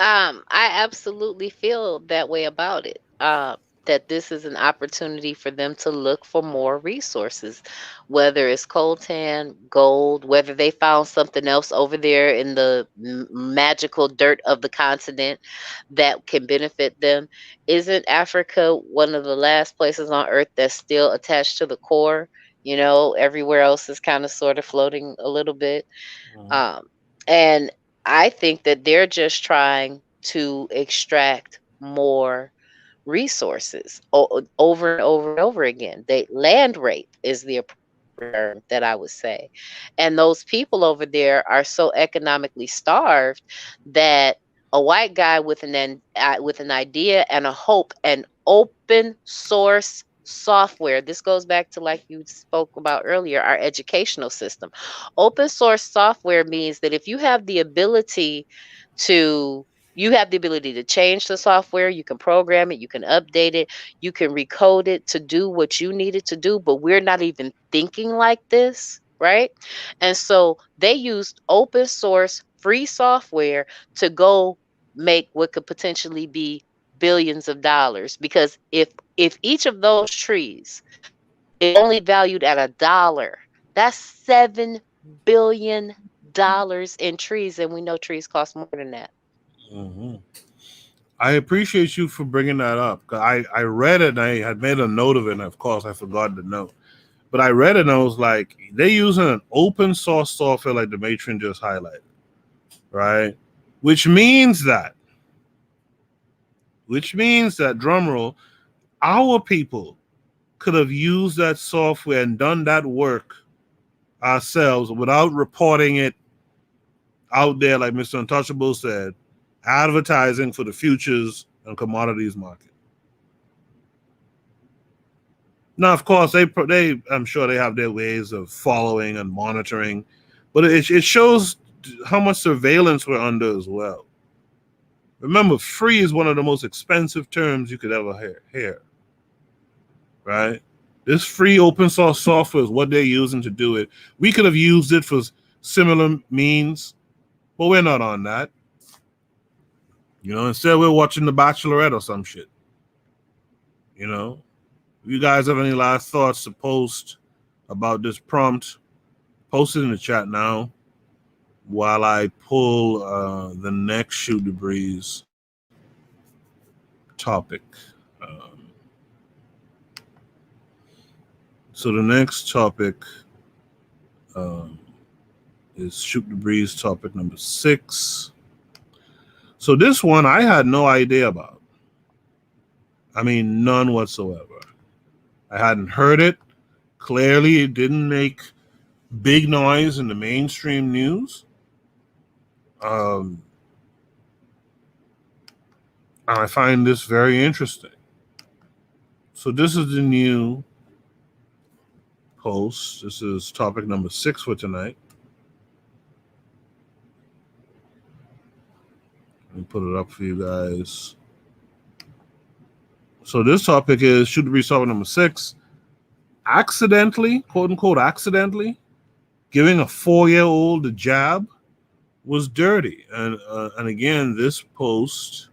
Speaker 9: I absolutely feel that way about it. That this is an opportunity for them to look for more resources, whether it's coltan, gold, whether they found something else over there in the magical dirt of the continent that can benefit them. Isn't Africa one of the last places on earth that's still attached to the core? You know, everywhere else is kind of sort of floating a little bit. And I think that they're just trying to extract more resources over and over and over again. Land rape is the appropriate term that I would say. And those people over there are so economically starved that a white guy with an idea and a hope and open source software. This goes back to, like you spoke about earlier, our educational system. Open source software means that if you have the ability to change the software, you can program it, you can update it, you can recode it to do what you need it to do, but we're not even thinking like this, right? And so they used open source free software to go make what could potentially be billions of dollars, because if each of those trees is only valued at $1, that's $7 billion in trees, and we know trees cost more than that.
Speaker 1: I appreciate you for bringing that up. I read it and I had made a note of it, and of course I forgot the note. But I read it and I was like, they're using an open source software like the Matron just highlighted, right? Which means that, drumroll, our people could have used that software and done that work ourselves without reporting it out there, like Mr. Untouchable said, advertising for the futures and commodities market. Now, of course, they I'm sure they have their ways of following and monitoring, but it shows how much surveillance we're under as well. Remember, free is one of the most expensive terms you could ever hear, right? This free open source software is what they're using to do it. We could have used it for similar means, but we're not on that. You know, instead we're watching The Bachelorette or some shit. You know, If you guys have any last thoughts to post about this prompt, post it in the chat now while I pull the next Shoot the Breeze topic. So the next topic is Shoot the Breeze topic number 6. So this one I had no idea about. I mean, none whatsoever. I hadn't heard it. Clearly, it didn't make big noise in the mainstream news. And I find this very interesting. So this is the new post. This is topic number 6 for tonight. Let me put it up for you guys. So this topic is Shoot the Breeze topic number 6. Accidentally, quote unquote, accidentally giving a 4-year-old the jab was dirty. And again, this post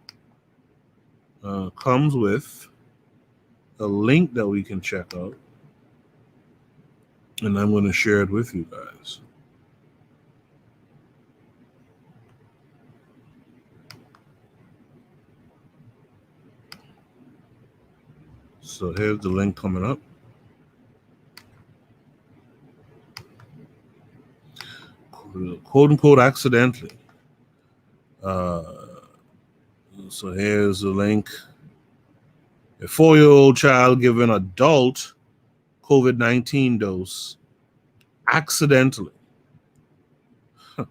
Speaker 1: comes with a link that we can check out. And I'm going to share it with you guys. So here's the link coming up. Quote unquote accidentally. So here's the link. A 4-year-old child given adult COVID-19 dose accidentally. A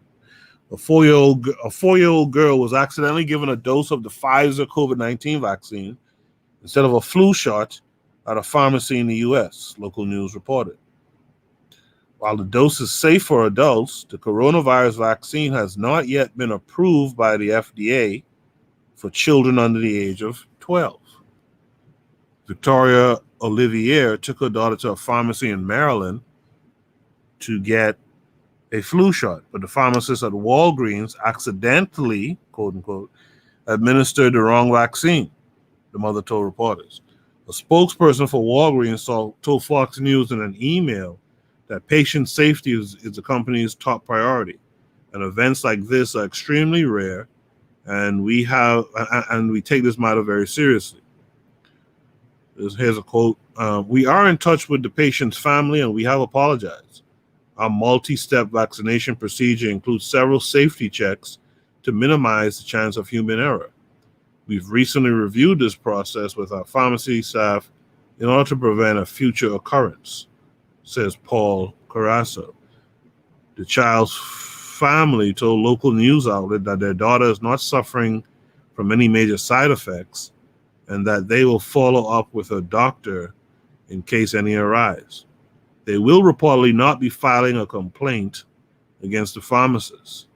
Speaker 1: 4-year-old girl was accidentally given a dose of the Pfizer COVID-19 vaccine instead of a flu shot at a pharmacy in the U.S., local news reported. While the dose is safe for adults, the coronavirus vaccine has not yet been approved by the FDA for children under the age of 12. Victoria Olivier took her daughter to a pharmacy in Maryland to get a flu shot, but the pharmacist at Walgreens accidentally, quote unquote, administered the wrong vaccine, the mother told reporters. A spokesperson for Walgreens told Fox News in an email that patient safety is the company's top priority, and events like this are extremely rare, and we take this matter very seriously. Here's a quote. We are in touch with the patient's family, and we have apologized. Our multi-step vaccination procedure includes several safety checks to minimize the chance of human error. We've recently reviewed this process with our pharmacy staff in order to prevent a future occurrence, says Paul Carasso. The child's family told local news outlet that their daughter is not suffering from any major side effects and that they will follow up with a doctor in case any arise. They will reportedly not be filing a complaint against the pharmacist.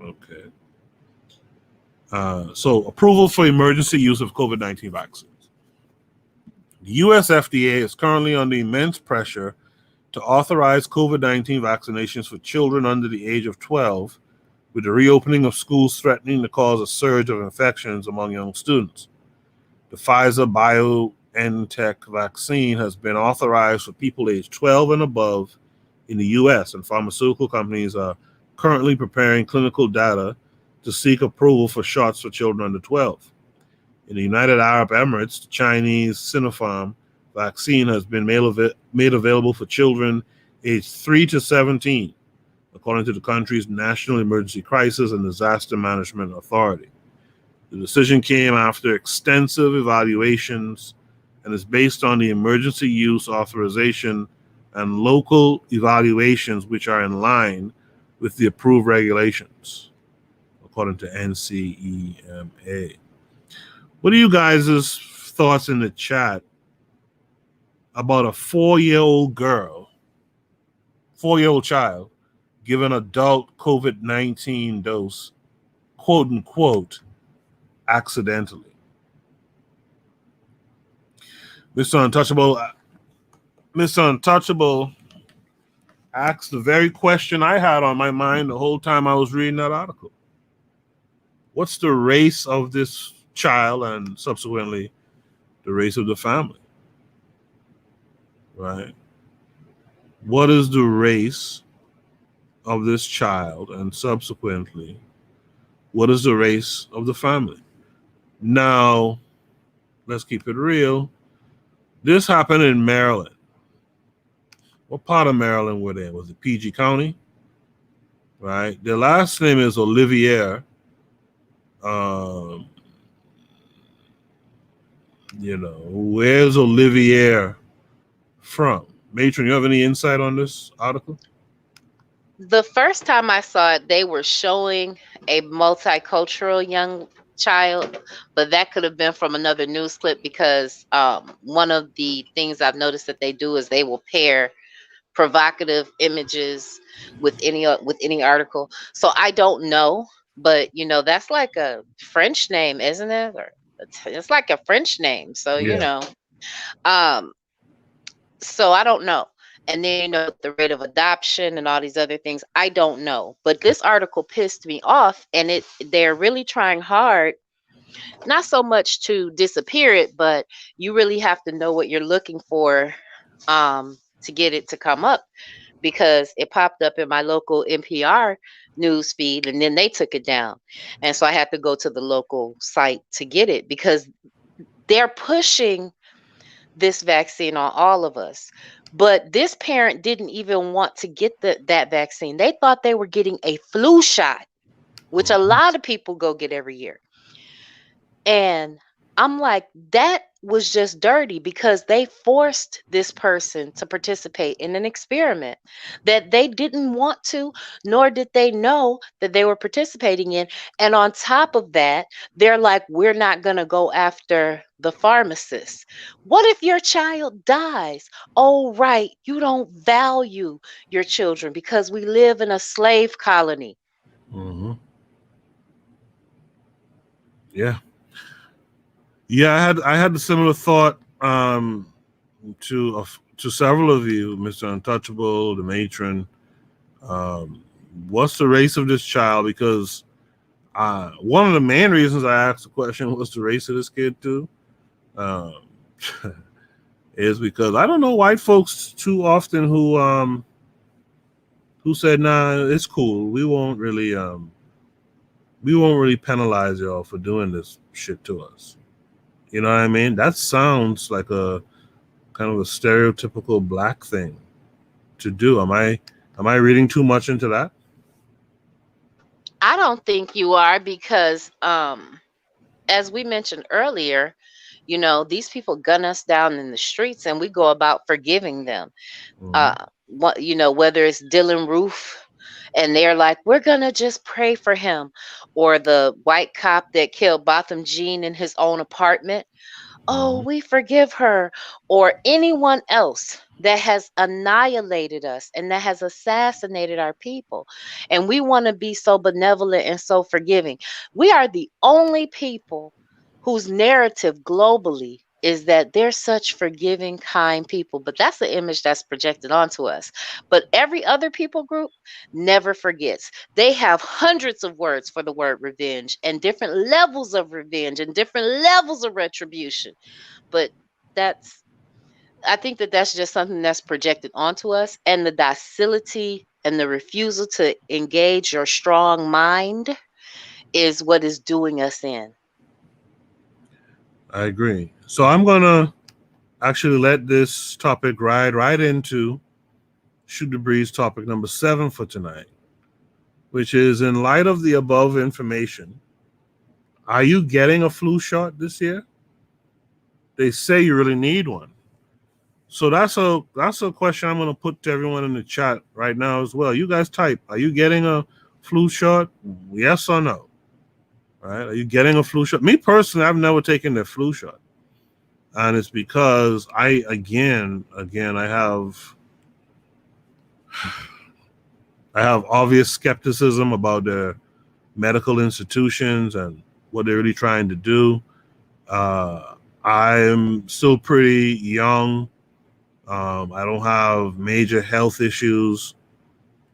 Speaker 1: Okay. So approval for emergency use of COVID-19 vaccines. The U.S. FDA is currently under immense pressure to authorize COVID-19 vaccinations for children under the age of 12, with the reopening of schools threatening to cause a surge of infections among young students. The Pfizer BioNTech vaccine has been authorized for people aged 12 and above in the U.S., and pharmaceutical companies are currently preparing clinical data to seek approval for shots for children under 12. In the United Arab Emirates, the Chinese Sinopharm vaccine has been made available for children aged 3 to 17, according to the country's National Emergency Crisis and Disaster Management Authority. The decision came after extensive evaluations and is based on the emergency use authorization and local evaluations, which are in line with the approved regulations, according to NCEMA. What are you guys' thoughts in the chat about a 4-year-old child given adult COVID-19 dose, quote unquote, accidentally? Mr. Untouchable asked the very question I had on my mind the whole time I was reading that article. What's the race of this child and subsequently the race of the family, right? What is the race of this child, and subsequently, what is the race of the family? Now, let's keep it real. This happened in Maryland. What part of Maryland were they in? Was it PG County? Right? Their last name is Olivier. Where's Olivier from? Matron, you have any insight on this article?
Speaker 9: The first time I saw it, they were showing a multicultural young child, but that could have been from another news clip, because one of the things I've noticed that they do is they will pair provocative images with any article. So I don't know, but that's like a French name, isn't it? Or it's like a French name. So so I don't know. And then the rate of adoption and all these other things, I don't know. But this article pissed me off, and they're really trying hard, not so much to disappear it, but you really have to know what you're looking for to get it to come up, because it popped up in my local NPR news feed, and then they took it down. And so I had to go to the local site to get it, because they're pushing this vaccine on all of us. But this parent didn't even want to get that vaccine. They thought they were getting a flu shot, which a lot of people go get every year. And I'm like, that was just dirty, because they forced this person to participate in an experiment that they didn't want to, nor did they know that they were participating in. And on top of that, they're like, we're not going to go after the pharmacist. What if your child dies? Oh, right. You don't value your children because we live in a slave colony.
Speaker 1: Mm-hmm. Yeah. Yeah, I had a similar thought to several of you, Mr. Untouchable, the matron. What's the race of this child? Because one of the main reasons I asked the question, what's the race of this kid too, is because I don't know white folks too often who said, nah, it's cool. We won't really penalize y'all for doing this shit to us. You know what I mean? That sounds like a kind of a stereotypical black thing to do. Am I reading too much into that?
Speaker 9: I don't think you are, because as we mentioned earlier, these people gun us down in the streets, and we go about forgiving them. Whether it's Dylan Roof, and they're like, we're gonna just pray for him, or the white cop that killed Botham Jean in his own apartment. Oh, we forgive her. Or anyone else that has annihilated us and that has assassinated our people. And we want to be so benevolent and so forgiving. We are the only people whose narrative globally is that they're such forgiving, kind people. But that's the image that's projected onto us. But every other people group never forgets. They have hundreds of words for the word revenge, and different levels of revenge, and different levels of retribution. But I think that's just something that's projected onto us, and the docility and the refusal to engage your strong mind is what is doing us in.
Speaker 1: I agree. So I'm going to actually let this topic ride right into Shoot the Breeze topic number 7 for tonight, which is, in light of the above information, are you getting a flu shot this year? They say you really need one. So that's a question I'm going to put to everyone in the chat right now as well. You guys type, are you getting a flu shot? Yes or no? Right? Are you getting a flu shot? Me personally, I've never taken the flu shot. And it's because I have obvious skepticism about their medical institutions and what they're really trying to do. I'm still pretty young. I don't have major health issues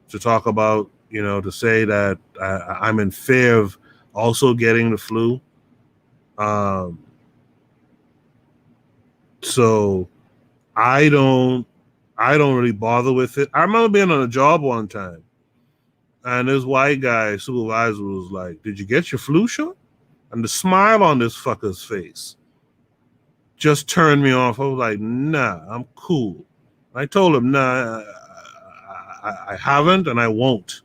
Speaker 1: to talk about, to say that I'm in fear of also getting the flu. So I don't really bother with it. I remember being on a job one time, and this white guy supervisor was like, "Did you get your flu shot?" And the smile on this fucker's face just turned me off. I was like, "Nah, I'm cool." I told him, "Nah, I haven't, and I won't."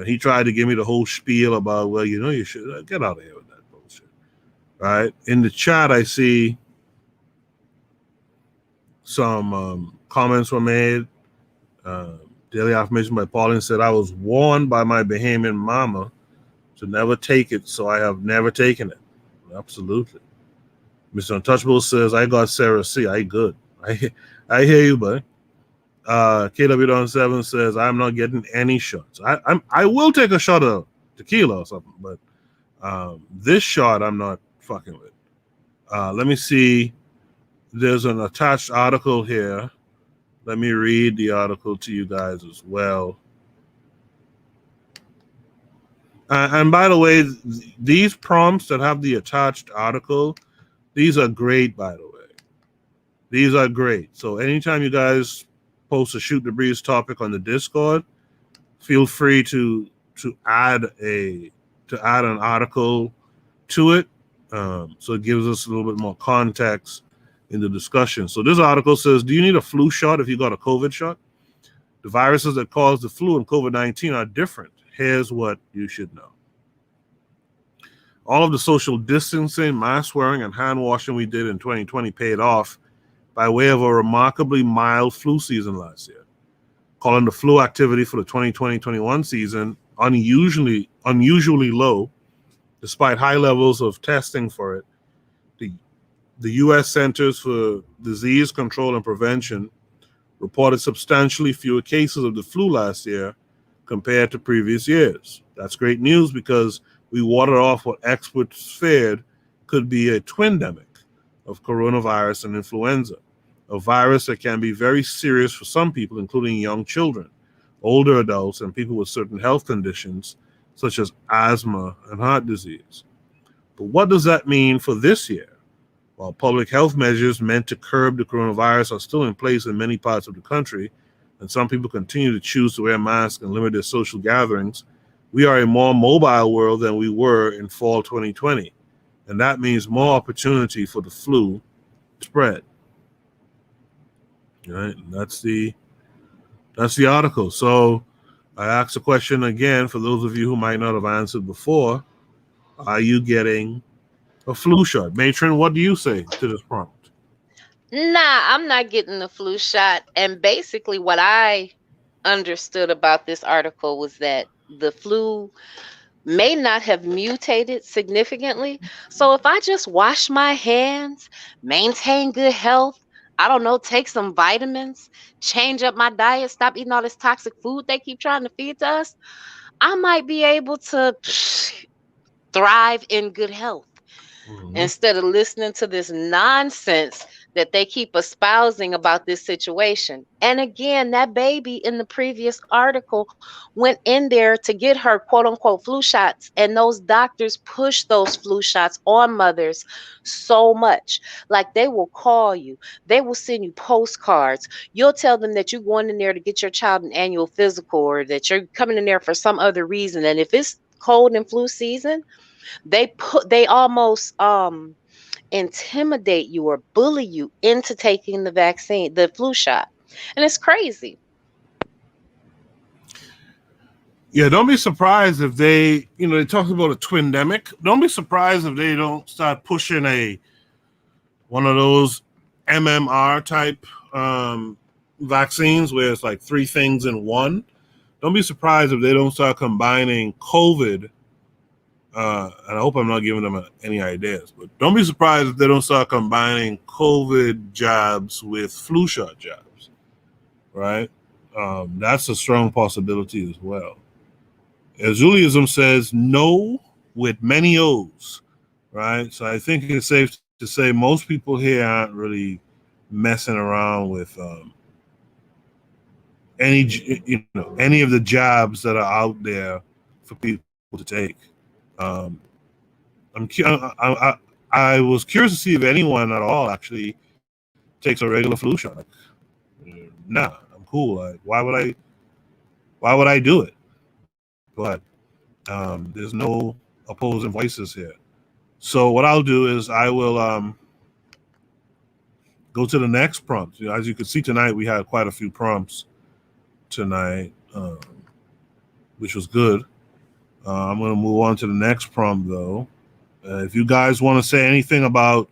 Speaker 1: He tried to give me the whole spiel about, well, you should get out of here with that bullshit. Right? In the chat, I see some comments were made. Daily affirmation by Pauline said, "I was warned by my Bahamian mama to never take it, so I have never taken it." Absolutely. Mr. Untouchable says, "I got Sarah C. I good." I hear you, buddy. KW7 says, "I'm not getting any shots. I will take a shot of tequila or something, but this shot I'm not fucking with." Let me see. There's an attached article here. Let me read the article to you guys as well. And by the way, these prompts that have the attached article, these are great, by the way. These are great. So anytime you guys post a Shoot the Breeze topic on the Discord, feel free to add an article to it. So it gives us a little bit more context in the discussion. So this article says, "Do you need a flu shot if you got a COVID shot? The viruses that cause the flu and COVID-19 are different. Here's what you should know. All of the social distancing, mask wearing, and hand washing we did in 2020 paid off by way of a remarkably mild flu season last year, calling the flu activity for the 2020-21 season unusually low, despite high levels of testing for it. The U.S. Centers for Disease Control and Prevention reported substantially fewer cases of the flu last year compared to previous years. That's great news because we watered off what experts feared could be a twindemic of coronavirus and influenza, a virus that can be very serious for some people, including young children, older adults, and people with certain health conditions such as asthma and heart disease. But what does that mean for this year? While public health measures meant to curb the coronavirus are still in place in many parts of the country, and some people continue to choose to wear masks and limit their social gatherings, we are a more mobile world than we were in fall 2020. And that means more opportunity for the flu to spread. All right, and that's the article. So I asked the question again for those of you who might not have answered before. Are you getting a flu shot? Matron, what do you say to this prompt?
Speaker 9: Nah, I'm not getting the flu shot. And basically what I understood about this article was that the flu may not have mutated significantly. So if I just wash my hands, maintain good health, I don't know, take some vitamins, change up my diet, stop eating all this toxic food they keep trying to feed to us, I might be able to thrive in good health. Instead of listening to this nonsense that they keep espousing about this situation. And again, that baby in the previous article went in there to get her quote unquote flu shots, and those doctors push those flu shots on mothers so much. Like they will call you, they will send you postcards. You'll tell them that you're going in there to get your child an annual physical, or that you're coming in there for some other reason. And if it's cold and flu season, they almost intimidate you or bully you into taking the vaccine, the flu shot. And it's crazy.
Speaker 1: Yeah, don't be surprised if they talk about a twindemic. Don't be surprised if they don't start pushing one of those MMR type vaccines where it's like 3 things in one. Don't be surprised if they don't start combining COVID. And I hope I'm not giving them any ideas, but don't be surprised if they don't start combining COVID jabs with flu shot jabs, right? That's a strong possibility as well. As Judaism says, no with many O's, right? So I think it's safe to say most people here aren't really messing around with any of the jobs that are out there for people to take. I was curious to see if anyone at all actually takes a regular flu shot. Like, nah, I'm cool. Like, why would I do it? But there's no opposing voices here. So what I'll do is I will go to the next prompt. You know, as you can see tonight, we had quite a few prompts tonight, which was good. I'm going to move on to the next prompt, though. If you guys want to say anything about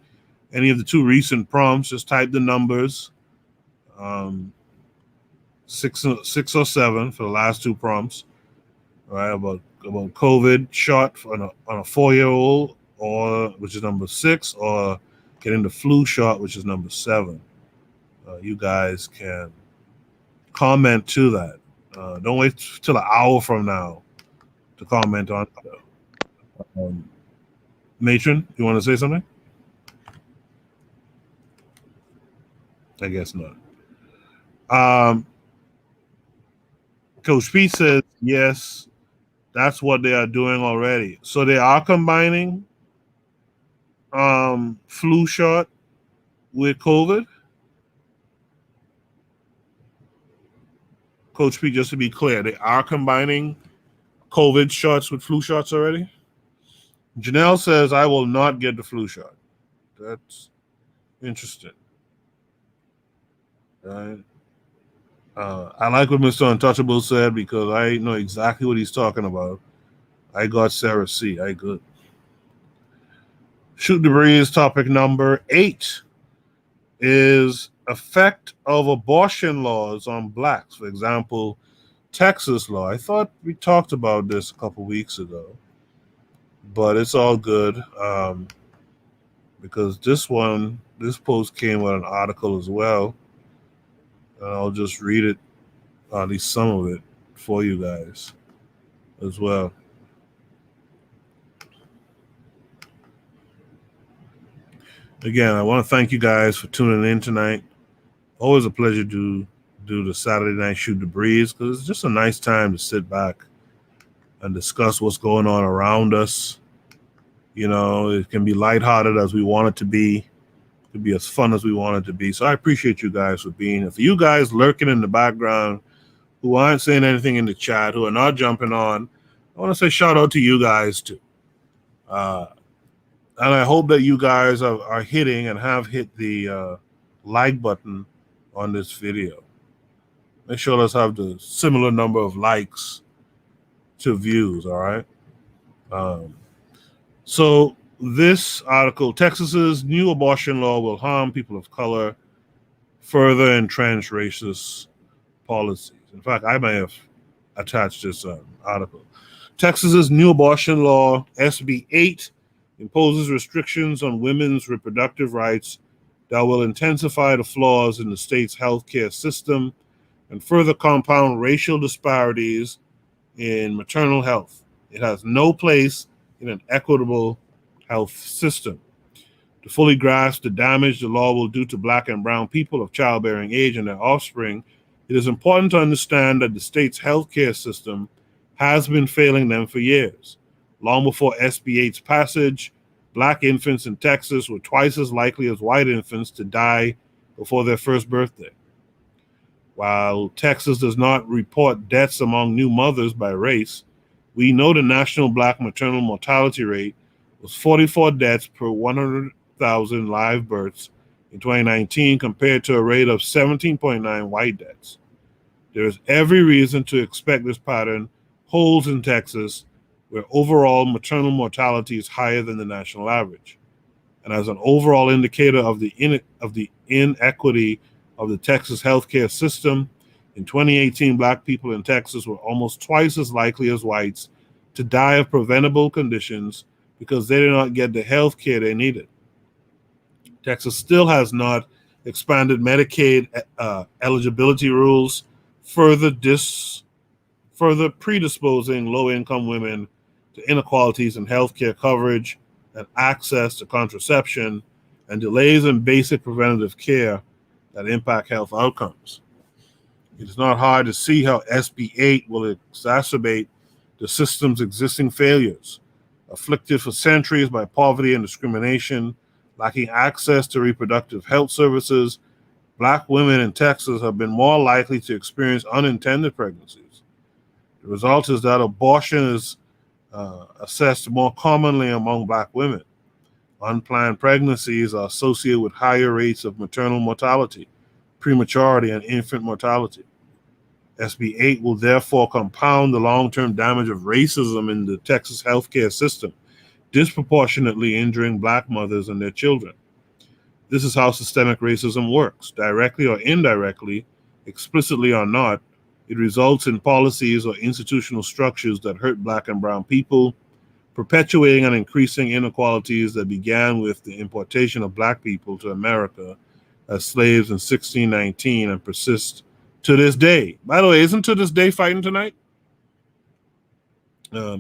Speaker 1: any of the two recent prompts, just type the numbers 6 or 7 for the last two prompts. All right, about COVID shot on a 4-year-old, or which is number 6, or getting the flu shot, which is number 7. You guys can comment to that. Don't wait till an hour from now to comment on it. Matron, you want to say something? I guess not. Coach Pete says, yes, that's what they are doing already. So they are combining flu shot with COVID. Coach Pete, just to be clear, they are combining COVID shots with flu shots already? Janelle says, I will not get the flu shot. That's interesting. Right. I like what Mr. Untouchable said because I know exactly what he's talking about. I got Sarah C. I good. Shoot the Breeze topic number 8 is effect of abortion laws on blacks. For example, Texas law. I thought we talked about this a couple weeks ago, but it's all good because this post came with an article as well. I'll just read it, at least some of it, for you guys as well. Again, I want to thank you guys for tuning in tonight. Always a pleasure to do the Saturday Night Shoot the Breeze because it's just a nice time to sit back and discuss what's going on around us. You know, it can be lighthearted as we want it to be. It can be as fun as we want it to be. So I appreciate you guys for being here. For you guys lurking in the background who aren't saying anything in the chat, who are not jumping on, I want to say shout out to you guys too. And I hope that you guys are hitting and have hit the like button on this video. Make sure let's have the similar number of likes to views, all right? So this article, Texas's new abortion law will harm people of color, further entrench racist policies. In fact, I may have attached this article. Texas's new abortion law, SB 8, imposes restrictions on women's reproductive rights that will intensify the flaws in the state's healthcare system and further compound racial disparities in maternal health. It has no place in an equitable health system. To fully grasp the damage the law will do to Black and brown people of childbearing age and their offspring, it is important to understand that the state's healthcare system has been failing them for years. Long before SB 8's passage, Black infants in Texas were twice as likely as white infants to die before their first birthday. While Texas does not report deaths among new mothers by race, we know the national Black maternal mortality rate was 44 deaths per 100,000 live births in 2019 compared to a rate of 17.9 white deaths. There is every reason to expect this pattern holds in Texas, where overall maternal mortality is higher than the national average. And as an overall indicator of the inequity of the Texas healthcare system, in 2018, Black people in Texas were almost twice as likely as whites to die of preventable conditions because they did not get the health care they needed. Texas still has not expanded Medicaid eligibility rules, further predisposing low-income women to inequalities in healthcare coverage and access to contraception and delays in basic preventative care that impact health outcomes. It is not hard to see how SB 8 will exacerbate the system's existing failures. afflicted for centuries by poverty and discrimination, lacking access to reproductive health services, Black women in Texas have been more likely to experience unintended pregnancies. The result is that abortion is assessed more commonly among Black women. Unplanned pregnancies are associated with higher rates of maternal mortality, prematurity, and infant mortality. SB 8 will therefore compound the long-term damage of racism in the Texas healthcare system, disproportionately injuring Black mothers and their children. This is how systemic racism works. Directly or indirectly, explicitly or not, it results in policies or institutional structures that hurt Black and brown people, perpetuating and increasing inequalities that began with the importation of Black people to America as slaves in 1619 and persist to this day. By the way, isn't To This Day fighting tonight?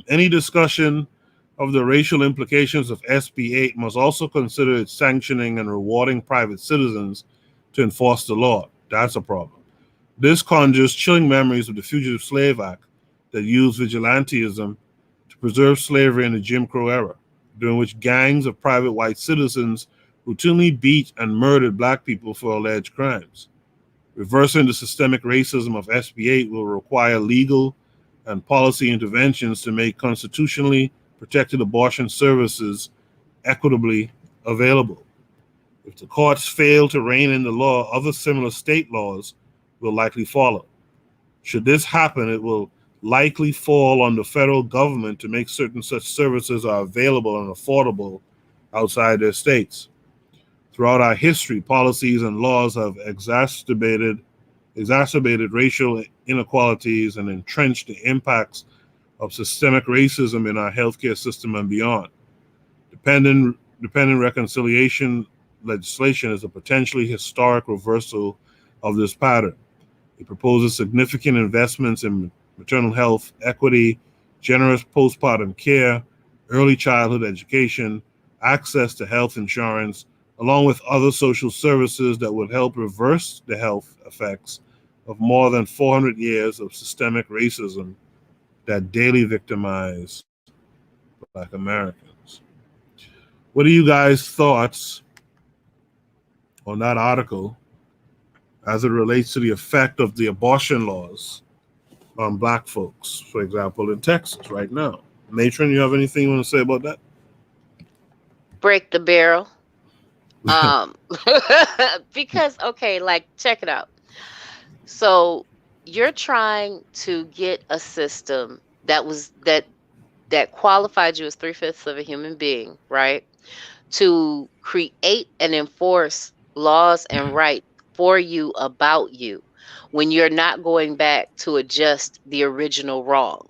Speaker 1: Any discussion of the racial implications of SB 8 must also consider its sanctioning and rewarding private citizens to enforce the law. That's a problem. This conjures chilling memories of the Fugitive Slave Act that used vigilantism to preserve slavery in the Jim Crow era, during which gangs of private white citizens routinely beat and murdered Black people for alleged crimes. Reversing the systemic racism of SB 8 will require legal and policy interventions to make constitutionally protected abortion services equitably available. If the courts fail to rein in the law, other similar state laws will likely follow. Should this happen, it will likely fall on the federal government to make certain such services are available and affordable outside their states. Throughout our history, policies and laws have exacerbated racial inequalities and entrenched the impacts of systemic racism in our healthcare system and beyond. Dependent reconciliation legislation is a potentially historic reversal of this pattern. It proposes significant investments in maternal health equity, generous postpartum care, early childhood education, access to health insurance, along with other social services that would help reverse the health effects of more than 400 years of systemic racism that daily victimize Black Americans. What are you guys' thoughts on that article as it relates to the effect of the abortion laws on Black folks, for example, in Texas right now? Matron, you have anything you want to say about that?
Speaker 9: Break the barrel. Because, okay, like, check it out. So you're trying to get a system that qualified you as 3/5 of a human being, right? To create and enforce laws and rights for you about you when you're not going back to adjust the original wrong.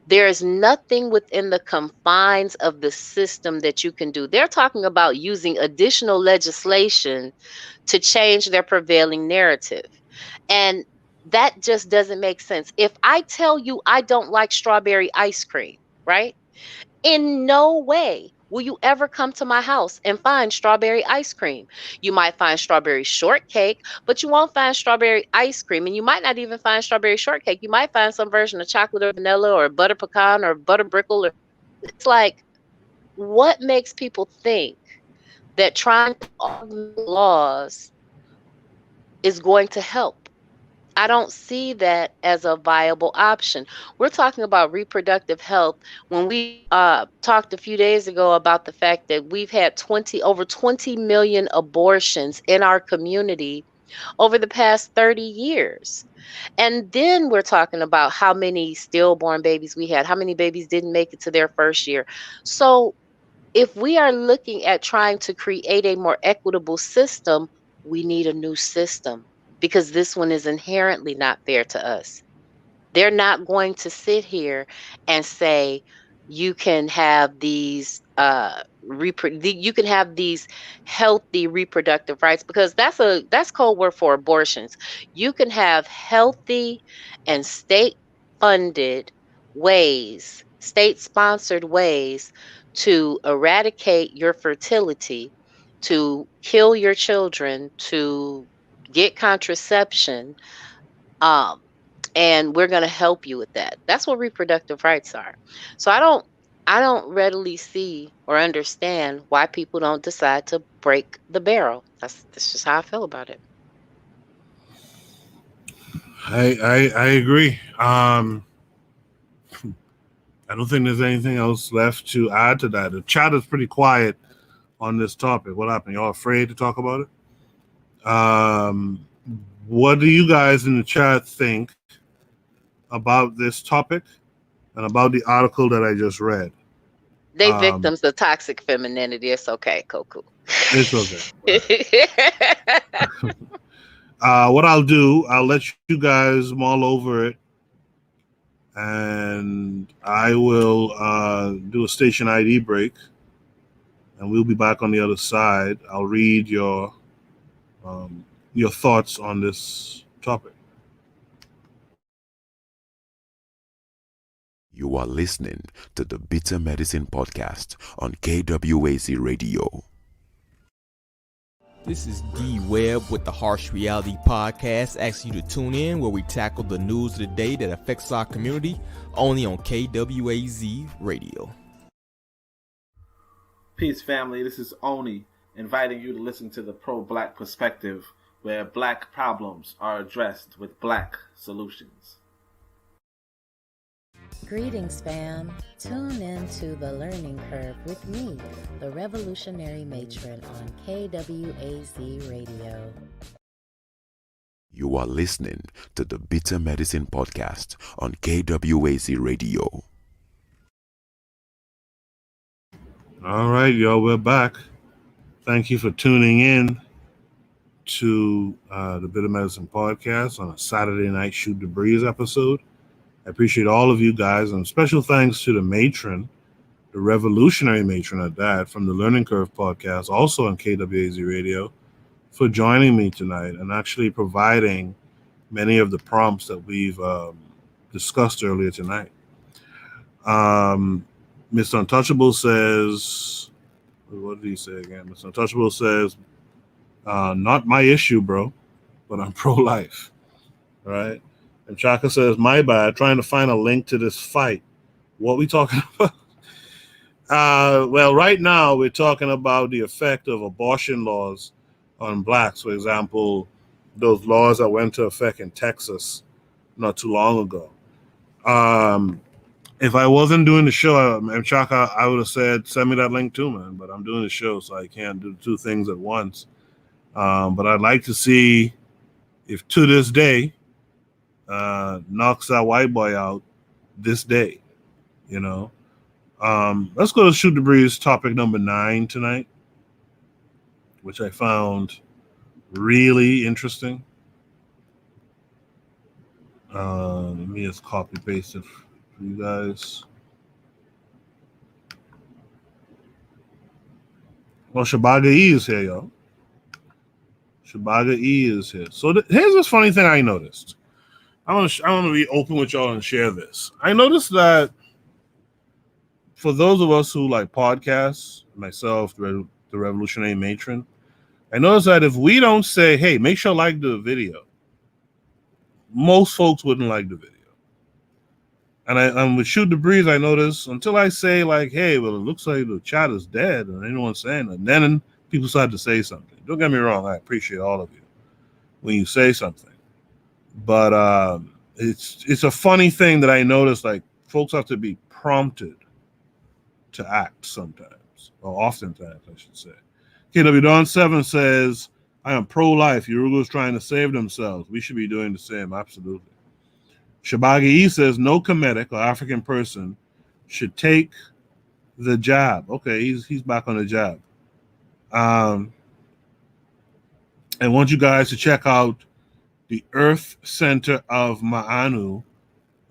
Speaker 9: There is nothing within the confines of the system that you can do. They're talking about using additional legislation to change their prevailing narrative. And that just doesn't make sense. If I tell you I don't like strawberry ice cream, right? In no way will you ever come to my house and find strawberry ice cream. You might find strawberry shortcake, but you won't find strawberry ice cream. And you might not even find strawberry shortcake. You might find some version of chocolate or vanilla or butter pecan or butter brickle. It's like, what makes people think that trying to augment laws is going to help? I don't see that as a viable option. We're talking about reproductive health when we talked a few days ago about the fact that we've had over 20 million abortions in our community over the past 30 years. And then we're talking about how many stillborn babies we had, how many babies didn't make it to their first year. So if we are looking at trying to create a more equitable system, we need a new system, because this one is inherently not fair to us. They're not going to sit here and say you can have these you can have these healthy reproductive rights, because that's code word for abortions. You can have healthy and state-funded ways, state-sponsored ways to eradicate your fertility, to kill your children, to get contraception, and we're going to help you with that. That's what reproductive rights are. So I don't I don't readily see or understand why people don't decide to break the barrel. That's just how I feel about it.
Speaker 1: I agree. I don't think there's anything else left to add to that. The chat is pretty quiet on this topic. What happened? Y'all afraid to talk about it? What do you guys in the chat think about this topic and about the article that I just read?
Speaker 9: They victims of toxic femininity. It's okay, Koku.
Speaker 1: It's okay. What I'll do, I'll let you guys mull over it, and I will do a station ID break, and we'll be back on the other side. I'll read your thoughts on this topic.
Speaker 2: You are listening to the Bitter Medicine Podcast on KWAZ Radio.
Speaker 3: This is D Webb with the Harsh Reality Podcast, asking you to tune in where we tackle the news of the day that affects our community, only on KWAZ Radio.
Speaker 4: Peace, family. This is Oni, inviting you to listen to the pro-black perspective, where black problems are addressed with black solutions.
Speaker 5: Greetings, fam. Tune in to The Learning Curve with me, the Revolutionary Matron on KWAZ Radio.
Speaker 2: You are listening to the Bitter Medicine Podcast on KWAZ Radio.
Speaker 1: All right, y'all, we're back. Thank you for tuning in to the Bitter Medicine Podcast on a Saturday night Shoot the Breeze episode. I appreciate all of you guys, and special thanks to the matron, the revolutionary matron at that, from the Learning Curve podcast, also on KWAZ Radio, for joining me tonight and actually providing many of the prompts that we've discussed earlier tonight. Mr. Untouchable says, what did he say again? Mr. Untouchable says, not my issue, bro, but I'm pro-life, right? And Chaka says, my bad, trying to find a link to this fight. What we talking about? Well, right now we're talking about the effect of abortion laws on blacks. For example, those laws that went into effect in Texas not too long ago. If I wasn't doing the show, Chaka, I would have said, send me that link too, man. But I'm doing the show, so I can't do two things at once. But I'd like to see if to this day, knocks that white boy out this day, you know. Let's go to Shoot the Breeze topic number 9 tonight, which I found really interesting. Let me just copy paste it for you guys. Well, Shabaga E is here, y'all. Shabaga E is here. So here's this funny thing I noticed. I want to be open with y'all and share this. I noticed that for those of us who like podcasts, myself, the Revolutionary Matron, I noticed that if we don't say, hey, make sure like the video, most folks wouldn't like the video. And with Shoot the Breeze, I noticed until I say like, hey, well, it looks like the chat is dead and anyone's saying that, then people start to say something. Don't get me wrong, I appreciate all of you when you say something. But it's a funny thing that I noticed, like folks have to be prompted to act sometimes, or oftentimes, I should say. KW Don 7 says, I am pro-life. Uruguay's trying to save themselves. We should be doing the same, absolutely. Shabagi E says, no Kemetic or African person should take the jab. Okay, he's back on the jab. I want you guys to check out the Earth Center of Ma'anu,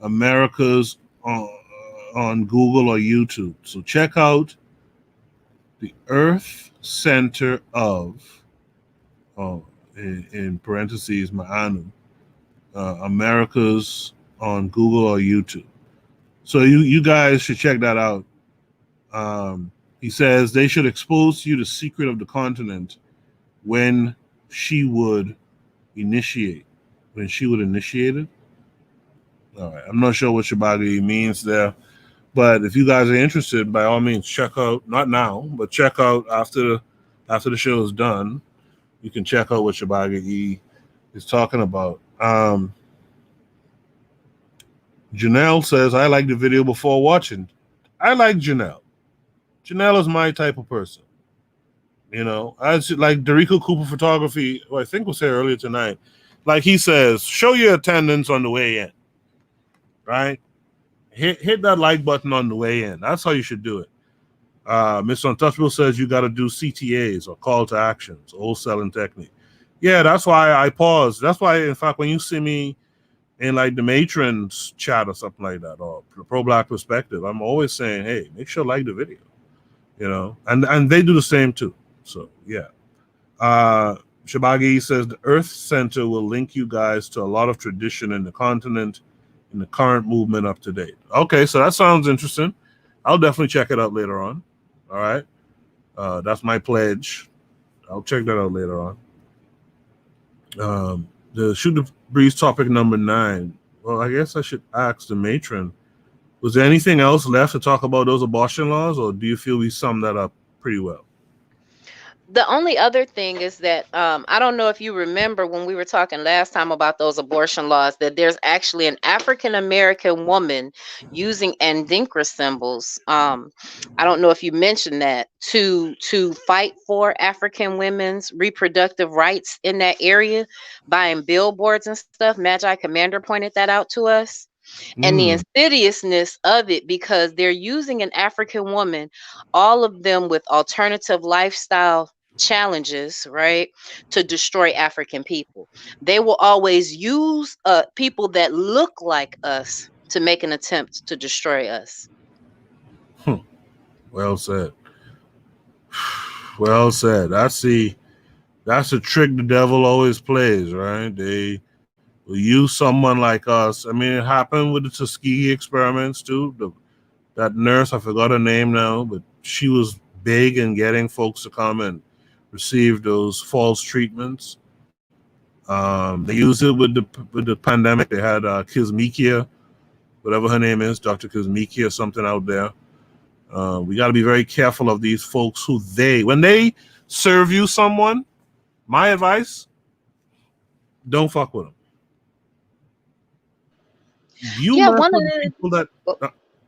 Speaker 1: America's on Google or YouTube. So check out the Earth Center of, in parentheses, Ma'anu, America's on Google or YouTube. So you guys should check that out. He says they should expose you the secret of the continent when she would initiate. When she would initiate it. All right. I'm not sure what Shabagi means there. But if you guys are interested, by all means, check out, not now, but check out after the show is done. You can check out what Shabaga E is talking about. Janelle says, I like the video before watching. I like Janelle. Janelle is my type of person. You know, I like Derico Cooper Photography, who I think was here earlier tonight. Like he says, show your attendance on the way in. Right? Hit that like button on the way in. That's how you should do it. Mr. Untouchable says you got to do CTAs or call to actions, old selling technique. Yeah, that's why I paused. That's why, in fact, when you see me in like the Matron's chat or something like that, or the Pro Black Perspective, I'm always saying, hey, make sure you like the video, you know, and they do the same too. So yeah. Shabagi says the Earth Center will link you guys to a lot of tradition in the continent, in the current movement up to date. Okay, so that sounds interesting. I'll definitely check it out later on. All right. That's my pledge. I'll check that out later on. The Shoot the Breeze topic number 9. Well, I guess I should ask the matron. Was there anything else left to talk about those abortion laws, or do you feel we summed that up pretty well?
Speaker 9: The only other thing is that I don't know if you remember when we were talking last time about those abortion laws, that there's actually an African American woman using Adinkra symbols. I don't know if you mentioned that to fight for African women's reproductive rights in that area, buying billboards and stuff. Magi Commander pointed that out to us. And the insidiousness of it, because they're using an African woman, all of them with alternative lifestyle challenges, right, to destroy African people. They will always use people that look like us to make an attempt to destroy us.
Speaker 1: Well said. Well said. That's the trick the devil always plays, right? They will use someone like us. I mean, it happened with the Tuskegee experiments too. That nurse, I forgot her name now, but she was big in getting folks to come and receive those false treatments. They used it with the pandemic. They had Kizmikia, whatever her name is, Dr. Kizmikia, something out there. We got to be very careful of these folks who when they serve you someone, my advice, don't fuck with them.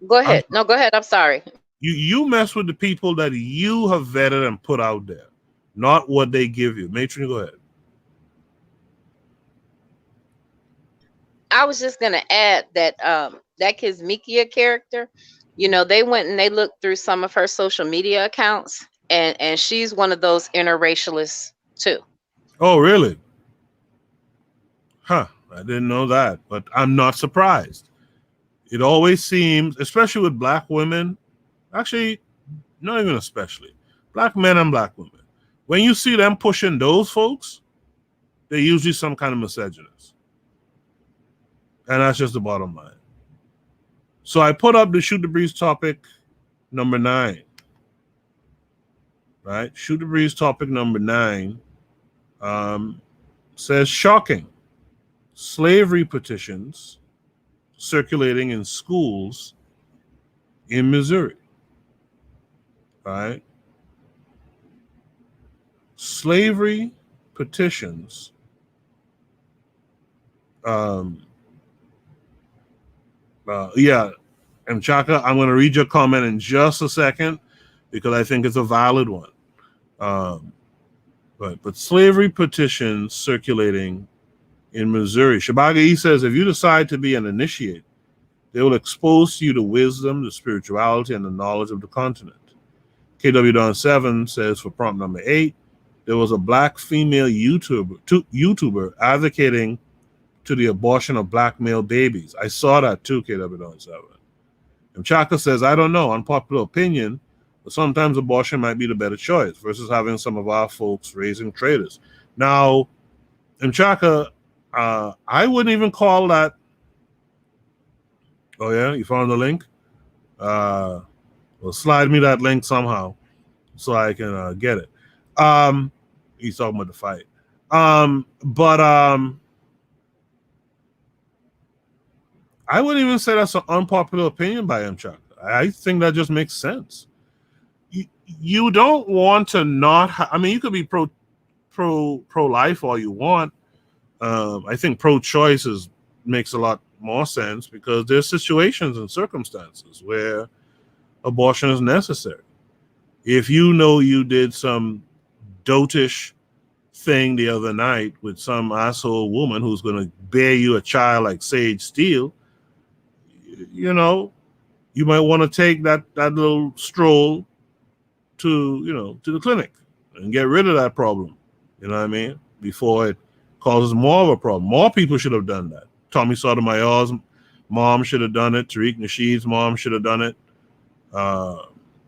Speaker 9: Go ahead. No, go ahead. I'm sorry.
Speaker 1: You mess with the people that you have vetted and put out there, not what they give you. Matron, go ahead.
Speaker 9: I was just gonna add that that Kizmikia character, you know, they went and they looked through some of her social media accounts, and she's one of those interracialists too.
Speaker 1: Oh, really? Huh. I didn't know that, but I'm not surprised. It always seems, especially with black women, actually, not even especially, black men and black women, when you see them pushing those folks, they're usually some kind of misogynist. And that's just the bottom line. So I put up the Shoot the Breeze topic number 9. Right? Shoot the Breeze topic number 9 says shocking. Slavery petitions circulating in schools in Missouri. Right? Slavery petitions. Yeah, and Chaka, I'm going to read your comment in just a second because I think it's a valid one. But slavery petitions circulating in Missouri. Shabagi says, if you decide to be an initiate, they will expose you to wisdom, the spirituality, and the knowledge of the continent. KW Don 7 says, for prompt number 8, there was a black female YouTuber advocating to the abortion of black male babies. I saw that too, KW Don 7. And Chaka says, I don't know, unpopular opinion, but sometimes abortion might be the better choice versus having some of our folks raising traitors. Now, Chaka, I wouldn't even call that. Oh yeah, you found the link? Well, slide me that link somehow so I can get it. He's talking about the fight. But I wouldn't even say that's an unpopular opinion by Chaka. I think that just makes sense. You don't want to not. I mean, you could be pro-life all you want. I think pro-choice makes a lot more sense because there's situations and circumstances where abortion is necessary. If you know you did some dotish thing the other night with some asshole woman who's going to bear you a child like Sage Steele, you know, you might want to take that little stroll to the clinic and get rid of that problem. You know what I mean? Before it causes more of a problem. More people should have done that. Tommy Sotomayor's mom should have done it. Tariq Nasheed's mom should have done it.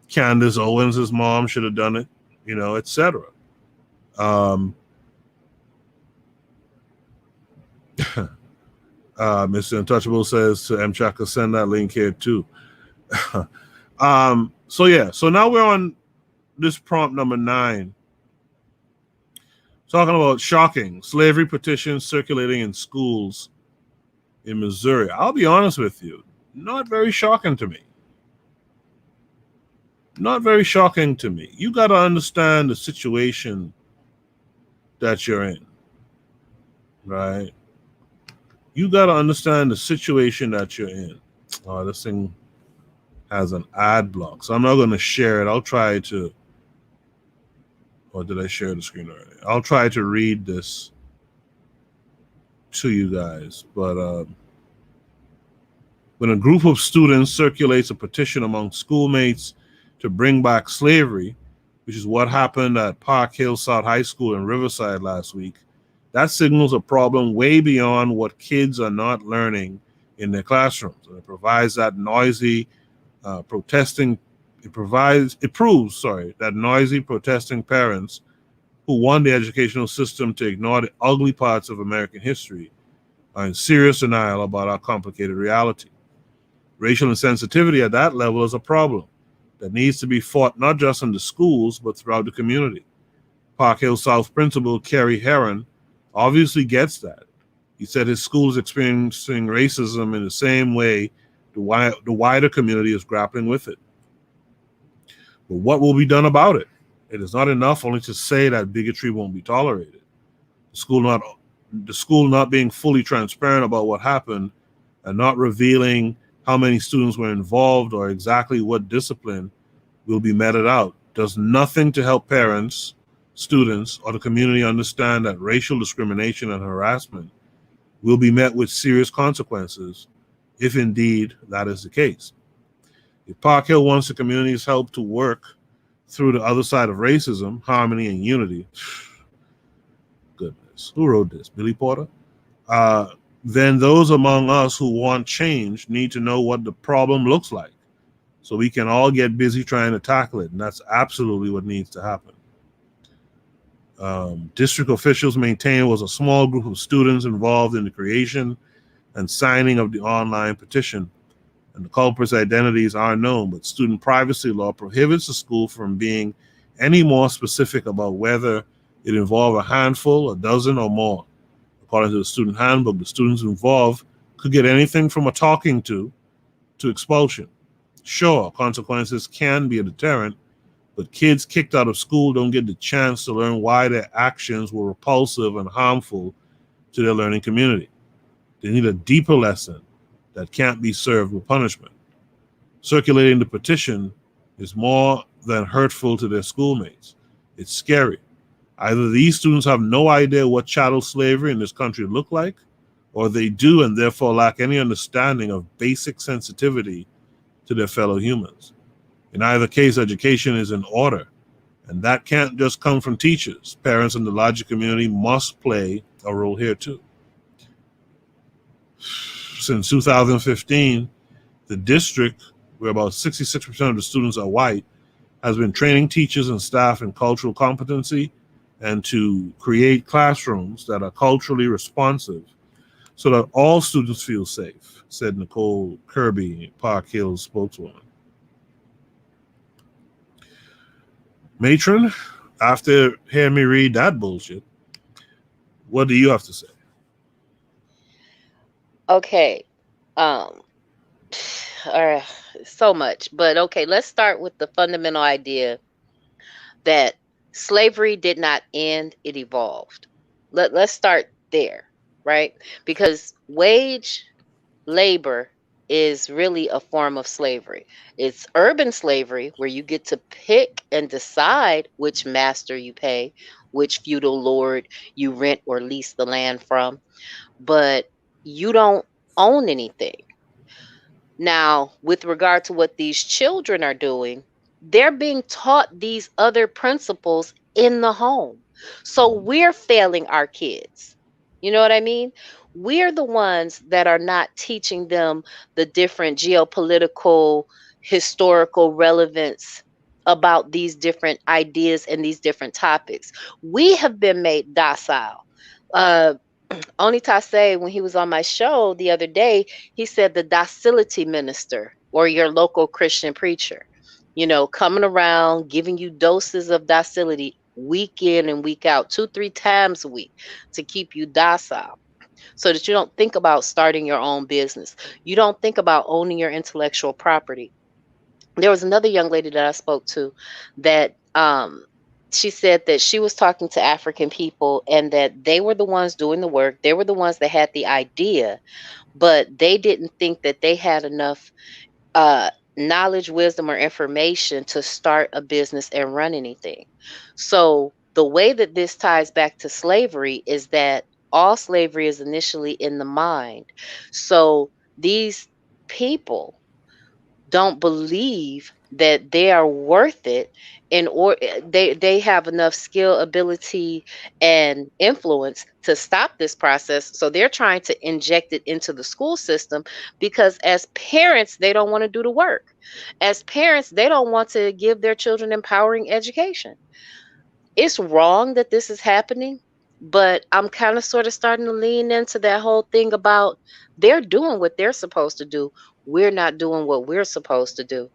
Speaker 1: Candace Owens' mom should have done it, etc. Mr. Untouchable says to M. Chaka, send that link here too. So now we're on this prompt number 9. Talking about shocking slavery petitions circulating in schools in Missouri. I'll be honest with you, not very shocking to me. Not very shocking to me. You got to understand the situation that you're in, right? You got to understand the situation that you're in. Oh, this thing has an ad block, so I'm not going to share it. I'll try to, or did I share the screen already? I'll try to read this to you guys, but when a group of students circulates a petition among schoolmates to bring back slavery, which is what happened at Park Hill South High School in Riverside last week, that signals a problem way beyond what kids are not learning in their classrooms. And it provides that noisy protesting. It proves that noisy protesting parents who want the educational system to ignore the ugly parts of American history are in serious denial about our complicated reality. Racial insensitivity at that level is a problem that needs to be fought not just in the schools, but throughout the community. Park Hill South principal Kerry Heron obviously gets that. He said his school is experiencing racism in the same way the wider community is grappling with it. But what will be done about it? It is not enough only to say that bigotry won't be tolerated. The school not being fully transparent about what happened and not revealing how many students were involved or exactly what discipline will be meted out does nothing to help parents, students, or the community understand that racial discrimination and harassment will be met with serious consequences if indeed that is the case. If Park Hill wants the community's help to work through the other side of racism, harmony, and unity, goodness, who wrote this? Billy Porter? Then those among us who want change need to know what the problem looks like so we can all get busy trying to tackle it. And that's absolutely what needs to happen. District officials maintain it was a small group of students involved in the creation and signing of the online petition, and the culprits' identities are known, but student privacy law prohibits the school from being any more specific about whether it involved a handful, a dozen, or more. According to the student handbook, the students involved could get anything from a talking to expulsion. Sure, consequences can be a deterrent, but kids kicked out of school don't get the chance to learn why their actions were repulsive and harmful to their learning community. They need a deeper lesson that can't be served with punishment. Circulating the petition is more than hurtful to their schoolmates. It's scary. Either these students have no idea what chattel slavery in this country looked like, or they do and therefore lack any understanding of basic sensitivity to their fellow humans. In either case, education is in order, and that can't just come from teachers. Parents and the larger community must play a role here too. Since 2015, the district, where about 66% of the students are white, has been training teachers and staff in cultural competency and to create classrooms that are culturally responsive so that all students feel safe, said Nicole Kirby, Park Hill's spokeswoman. Matron, after hearing me read that bullshit, what do you have to say?
Speaker 9: Okay. so much. But okay, let's start with the fundamental idea that slavery did not end, it evolved. Let's start there, right? Because wage labor is really a form of slavery. It's urban slavery where you get to pick and decide which master you pay, which feudal lord you rent or lease the land from, but you don't own anything. Now, with regard to what these children are doing, they're being taught these other principles in the home. So we're failing our kids. You know what I mean? We're the ones that are not teaching them the different geopolitical, historical relevance about these different ideas and these different topics. We have been made docile. Uh, Oni Tase, when he was on my show the other day, he said the docility minister or your local Christian preacher, you know, coming around, giving you doses of docility week in and week out, 2-3 times a week to keep you docile so that you don't think about starting your own business. You don't think about owning your intellectual property. There was another young lady that I spoke to that she said that she was talking to African people and that they were the ones doing the work. They were the ones that had the idea, but they didn't think that they had enough knowledge, wisdom, or information to start a business and run anything. So the way that this ties back to slavery is that all slavery is initially in the mind. So these people don't believe that they are worth it they have enough skill, ability, and influence to stop this process. So they're trying to inject it into the school system because as parents, they don't want to do the work. As parents, they don't want to give their children empowering education. It's wrong that this is happening, but I'm kind of sort of starting to lean into that whole thing about they're doing what they're supposed to do. We're not doing what we're supposed to do.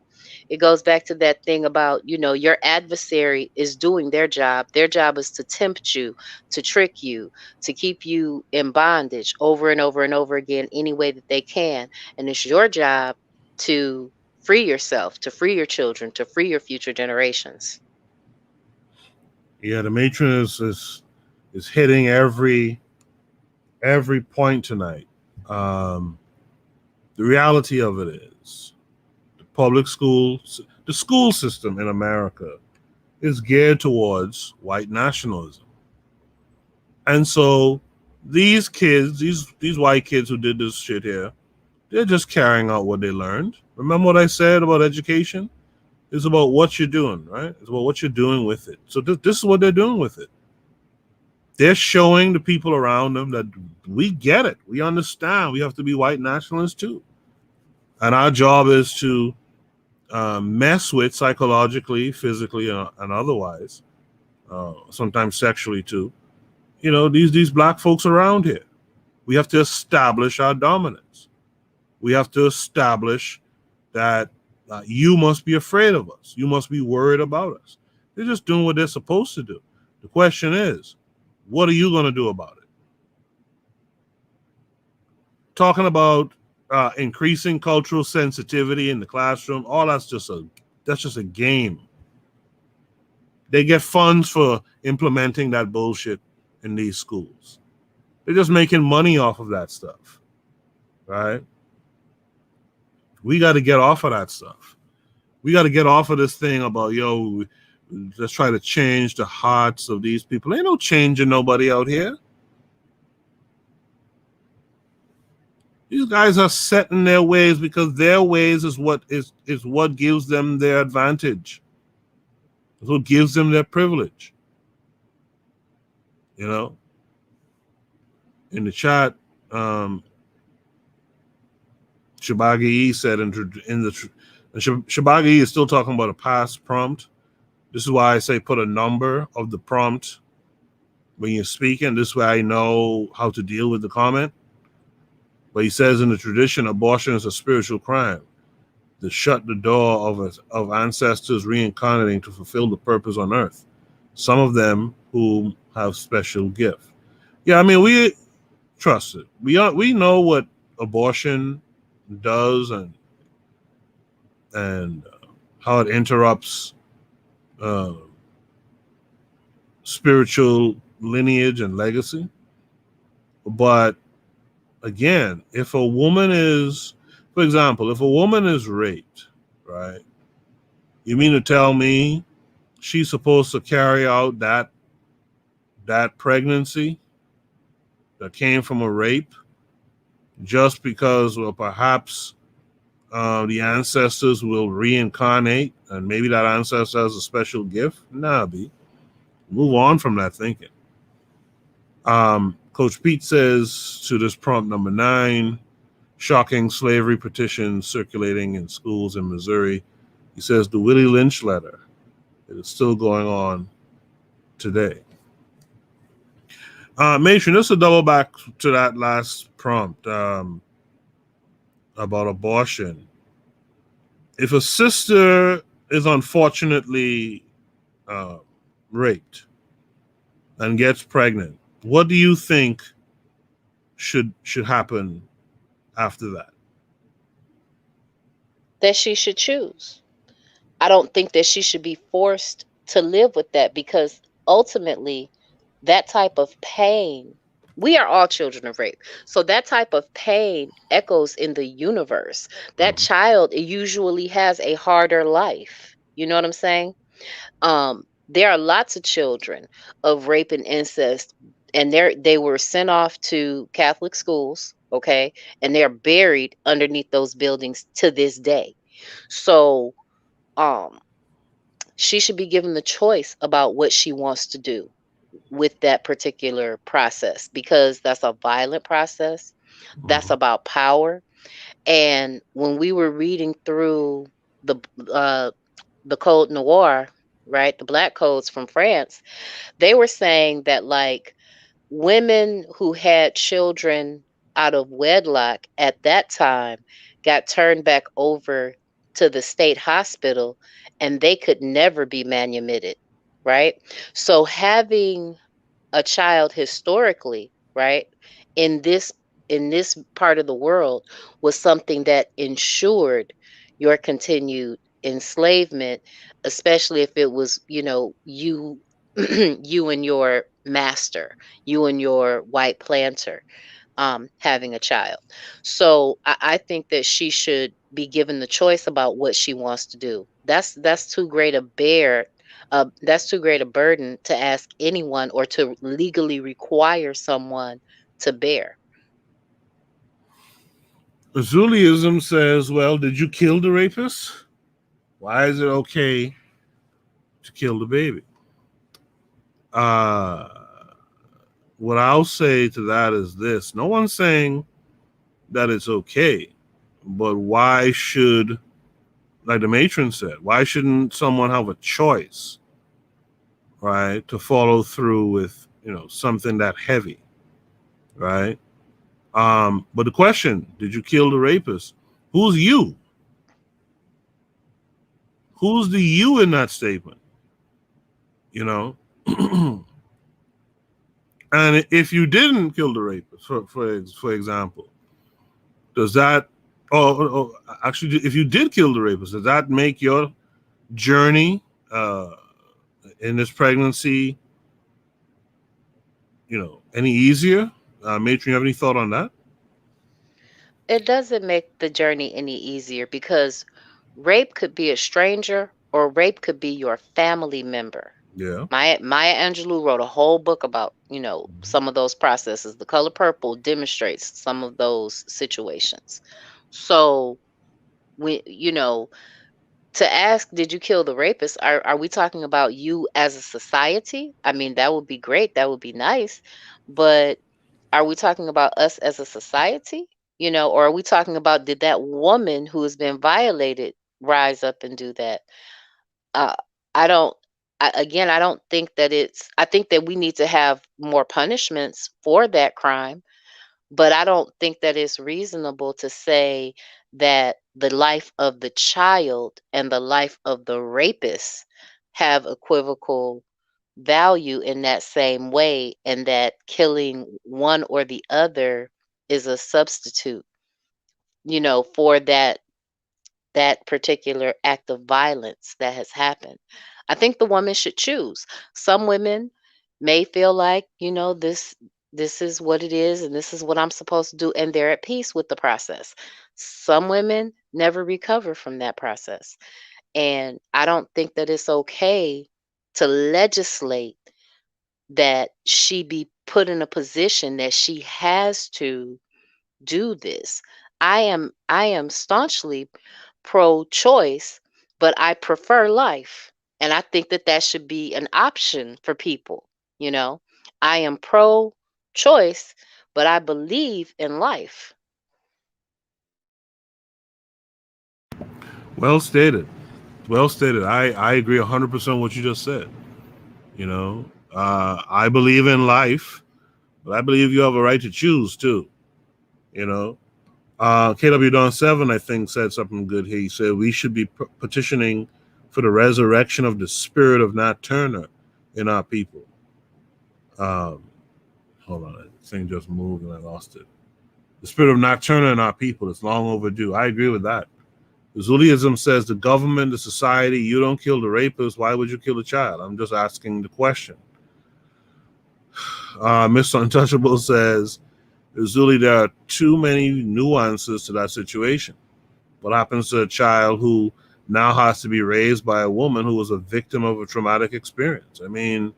Speaker 9: It goes back to that thing about, you know, your adversary is doing their job. Their job is to tempt you, to trick you, to keep you in bondage over and over and over again, any way that they can. And it's your job to free yourself, to free your children, to free your future generations.
Speaker 1: Yeah, the matron is hitting every point tonight. The reality of it is the public schools, the school system in America is geared towards white nationalism. And so these kids, these white kids who did this shit here, they're just carrying out what they learned. Remember what I said about education? It's about what you're doing, right? It's about what you're doing with it. So this is what they're doing with it. They're showing the people around them that we get it. We understand. We have to be white nationalists too. And our job is to mess with psychologically, physically, and otherwise, sometimes sexually too, you know, these black folks around here. We have to establish our dominance. We have to establish that you must be afraid of us. You must be worried about us. They're just doing what they're supposed to do. The question is, what are you going to do about it? Talking about increasing cultural sensitivity in the classroom, all that's just a game. They get funds for implementing that bullshit in these schools. They're just making money off of that stuff, right? We got to get off of that stuff. We got to get off of this thing about, yo, let's try to change the hearts of these people. Ain't no changing nobody out here. These guys are set in their ways because their ways is what gives them their advantage. It's what gives them their privilege. You know? In the chat, Shabagi said Shabagi is still talking about a past prompt. This is why I say put a number of the prompt when you're speaking. This way I know how to deal with the comment. But he says in the tradition, abortion is a spiritual crime to shut the door of ancestors reincarnating to fulfill the purpose on earth. Some of them who have special gift. Yeah, I mean, we trust it. We know what abortion does, and and how it interrupts spiritual lineage and legacy. But again, if a woman is, for example, if a woman is raped, right? You mean to tell me she's supposed to carry out that pregnancy that came from a rape just because, well, perhaps the ancestors will reincarnate and maybe that ancestor has a special gift? Nah, B. Move on from that thinking. Coach Pete says to this prompt number 9, shocking slavery petition circulating in schools in Missouri. He says the Willie Lynch letter, it is still going on today. Matron, just to double back to that last prompt about abortion. If a sister is unfortunately raped and gets pregnant, what do you think should happen after that?
Speaker 9: That she should choose. I don't think that she should be forced to live with that, because ultimately that type of pain, we are all children of rape. So that type of pain echoes in the universe. That child usually has a harder life. You know what I'm saying? There are lots of children of rape and incest, and they were sent off to Catholic schools, okay? And they're buried underneath those buildings to this day. So she should be given the choice about what she wants to do with that particular process, because that's a violent process. That's about power. And when we were reading through the Code Noir, right, the Black codes from France, they were saying that, like, women who had children out of wedlock at that time got turned back over to the state hospital, and they could never be manumitted, right? So having a child historically, right, in this part of the world was something that ensured your continued enslavement, especially if it was, you you and your master, you and your white planter, having a child. So I think that she should be given the choice about what she wants to do. That's too great a that's too great a burden to ask anyone, or to legally require someone to bear.
Speaker 1: Zuliism says, well, did you kill the rapist? Why is it okay to kill the baby? What I'll say to that is this. No one's saying that it's okay, but why should, like the matron said, why shouldn't someone have a choice, right, to follow through with, something that heavy, right? But the question, did you kill the rapist? Who's you? Who's the you in that statement? And if you didn't kill the rapist, for example, does that, actually, if you did kill the rapist, does that make your journey in this pregnancy, any easier? Matron, you have any thought on that?
Speaker 9: It doesn't make the journey any easier, because rape could be a stranger, or rape could be your family member.
Speaker 1: Yeah.
Speaker 9: Maya Angelou wrote a whole book about, some of those processes. The Color Purple demonstrates some of those situations. So, to ask, did you kill the rapist? Are we talking about you as a society? I mean, that would be great. That would be nice. But are we talking about us as a society? Or are we talking about, did that woman who has been violated rise up and do that? I don't think that I think that we need to have more punishments for that crime, but I don't think that it's reasonable to say that the life of the child and the life of the rapist have equivocal value in that same way, and that killing one or the other is a substitute, for that that particular act of violence that has happened. I think the woman should choose. Some women may feel like, this is what it is and this is what I'm supposed to do, and they're at peace with the process. Some women never recover from that process. And I don't think that it's okay to legislate that she be put in a position that she has to do this. I am staunchly pro-choice, but I prefer life. And I think that that should be an option for people, you know. I am pro-choice, but I believe in life.
Speaker 1: Well stated. Well stated. I agree 100% what you just said. I believe in life, but I believe you have a right to choose too. KW Don 7, I think, said something good here. He said we should be petitioning for the resurrection of the spirit of Nat Turner in our people. Hold on, that thing just moved and I lost it. The spirit of Nat Turner in our people is long overdue. I agree with that. Zuliism says the government, the society, you don't kill the rapist, why would you kill the child? I'm just asking the question. Mr. Untouchable says, Zuli, there are too many nuances to that situation. What happens to a child who now has to be raised by a woman who was a victim of a traumatic experience? I mean,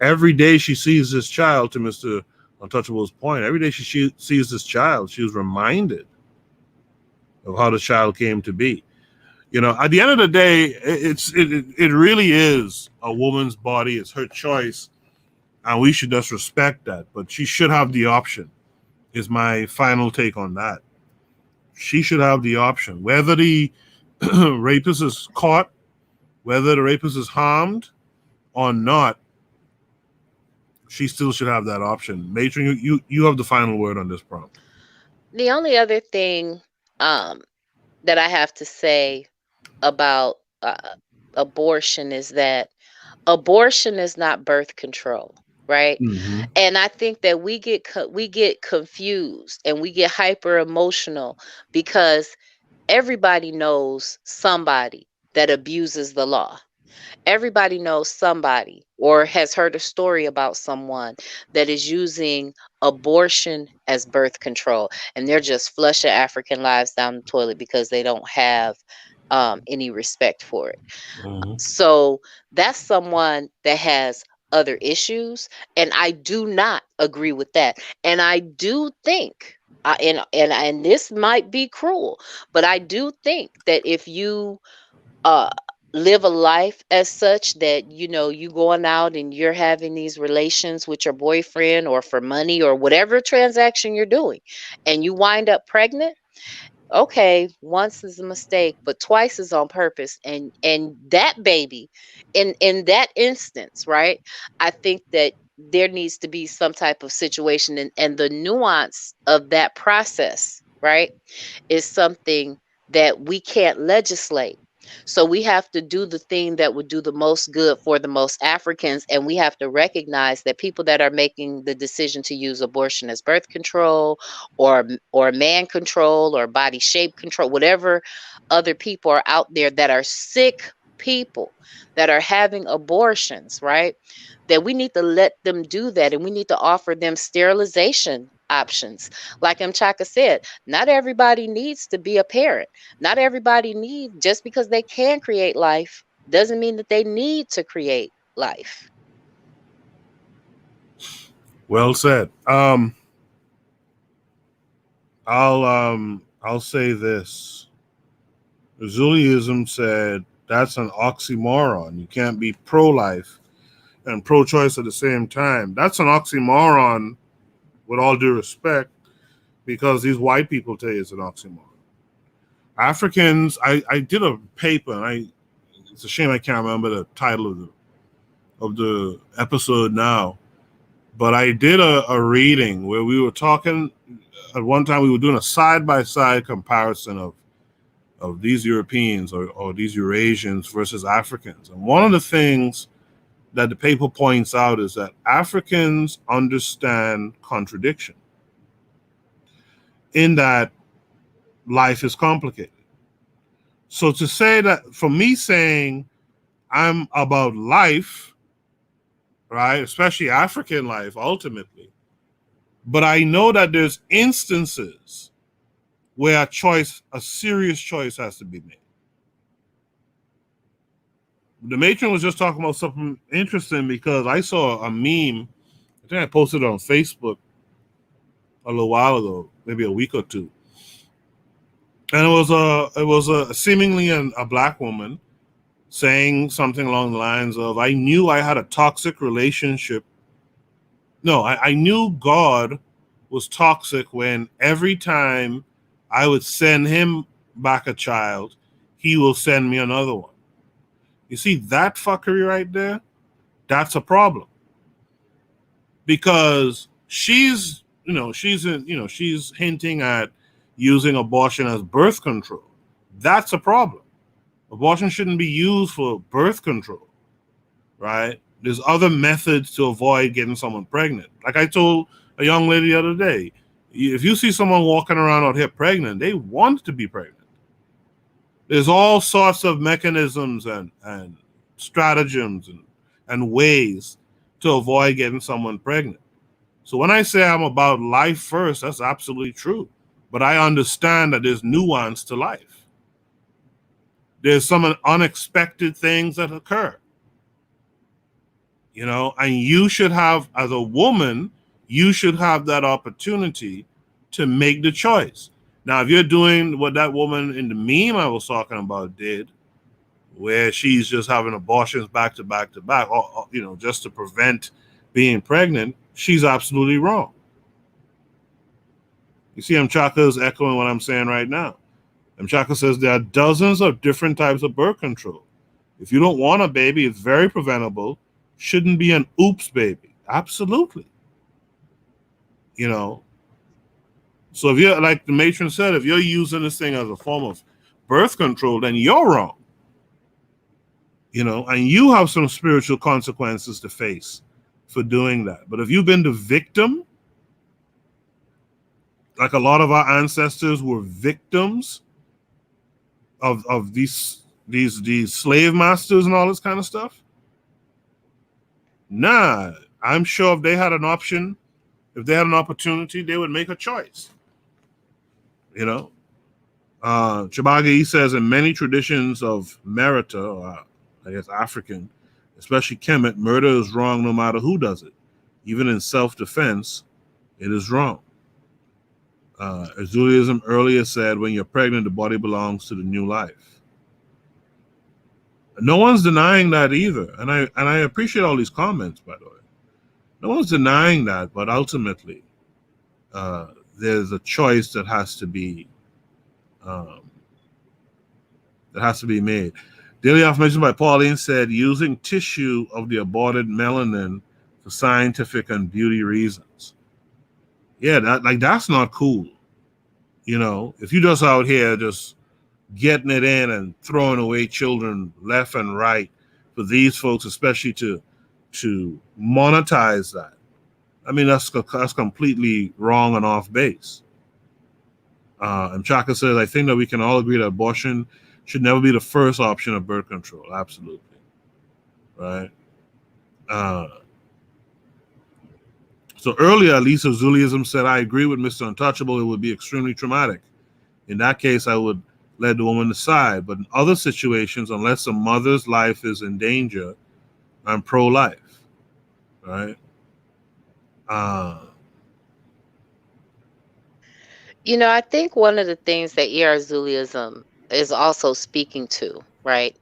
Speaker 1: every day she sees this child, to Mr. Untouchable's point, every day she sees this child, she was reminded of how the child came to be. At the end of the day, it really is a woman's body. It's her choice, and we should just respect that. But she should have the option, is my final take on that. She should have the option. Whether the rapist is caught, whether the rapist is harmed or not, she still should have that option. Matron, you have the final word on this problem.
Speaker 9: The only other thing that I have to say about abortion is that abortion is not birth control, right?
Speaker 1: Mm-hmm.
Speaker 9: And I think that we get confused and we get hyper emotional because everybody knows somebody that abuses the law. Everybody knows somebody or has heard a story about someone that is using abortion as birth control, and they're just flushing African lives down the toilet because they don't have any respect for it.
Speaker 1: Mm-hmm.
Speaker 9: So that's someone that has other issues, and I do not agree with that. And I do think, and this might be cruel, but I do think that if you live a life as such that you going out and you're having these relations with your boyfriend or for money or whatever transaction you're doing, and you wind up pregnant, okay, once is a mistake, but twice is on purpose. And that baby, in that instance, right? I think that there needs to be some type of situation, and the nuance of that process, right, is something that we can't legislate. So we have to do the thing that would do the most good for the most Africans, and we have to recognize that people that are making the decision to use abortion as birth control or man control or body shape control, whatever other people are out there that are sick people that are having abortions, right? That we need to let them do that, and we need to offer them sterilization options. Like Mchaka said, not everybody needs to be a parent. Not everybody needs, just because they can create life doesn't mean that they need to create life.
Speaker 1: Well said. I'll say this. Zuliism said that's an oxymoron. You can't be pro-life and pro-choice at the same time. That's an oxymoron, with all due respect, because these white people tell you it's an oxymoron. Africans, I did a paper, and it's a shame I can't remember the title of the episode now, but I did a reading where we were talking. At one time, we were doing a side-by-side comparison of these Europeans or these Eurasians versus Africans. And one of the things that the paper points out is that Africans understand contradiction, in that life is complicated. So to say that, for me saying I'm about life, right, especially African life ultimately, but I know that there's instances where a serious choice has to be made. The matron was just talking about something interesting because I saw a meme. I think I posted it on Facebook a little while ago, maybe a week or two, and it was a seemingly a black woman saying something along the lines of, "I knew I had a toxic relationship. No, I knew God was toxic when every time I would send him back a child, he will send me another one." You see that fuckery right there? That's a problem. Because she's hinting at using abortion as birth control. That's a problem. Abortion shouldn't be used for birth control, right? There's other methods to avoid getting someone pregnant. Like I told a young lady the other day, if you see someone walking around out here pregnant, they want to be pregnant. There's all sorts of mechanisms and stratagems and ways to avoid getting someone pregnant. So when I say I'm about life first, that's absolutely true. But I understand that there's nuance to life. There's some unexpected things that occur. And you should have, as a woman, you should have that opportunity to make the choice. Now, if you're doing what that woman in the meme I was talking about did, where she's just having abortions back to back to back, or just to prevent being pregnant, she's absolutely wrong. You see, Mchaka is echoing what I'm saying right now. Mchaka says there are dozens of different types of birth control. If you don't want a baby, it's very preventable. Shouldn't be an oops baby. Absolutely. So if you're, like the matron said, if you're using this thing as a form of birth control, then you're wrong. And you have some spiritual consequences to face for doing that. But if you've been the victim, like a lot of our ancestors were victims of these slave masters and all this kind of stuff, nah, I'm sure if they had an option, if they had an opportunity, they would make a choice. Chabagi says in many traditions of Merita, or I guess African, especially Kemet, murder is wrong no matter who does it. Even in self-defense, it is wrong. Azulism earlier said, when you're pregnant, the body belongs to the new life. No one's denying that either. And I appreciate all these comments, by the way. No one's denying that, but ultimately, there's a choice that has to be made. Daily affirmation by Pauline said, using tissue of the aborted melanin for scientific and beauty reasons. Yeah, that's not cool. If you just out here just getting it in and throwing away children left and right for these folks, especially to monetize that. I mean, that's completely wrong and off base. And Chaka says, I think that we can all agree that abortion should never be the first option of birth control. Absolutely. Right? So earlier, Lisa Zuliism said, I agree with Mr. Untouchable. It would be extremely traumatic. In that case, I would let the woman decide. But in other situations, unless a mother's life is in danger, I'm pro-life. Right?
Speaker 9: I think one of the things that Zuliism is also speaking to, right,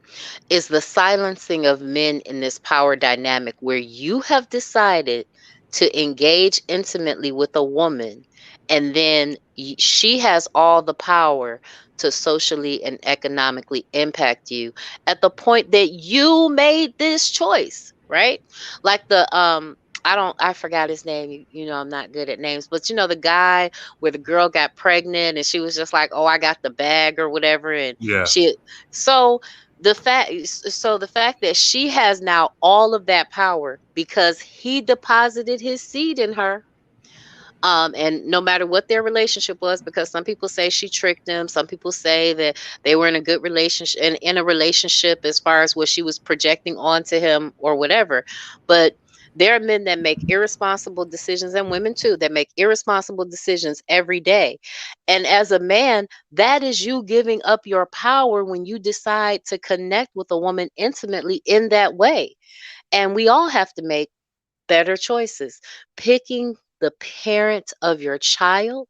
Speaker 9: is the silencing of men in this power dynamic where you have decided to engage intimately with a woman, and then she has all the power to socially and economically impact you at the point that you made this choice, right? Like I forgot his name. I'm not good at names, but the guy where the girl got pregnant and she was just like, oh, I got the bag or whatever. And
Speaker 1: yeah.
Speaker 9: The fact that she has now all of that power because he deposited his seed in her, And no matter what their relationship was, because some people say she tricked them, some people say that they were in a good relationship and in a relationship as far as what she was projecting onto him or whatever. But there are men that make irresponsible decisions, and women too, that make irresponsible decisions every day. And as a man, that is you giving up your power when you decide to connect with a woman intimately in that way. And we all have to make better choices. Picking the parent of your child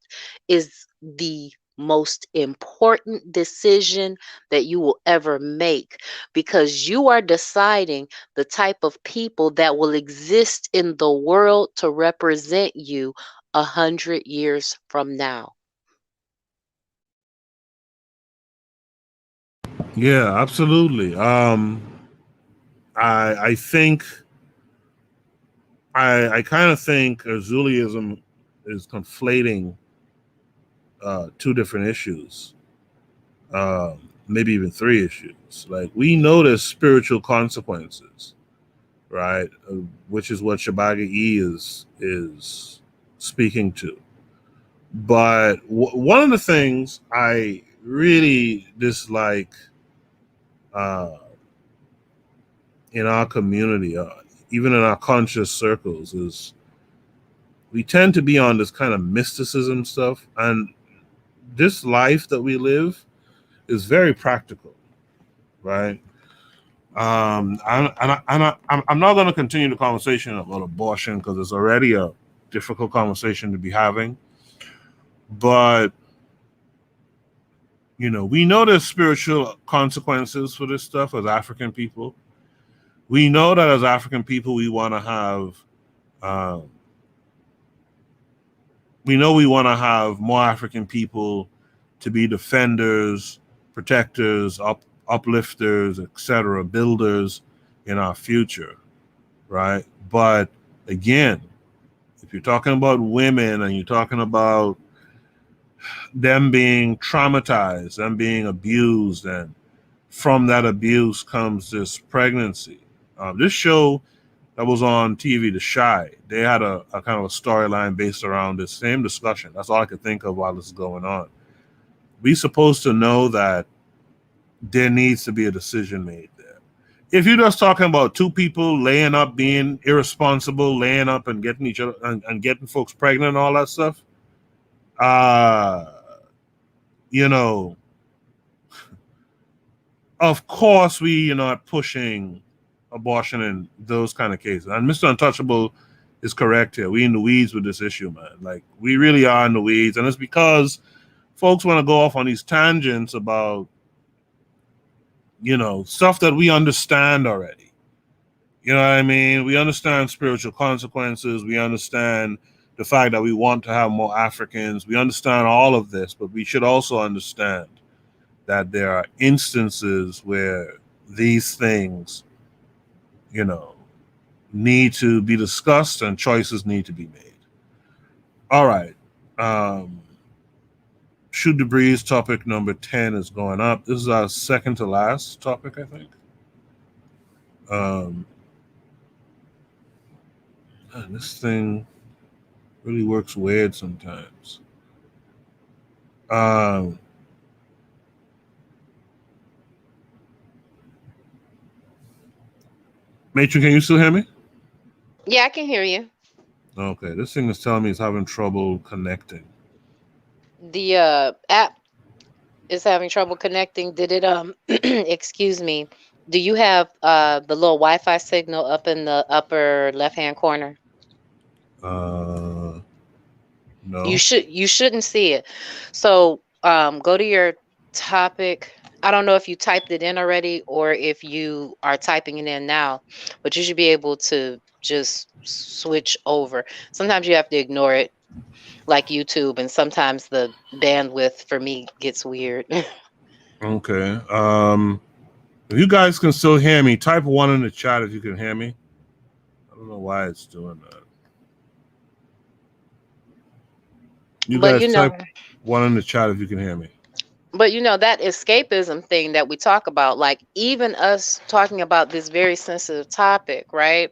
Speaker 9: is the most important decision that you will ever make, because you are deciding the type of people that will exist in the world to represent you 100 years from now.
Speaker 1: Yeah, absolutely. I think I kind of think Azuliism is conflating two different issues, maybe even three issues. Like, we know there's spiritual consequences, right? Which is what Shabagi E is speaking to. But one of the things I really dislike in our community, even in our conscious circles, is we tend to be on this kind of mysticism stuff, and this life that we live is very practical, right? I'm not going to continue the conversation about abortion because it's already a difficult conversation to be having. But, we know there's spiritual consequences for this stuff as African people. We know that as African people, we want to have more African people to be defenders, protectors, uplifters, etc., builders in our future, right? But again, if you're talking about women and you're talking about them being traumatized, them being abused, and from that abuse comes this pregnancy. This show that was on TV, The Shy, they had a kind of a storyline based around this same discussion. That's all I could think of while this is going on. We're supposed to know that there needs to be a decision made there. If you're just talking about two people laying up, being irresponsible, laying up and getting each other and getting folks pregnant and all that stuff, of course we are not pushing abortion in those kind of cases. And Mr. Untouchable is correct here. We in the weeds with this issue, man. Like, we really are in the weeds, and it's because folks want to go off on these tangents about stuff that we understand already. You know what I mean? We understand spiritual consequences. We understand the fact that we want to have more Africans. We understand all of this, but we should also understand that there are instances where these things, need to be discussed and choices need to be made. All right. Shoot the breeze topic number 10 is going up. This is our second to last topic, I think. Man, this thing really works weird sometimes. Matron, can you still hear me?
Speaker 9: Yeah, I can hear you.
Speaker 1: Okay, this thing is telling me it's having trouble connecting.
Speaker 9: The app is having trouble connecting. Did it excuse me, do you have the little Wi-Fi signal up in the upper left-hand corner?
Speaker 1: No.
Speaker 9: You shouldn't see it. So go to your topic. I don't know if you typed it in already or if you are typing it in now, but you should be able to just switch over. Sometimes you have to ignore it, like YouTube, and sometimes the bandwidth for me gets weird.
Speaker 1: Okay. If you guys can still hear me, type 1 in the chat if you can hear me. I don't know why it's doing that. You guys type 1 in the chat if you can hear me.
Speaker 9: But that escapism thing that we talk about, like even us talking about this very sensitive topic, right,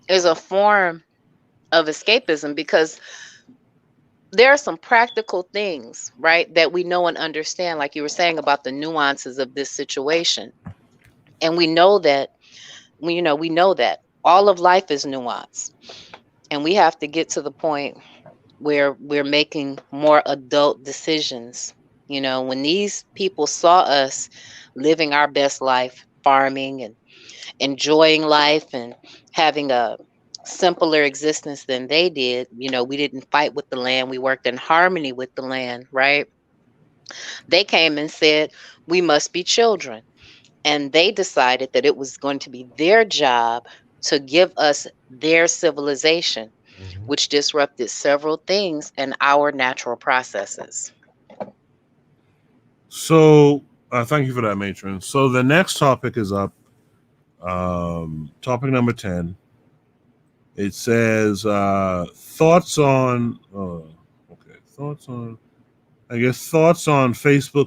Speaker 9: is a form of escapism, because there are some practical things, right, that we know and understand, like you were saying about the nuances of this situation. And we know that, we know that all of life is nuance. And we have to get to the point where we're making more adult decisions. When these people saw us living our best life, farming and enjoying life and having a simpler existence than they did, we didn't fight with the land. We worked in harmony with the land, right? They came and said, we must be children. And they decided that it was going to be their job to give us their civilization, which disrupted several things in our natural processes.
Speaker 1: So thank you for that, Matron. So the next topic is up. Topic number 10. It says thoughts on Facebook,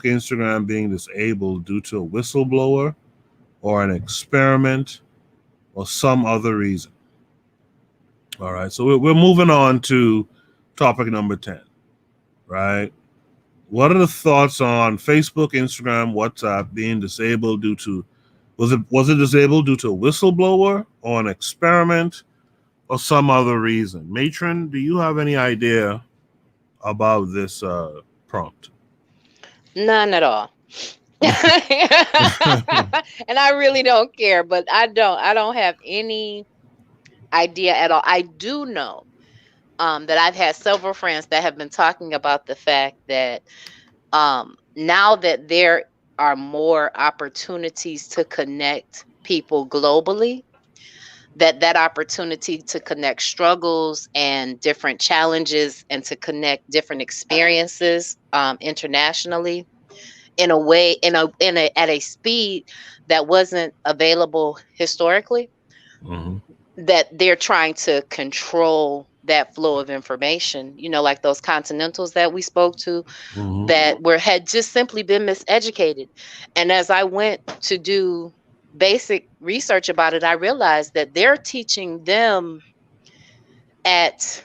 Speaker 1: Instagram being disabled due to a whistleblower or an experiment or some other reason. All right, so we're moving on to topic number 10, right? What are the thoughts on Facebook, Instagram, WhatsApp being disabled due to, was it disabled due to a whistleblower or an experiment or some other reason? Matron, do you have any idea about this prompt?
Speaker 9: None at all. And I really don't care, but I don't have any idea at all. I do know that I've had several friends that have been talking about the fact that now that there are more opportunities to connect people globally, that opportunity to connect struggles and different challenges and to connect different experiences internationally in a way, at a speed that wasn't available historically, that they're trying to control that flow of information, like those continentals that we spoke to, that had just simply been miseducated. And as I went to do basic research about it, I realized that they're teaching them at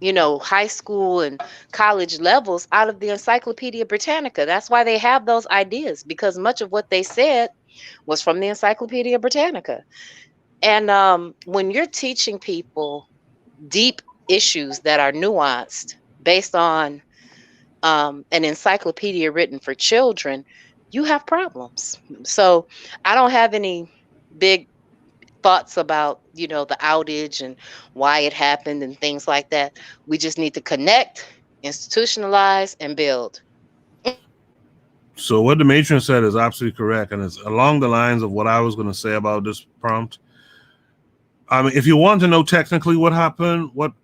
Speaker 9: high school and college levels out of the Encyclopedia Britannica. That's why they have those ideas, because much of what they said was from the Encyclopedia Britannica. And when you're teaching people deep issues that are nuanced based on an encyclopedia written for children, you have problems. So I don't have any big thoughts about, the outage and why it happened and things like that. We just need to connect, institutionalize, and build.
Speaker 1: So what the matron said is absolutely correct, and it's along the lines of what I was going to say about this prompt. I mean, if you want to know technically what happened, what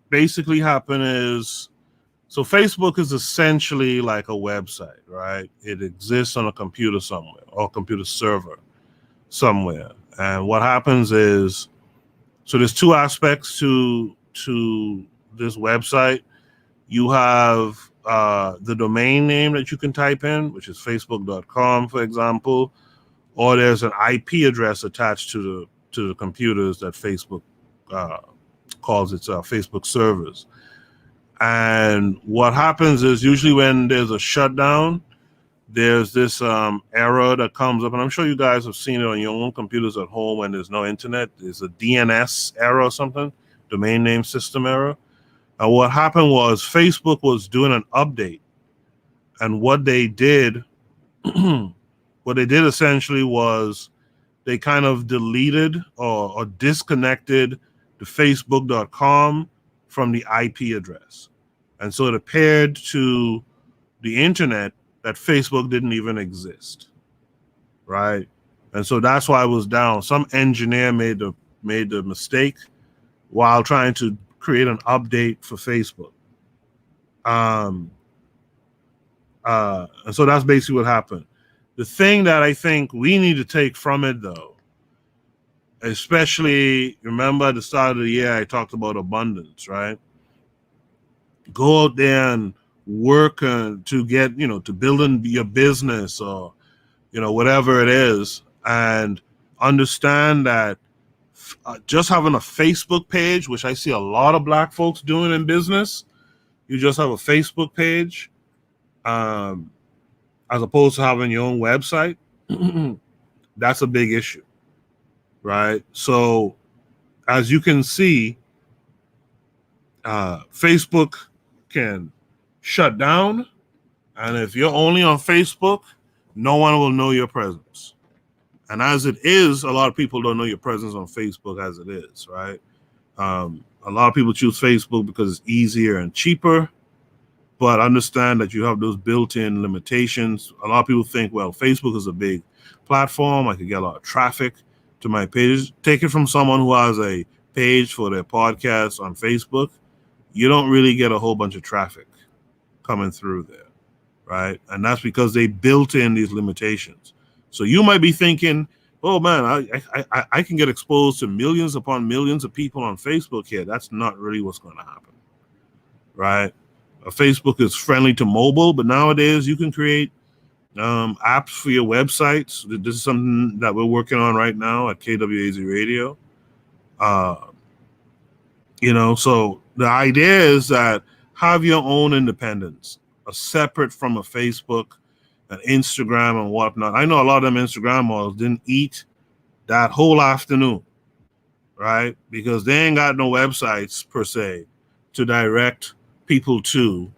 Speaker 1: basically happened is, so Facebook is essentially like a website, right? It exists on a computer somewhere, or a computer server somewhere. And what happens is, so there's two aspects to this website. You have the domain name that you can type in, which is facebook.com, for example, or there's an IP address attached to the computers that Facebook calls its Facebook servers. And what happens is, usually when there's a shutdown, there's this error that comes up, and I'm sure you guys have seen it on your own computers at home when there's no internet. There's a DNS error or something, domain name system error. And what happened was Facebook was doing an update, and what they did essentially was they kind of deleted or disconnected the facebook.com from the IP address. And so it appeared to the internet that Facebook didn't even exist, right? And so that's why it was down. Some engineer made the mistake while trying to create an update for Facebook. And so that's basically what happened. The thing that I think we need to take from it, though, especially, remember at the start of the year, I talked about abundance, right? Go out there and work to get, to build your business or, whatever it is, and understand that just having a Facebook page, which I see a lot of Black folks doing in business, you just have a Facebook page, as opposed to having your own website, that's a big issue, right? So as you can see, Facebook can shut down, and if you're only on Facebook, no one will know your presence. And as it is, a lot of people don't know your presence on Facebook as it is, right? A lot of people choose Facebook because it's easier and cheaper, but understand that you have those built-in limitations. A lot of people think, well, Facebook is a big platform. I could get a lot of traffic to my page. Take it from someone who has a page for their podcast on Facebook. You don't really get a whole bunch of traffic coming through there, right? And that's because they built in these limitations. So you might be thinking, oh man, I can get exposed to millions upon millions of people on Facebook here. That's not really what's going to happen, right? Facebook is friendly to mobile, but nowadays you can create apps for your websites. This is something that we're working on right now at KWAZ Radio. So the idea is that have your own independence, separate from a Facebook, an Instagram, and whatnot. I know a lot of them Instagram models didn't eat that whole afternoon, right? Because they ain't got no websites per se to direct people to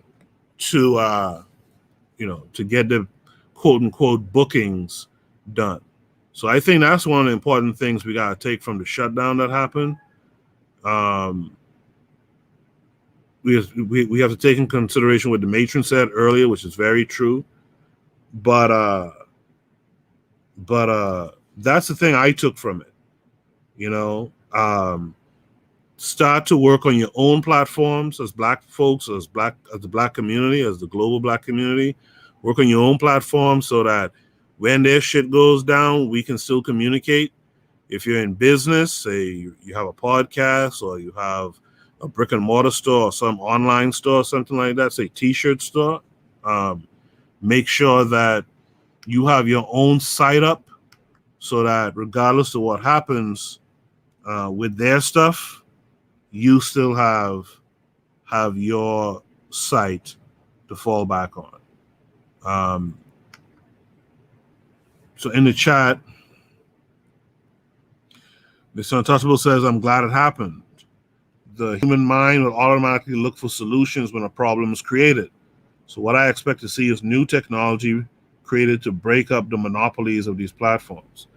Speaker 1: get the quote unquote bookings done. So I think that's one of the important things we got to take from the shutdown that happened. We have to take in consideration what the matron said earlier, which is very true. But that's the thing I took from it. Start to work on your own platforms as Black folks, as the Black community, as the global Black community. Work on your own platform so that when their shit goes down, we can still communicate. If you're in business, say you have a podcast or you have a brick and mortar store or some online store, something like that, say t-shirt store, make sure that you have your own site up so that regardless of what happens with their stuff, you still have your site to fall back on. So in the chat, Mr. Untouchable says, I'm glad it happened. The human mind will automatically look for solutions when a problem is created. So what I expect to see is new technology created to break up the monopolies of these platforms.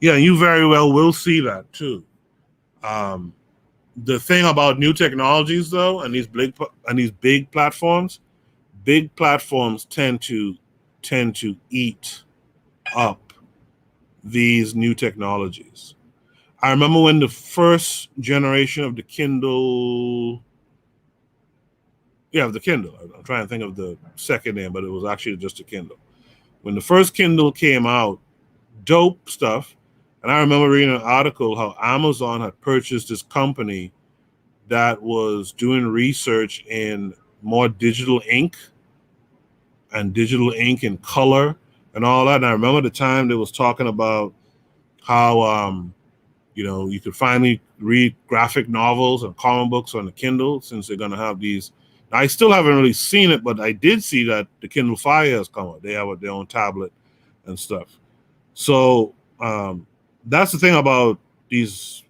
Speaker 1: Yeah, you very well will see that too. The thing about new technologies, though, and these big platforms tend to eat up these new technologies. I remember when the first generation of the Kindle, I'm trying to think of the second name, but it was actually just a Kindle. When the first Kindle came out, dope stuff. And I remember reading an article how Amazon had purchased this company that was doing research in more digital ink and color and all that. And I remember the time they was talking about how, you could finally read graphic novels and comic books on the Kindle since they're going to have these. I still haven't really seen it, but I did see that the Kindle Fire has come out. They have their own tablet and stuff. So that's the thing about these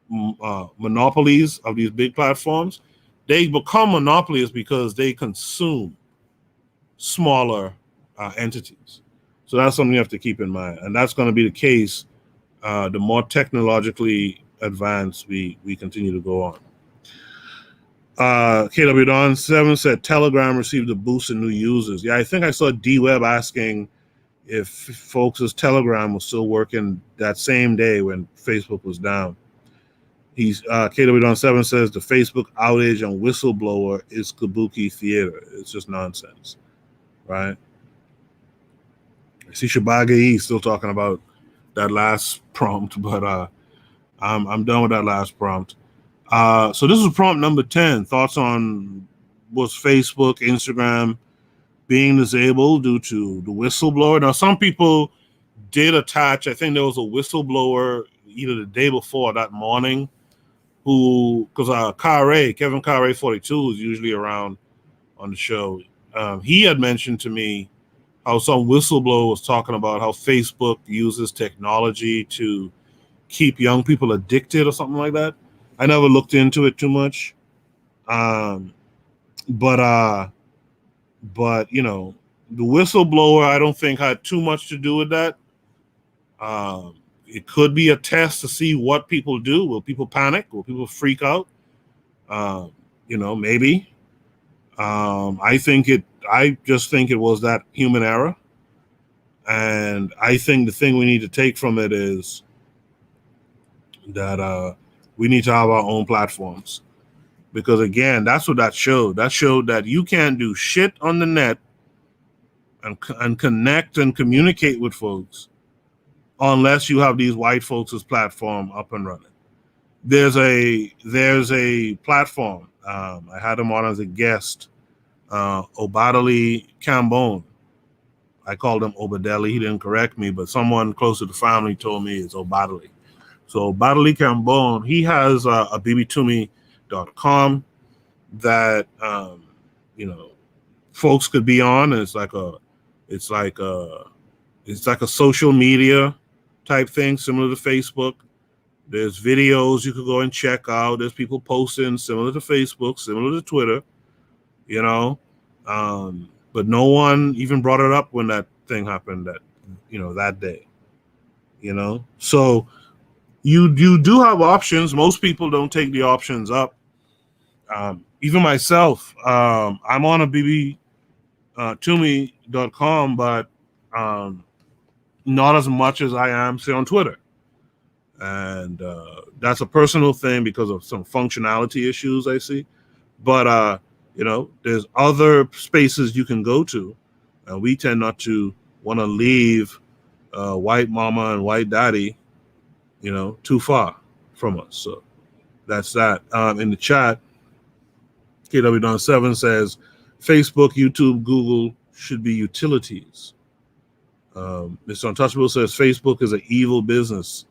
Speaker 1: monopolies of these big platforms. They become monopolies because they consume smaller entities. So that's something you have to keep in mind. And that's going to be the case the more technologically advanced we continue to go on. KW Don 7 said Telegram received a boost in new users. Yeah, I think I saw D-Web asking if folks' Telegram was still working that same day when Facebook was down. KW Don 7 says the Facebook outage and whistleblower is kabuki theater. It's just nonsense, right? I see Shabage E still talking about that last prompt, but I'm done with that last prompt. So this is prompt number 10. Thoughts on was Facebook, Instagram being disabled due to the whistleblower. Now, some people did attach, I think there was a whistleblower either the day before or that morning who, because Kevin Carre 42 is usually around on the show. He had mentioned to me how some whistleblower was talking about how Facebook uses technology to keep young people addicted or something like that. I never looked into it too much. But you know, the whistleblower, I don't think had too much to do with that. It could be a test to see what people do. Will people panic? Will people freak out? You know, maybe. I just think it was that human error. And I think the thing we need to take from it is that we need to have our own platforms. Because again, that's what that showed. That showed that you can't do shit on the net and connect and communicate with folks unless you have these white folks' platform up and running. There's a platform. I had him on as a guest, Obadali Cambone. I called him Obadeli. He didn't correct me, but someone close to the family told me it's Obadali. So Obadali Cambone, he has a bbtumi.com that you know, folks could be on. It's like a social media type thing, similar to Facebook. There's videos you could go and check out. There's people posting similar to Facebook, similar to Twitter, you know. But no one even brought it up when that thing happened that day, you know. So you do have options. Most people don't take the options up. Even myself, I'm on a bbtumi.com, but not as much as I am, say, on Twitter. And that's a personal thing because of some functionality issues I see. But, you know, there's other spaces you can go to. And we tend not to want to leave white mama and white daddy, you know, too far from us. So that's that. In the chat, KW7 says, Facebook, YouTube, Google should be utilities. Mr. Untouchable says, Facebook is an evil business.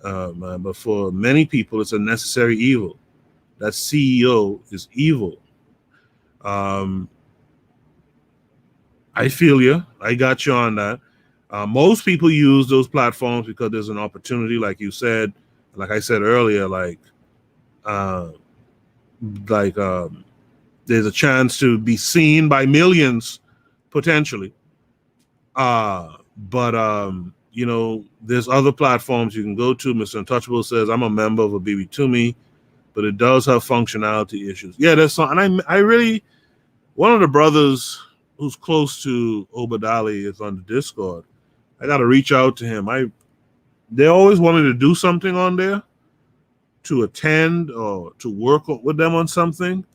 Speaker 1: But for many people, it's a necessary evil. That CEO is evil. I feel you. I got you on that. Most people use those platforms because there's an opportunity, like you said, like I said earlier, there's a chance to be seen by millions potentially. But you know, there's other platforms you can go to. Mr. Untouchable says, I'm a member of a bbtumi, but it does have functionality issues. Yeah, there's some, and I really, one of the brothers who's close to Obadali is on the Discord. I got to reach out to him. They always wanted to do something on there, to attend or to work with them on something.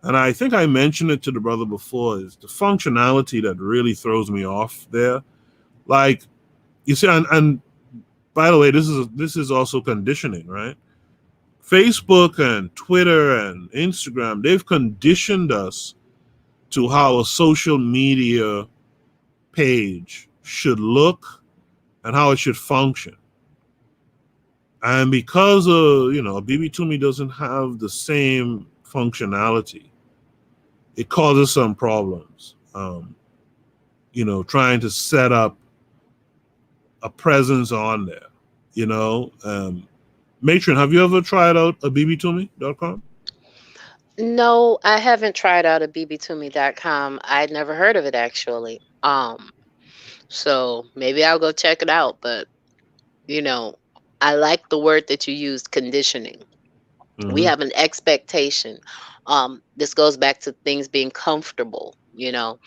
Speaker 1: And I think I mentioned it to the brother before, is the functionality that really throws me off there. Like, you see, and by the way, this is also conditioning, right? Facebook and Twitter and Instagram, they've conditioned us to how a social media page should look and how it should function. And because a bbtumi doesn't have the same functionality, it causes some problems. Trying to set up a presence on there, Matron, have you ever tried out a bbtumi.com?
Speaker 9: No, I haven't tried out a bbtumi.com. I'd never heard of it, actually. So maybe I'll go check it out. But, I like the word that you used, conditioning. Mm-hmm. We have an expectation. This goes back to things being comfortable, and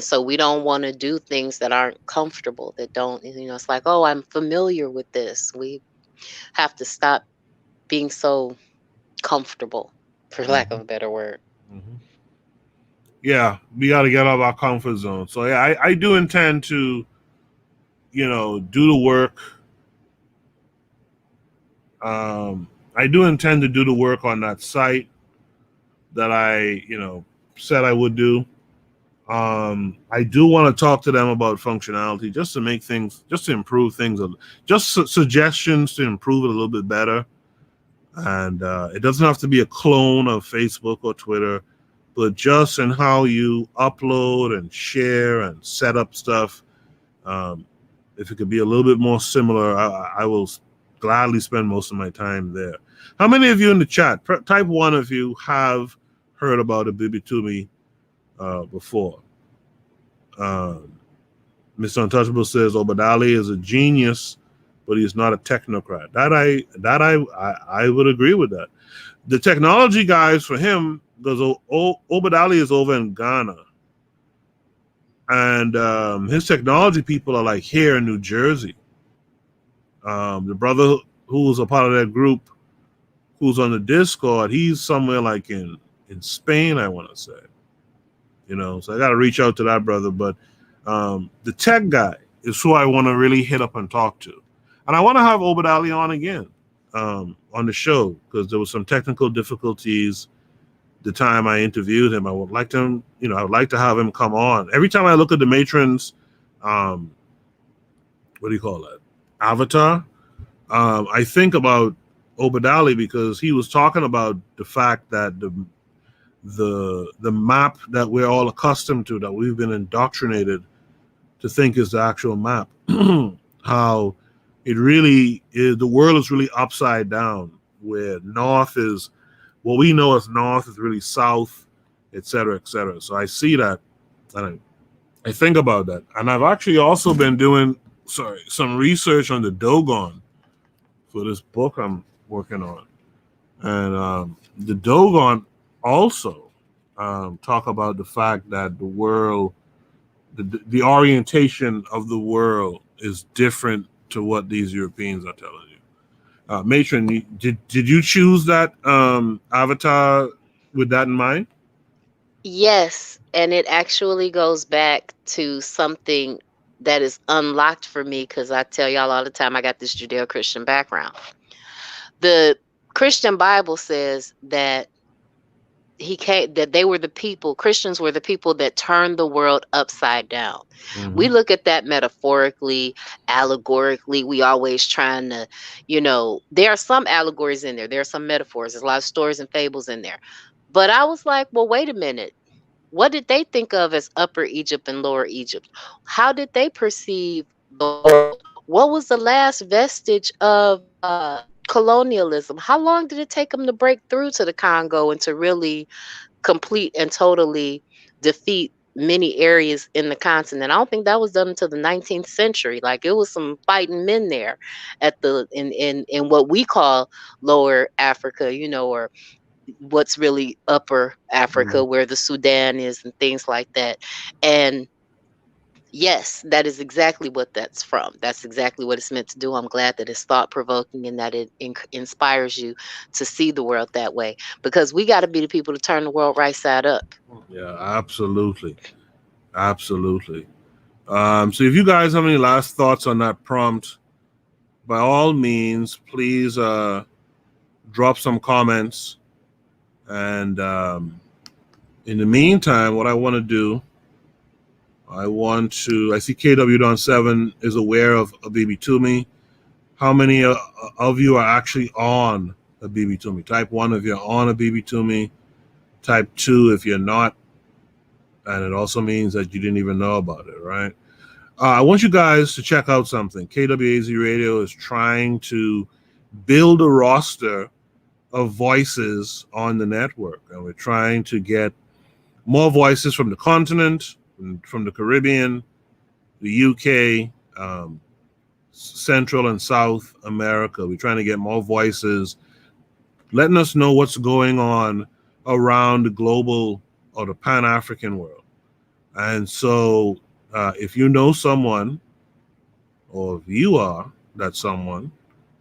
Speaker 9: so we don't want to do things that aren't comfortable, that don't, it's like, oh, I'm familiar with this. We have to stop being so comfortable, for lack of a better word.
Speaker 1: Mm-hmm. Yeah, we got to get out of our comfort zone. So yeah, I do intend to, do the work. I do intend to do the work on that site that I, said I would do. I do want to talk to them about functionality, just to make things, just to improve things, just suggestions to improve it a little bit better. And it doesn't have to be a clone of Facebook or Twitter, but just in how you upload and share and set up stuff. If it could be a little bit more similar, I will gladly spend most of my time there. How many of you in the chat, type 1 if you have heard about Abibitumi before? Mr. Untouchable says Obadali is a genius, but he's not a technocrat. I would agree with that. The technology guys for him, because Obadali is over in Ghana, and his technology people are like here in New Jersey. The brother who's a part of that group, who's on the Discord, he's somewhere like in Spain, I want to say. You know, so I got to reach out to that brother. But the tech guy is who I want to really hit up and talk to. And I want to have Obadali on again on the show, because there was some technical difficulties the time I interviewed him. I would like to, I would like to have him come on. Every time I look at the matron's, what do you call it, avatar, I think about Obadali, because he was talking about the fact that the map that we're all accustomed to, that we've been indoctrinated to think is the actual map, how it really is, the world is really upside down, where north is what we know as north is really south, etc., etc. So I see that, and I think about that. And I've actually also been doing some research on the Dogon for this book I'm working on. And the Dogon also talk about the fact that the world, the orientation of the world is different to what these Europeans are telling you. Matron, did you choose that avatar with that in mind?
Speaker 9: Yes, and it actually goes back to something that is unlocked for me, because I tell y'all all the time I got this Judeo-Christian background. The Christian Bible says that they were the people, Christians were the people that turned the world upside down. Mm-hmm. We look at that metaphorically, allegorically. We always trying to, there are some allegories in there. There are some metaphors. There's a lot of stories and fables in there. But I was like, well, wait a minute. What did they think of as Upper Egypt and Lower Egypt? How did they perceive the world? What was the last vestige of colonialism? How long did it take them to break through to the Congo and to really complete and totally defeat many areas in the continent? I don't think that was done until the 19th century. Like, it was some fighting men there at in what we call Lower Africa, or what's really Upper Africa, where the Sudan is and things like that. And yes, that is exactly what that's from. That's exactly what it's meant to do. I'm glad that it's thought-provoking and that it inspires you to see the world that way, because we got to be the people to turn the world right side up.
Speaker 1: Yeah, absolutely. Absolutely. So if you guys have any last thoughts on that prompt, by all means, please drop some comments. And in the meantime, what I want to do, I see KW Don 7 is aware of Abibitumi. How many of you are actually on Abibitumi? Type 1 if you're on Abibitumi. Type 2 if you're not. And it also means that you didn't even know about it, right? I want you guys to check out something. KWAZ Radio is trying to build a roster of voices on the network. And we're trying to get more voices from the continent, from the Caribbean, the UK, Central and South America. We're trying to get more voices, letting us know what's going on around the global or the Pan-African world. And so if you know someone, or if you are that someone,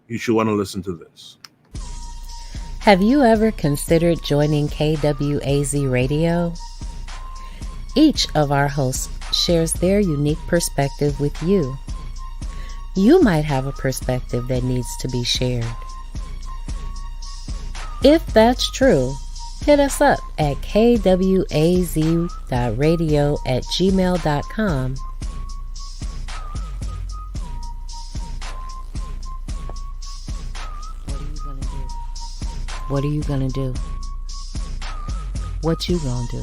Speaker 1: you should want to listen to this.
Speaker 5: Have you ever considered joining KWAZ Radio? Each of our hosts shares their unique perspective with you. You might have a perspective that needs to be shared. If that's true, hit us up at kwaz.radio@gmail.com. What are you going to do? What are you gonna do? What you gonna do?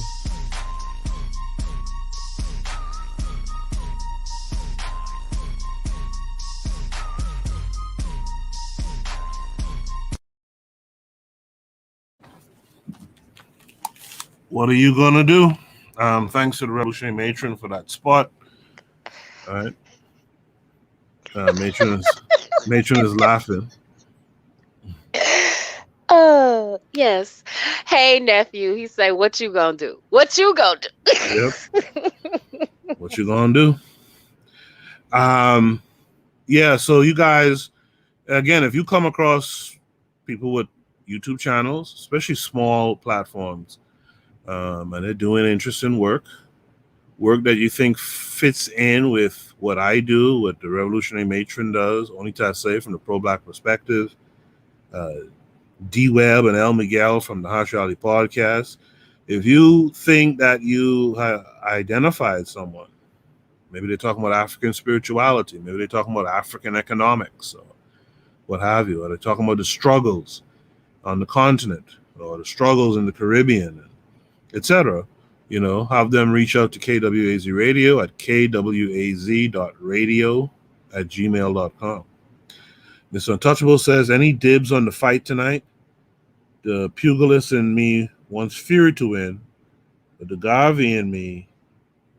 Speaker 1: What are you gonna do? Thanks to the Revolutionary Matron for that spot. All right. Matron is laughing.
Speaker 9: Oh, yes. Hey, nephew. He say, what you gonna do? What you gonna do?
Speaker 1: Yep. What you gonna do? Yeah, so you guys, again, if you come across people with YouTube channels, especially small platforms, and they're doing interesting work that you think fits in with what I do, what the Revolutionary Matron does, only to say from the pro-black perspective, D Webb and El Miguel from the Harsh Reality Podcast. If you think that you have identified someone, maybe they're talking about African spirituality, maybe they're talking about African economics, or what have you, or they're talking about the struggles on the continent, or the struggles in the Caribbean, etc., have them reach out to KWAZ Radio at kwaz.radio@gmail.com. Mr. Untouchable says, any dibs on the fight tonight? The pugilist in me wants Fury to win, but the Garvey in me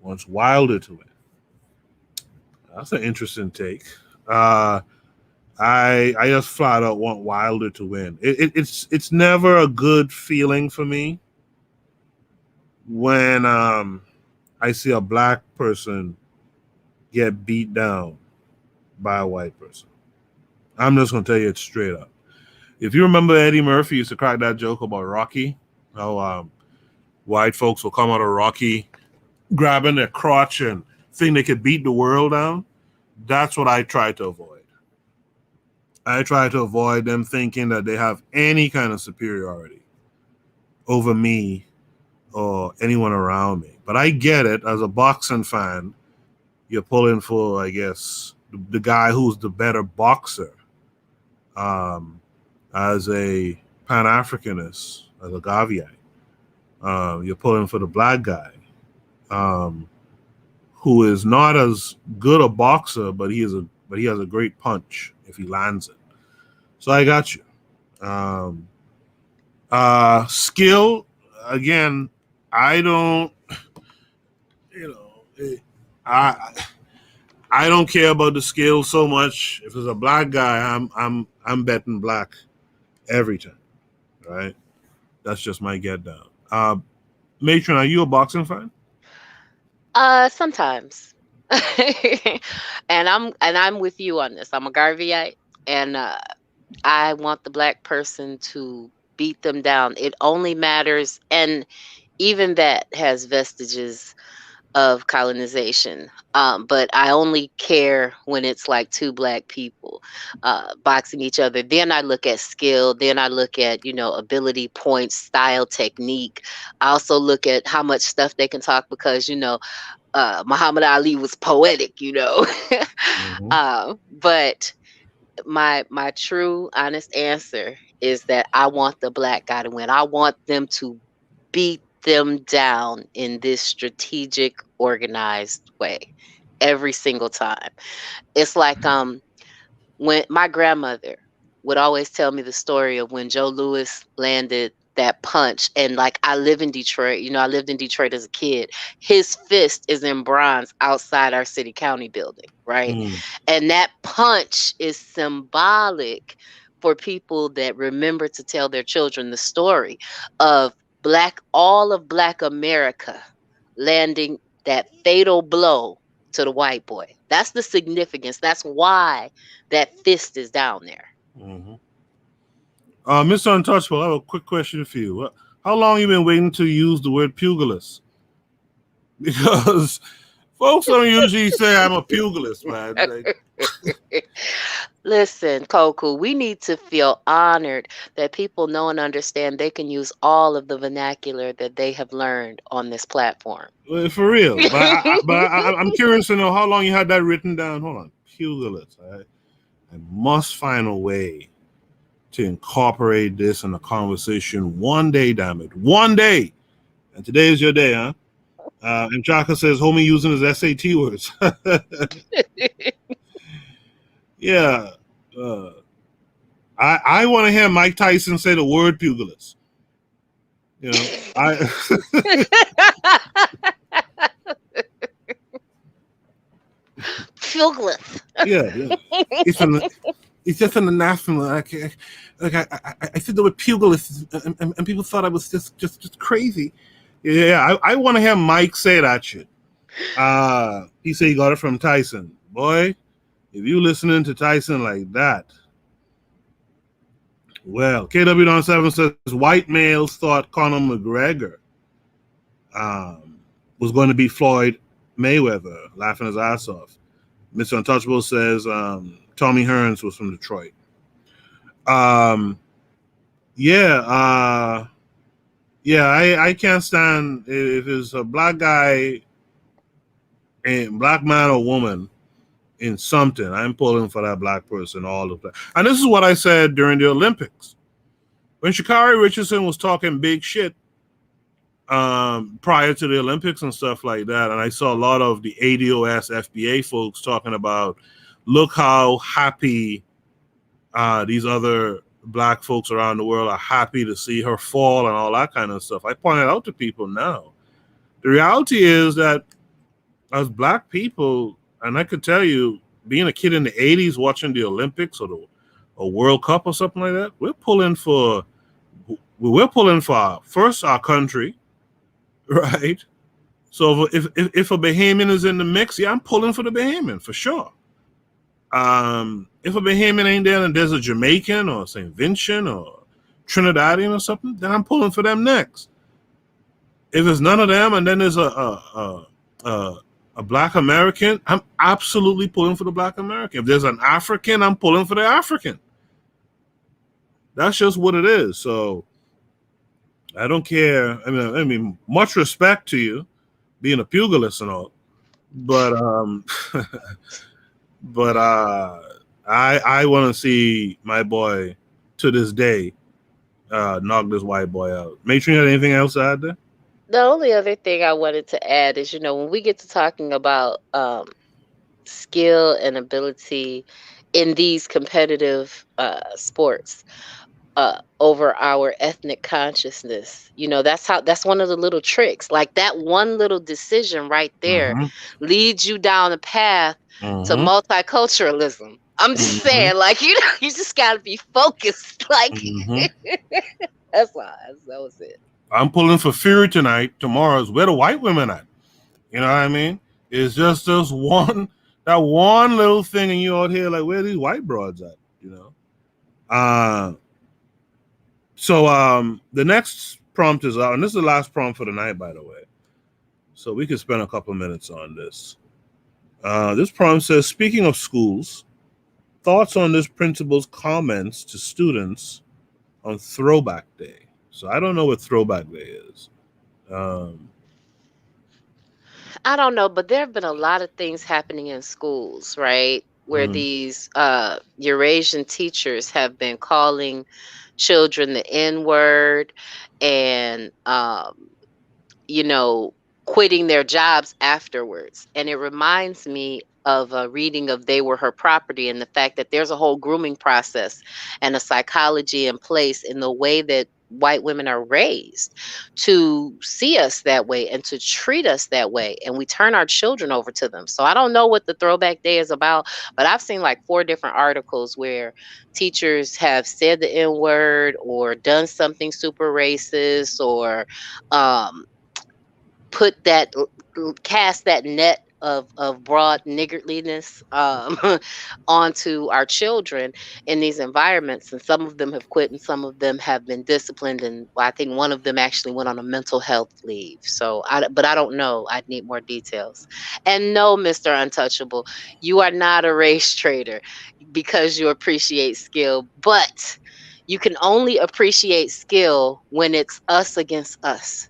Speaker 1: wants Wilder to win. That's an interesting take. I just flat out want Wilder to win. It's never a good feeling for me when I see a black person get beat down by a white person. I'm just gonna tell you it straight up. If you remember, Eddie Murphy used to crack that joke about Rocky, how white folks will come out of Rocky grabbing their crotch and think they could beat the world down. That's what I try to avoid. I try to avoid them thinking that they have any kind of superiority over me or anyone around me. But I get it. As a boxing fan, you're pulling for, I guess, the guy who's the better boxer. As a Pan-Africanist, as a Gaviite, you're pulling for the black guy, who is not as good a boxer, but he has a great punch if he lands it. So I got you. Skill, again, I don't, I don't care about the skill so much. If it's a black guy, I'm betting black every time, right? That's just my get down. Matron, are you a boxing fan?
Speaker 9: Sometimes. and I'm with you on this. I'm a Garveyite, and I want the black person to beat them down. It only matters, and even that has vestiges of colonization. But I only care when it's like two black people boxing each other. Then I look at skill. Then I look at, ability, points, style, technique. I also look at how much stuff they can talk because, Muhammad Ali was poetic,
Speaker 1: Mm-hmm.
Speaker 9: But my true, honest answer is that I want the black guy to win. I want them to beat them down in this strategic, organized way every single time. It's like when my grandmother would always tell me the story of when Joe Louis landed that punch, and like I live in Detroit, I lived in Detroit as a kid. His fist is in bronze outside our city county building, right? And that punch is symbolic for people that remember to tell their children the story of all of Black America landing that fatal blow to the white boy. That's the significance. That's why that fist is down there.
Speaker 1: Mm-hmm. Mr. Untouchable, I have a quick question for you. How long you been waiting to use the word pugilist? Because folks don't usually say I'm a pugilist, man.
Speaker 9: Listen, Koku, we need to feel honored that people know and understand they can use all of the vernacular that they have learned on this platform.
Speaker 1: For real. But I'm curious to know how long you had that written down. Hold on. Pugilist. I must find a way to incorporate this in the conversation one day, damn it. One day. And today is your day, huh? And Chaka says, homie using his SAT words. Yeah. I want to hear Mike Tyson say the word pugilist. You know,
Speaker 9: Pugilist.
Speaker 1: Yeah. It's just in the national. I said the word pugilist, and people thought I was just crazy. Yeah, I want to hear Mike say that shit. He said he got it from Tyson. Boy, if you listening to Tyson like that, well, KW7 says white males thought Conor McGregor was going to beat Floyd Mayweather, laughing his ass off. Mr. Untouchable says Tommy Hearns was from Detroit. I can't stand if it's a black guy, a black man or woman in something. I'm pulling for that black person all of that. And this is what I said during the Olympics. When Sha'Carri Richardson was talking big shit prior to the Olympics and stuff like that, and I saw a lot of the ADOS FBA folks talking about, look how happy these other black folks around the world are happy to see her fall and all that kind of stuff. I pointed out to people now, the reality is that as black people, and I could tell you, being a kid in the 80s watching the Olympics or the World Cup or something like that, we're pulling for our country, right? So if a Bahamian is in the mix, yeah, I'm pulling for the Bahamian for sure. If a Bahamian ain't there and there's a Jamaican or St. Vincent or Trinidadian or something, then I'm pulling for them next. If it's none of them and then there's a black American, I'm absolutely pulling for the black American. If there's an African, I'm pulling for the African. That's just what it is. So I don't care. I mean, much respect to you being a pugilist and all, but I want to see my boy to this day knock this white boy out. Matron, you had anything else to add there?
Speaker 9: The only other thing I wanted to add is, when we get to talking about skill and ability in these competitive sports over our ethnic consciousness, that's one of the little tricks. Like that one little decision right there leads you down a path to multiculturalism. I'm just saying, like, you just got to be focused. Like, that's why. That was it.
Speaker 1: I'm pulling for Fury tonight. Tomorrow's where the white women at. You know what I mean? It's just that one little thing, and you out here like, where are these white broads at? So the next prompt is out, and this is the last prompt for the night, by the way. So we could spend a couple minutes on this. This prompt says, speaking of schools, thoughts on this principal's comments to students on Throwback Day. So I don't know what Throwback Day is.
Speaker 9: I don't know, but there have been a lot of things happening in schools, right? Where these Eurasian teachers have been calling children the N-word and, quitting their jobs afterwards. And it reminds me of a reading of They Were Her Property, and the fact that there's a whole grooming process and a psychology in place in the way that white women are raised to see us that way and to treat us that way, and we turn our children over to them. So I don't know what the Throwback Day is about, but I've seen like 4 different articles where teachers have said the N-word or done something super racist or cast that net of broad niggardliness onto our children in these environments. And some of them have quit and some of them have been disciplined. And I think one of them actually went on a mental health leave. But I don't know. I'd need more details. And no, Mr. Untouchable, you are not a race trader because you appreciate skill, but you can only appreciate skill when it's us against us.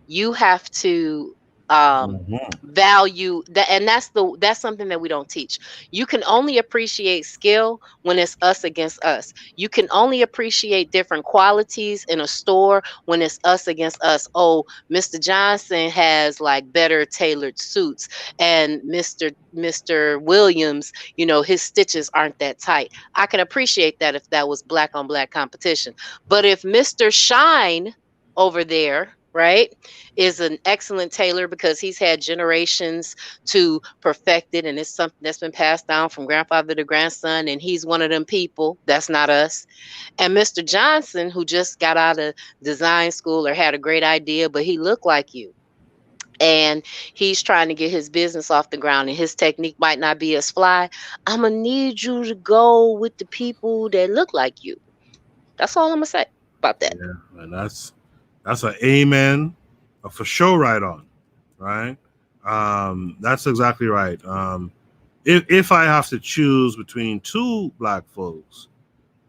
Speaker 9: You have to value that, and that's something that we don't teach. You can only appreciate skill when it's us against us. You can only appreciate different qualities in a store when it's us against us. Oh, Mr. Johnson has like better tailored suits, and Mr. Williams, you know, his stitches aren't that tight. I can appreciate that if that was black on black competition. But if Mr. Shine over there, right, is an excellent tailor because he's had generations to perfect it, and it's something that's been passed down from grandfather to grandson, and he's one of them people, that's not us. And Mr. Johnson, who just got out of design school or had a great idea, but he looked like you, and he's trying to get his business off the ground, and his technique might not be as fly, I'm gonna need you to go with the people that look like you. That's all I'm gonna say about that.
Speaker 1: Yeah, and that's an amen, a for sure right on, right? That's exactly right. If I have to choose between two black folks,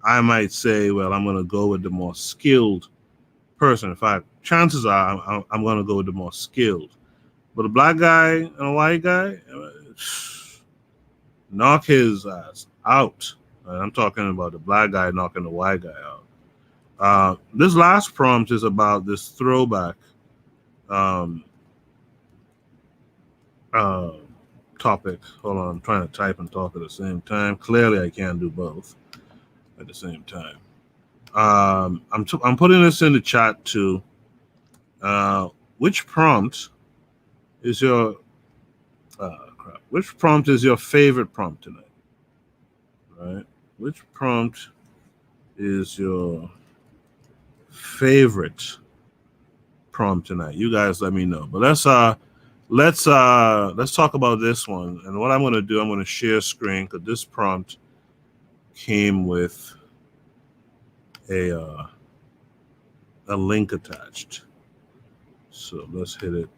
Speaker 1: I might say, well, I'm going to go with the more skilled person. In fact, chances are I'm going to go with the more skilled. But a black guy and a white guy, knock his ass out. I'm talking about the black guy knocking the white guy out. This last prompt is about this throwback topic. Hold on, I'm trying to type and talk at the same time. Clearly, I can't do both at the same time. I'm putting this in the chat too. Which prompt is your Which prompt is your favorite prompt tonight? Right? Which prompt is your favorite prompt tonight? You guys let me know. But let's talk about this one. And what I'm going to do, I'm going to share screen because this prompt came with a link attached. So let's hit it.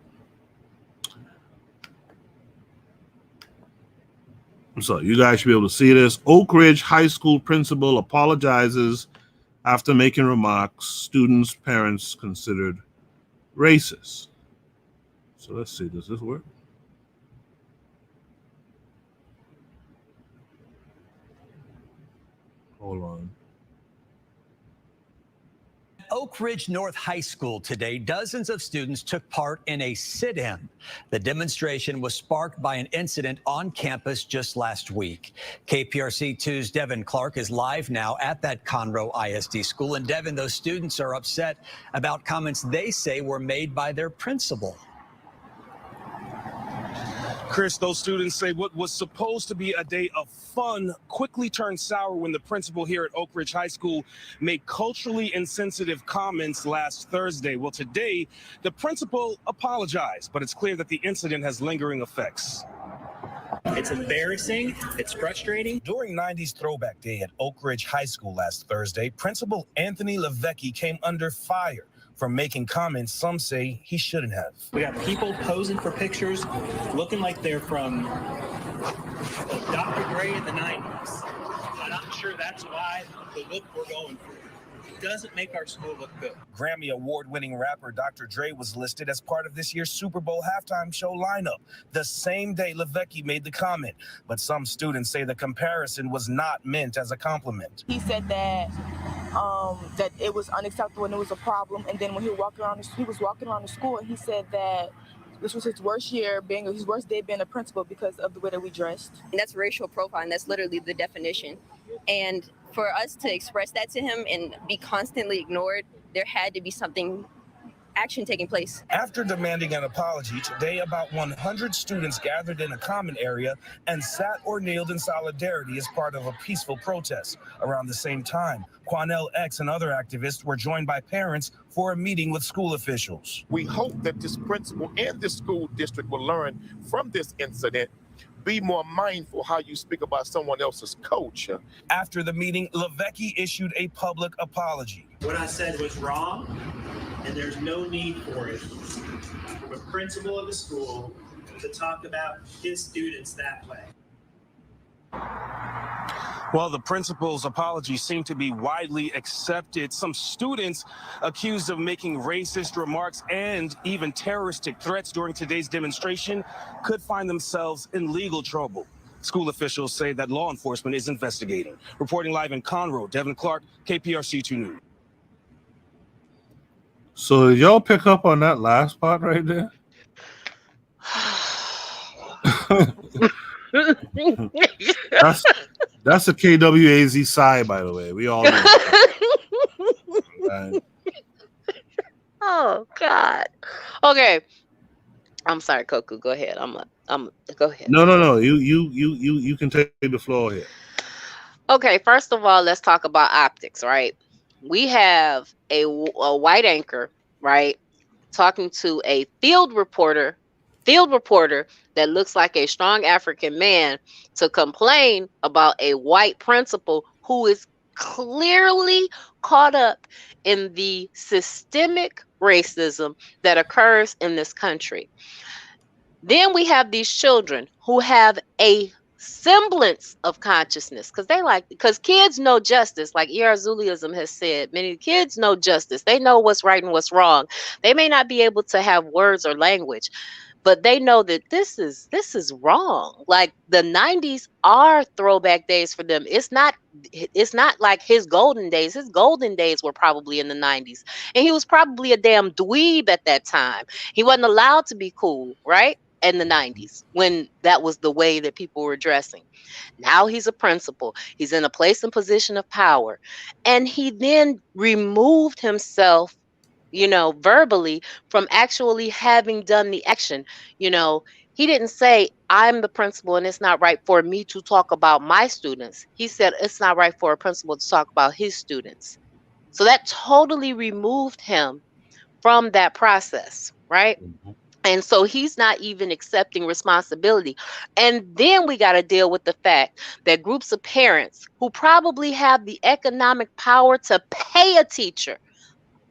Speaker 1: So you guys should be able to see this. Oak Ridge High School principal apologizes after making remarks students' parents considered racist. So let's see, does this work? Hold on.
Speaker 10: Oak Ridge North High School today, dozens of students took part in a sit-in. The demonstration was sparked by an incident on campus just last week. KPRC2's Devin Clark is live now at that Conroe ISD school. And Devin, those students are upset about comments they say were made by their principal.
Speaker 11: Chris, those students say what was supposed to be a day of fun quickly turned sour when the principal here at Oak Ridge High School made culturally insensitive comments last Thursday. Well, today, the principal apologized, but it's clear that the incident has lingering effects.
Speaker 12: It's embarrassing. It's frustrating.
Speaker 11: During 90s Throwback Day at Oak Ridge High School last Thursday, Principal Anthony Levecki came under fire for making comments some say he shouldn't have.
Speaker 12: We got people posing for pictures looking like they're from Dr. Dre in the 90s. I'm not sure that's why the look we're going for. It doesn't make our school look good.
Speaker 11: Grammy award-winning rapper Dr. Dre was listed as part of this year's Super Bowl halftime show lineup. The same day Levecki made the comment, but some students say the comparison was not meant as a compliment.
Speaker 13: He said that that it was unacceptable and it was a problem. And then when he was walking around the school, and he said that this was his worst day being a principal because of the way that we dressed.
Speaker 14: And that's racial profiling. That's literally the definition. And for us to express that to him and be constantly ignored, there had to be action taking place.
Speaker 11: After demanding an apology, today about 100 students gathered in a common area and sat or kneeled in solidarity as part of a peaceful protest. Around the same time, Quanell X and other activists were joined by parents for a meeting with school officials.
Speaker 15: We hope that this principal and this school district will learn from this incident. Be more mindful how you speak about someone else's coach.
Speaker 11: After the meeting, Levecki issued a public apology.
Speaker 12: What I said was wrong, and there's no need for it from a principal of the school to talk about his students that way.
Speaker 11: Well, the principal's apology seemed to be widely accepted. Some students accused of making racist remarks and even terroristic threats during today's demonstration could find themselves in legal trouble. School officials say that law enforcement is investigating. Reporting live in Conroe, Devin Clark, KPRC 2 News.
Speaker 1: So did y'all pick up on that last part right there? That's a KWAZ side, by the way. We all know. Right.
Speaker 9: Oh God. Okay. I'm sorry, Koku. Go ahead. Go ahead.
Speaker 1: No. You can take the floor here.
Speaker 9: Okay. First of all, let's talk about optics, right? We have a white anchor, right, talking to a field reporter that looks like a strong African man to complain about a white principal who is clearly caught up in the systemic racism that occurs in this country. Then we have these children who have a semblance of consciousness because kids know justice. Like Zulism has said, many kids know justice. They know what's right and what's wrong. They may not be able to have words or language, but they know that this is wrong. Like the 90s are throwback days for them. It's not like his golden days. His golden days were probably in the 90s. And he was probably a damn dweeb at that time. He wasn't allowed to be cool, right? In the 90s, when that was the way that people were dressing. Now he's a principal. He's in a place and position of power. And he then removed himself, verbally from actually having done the action. He didn't say, I'm the principal and it's not right for me to talk about my students. He said it's not right for a principal to talk about his students. So that totally removed him from that process, right? Mm-hmm. And so he's not even accepting responsibility. And then we got to deal with the fact that groups of parents who probably have the economic power to pay a teacher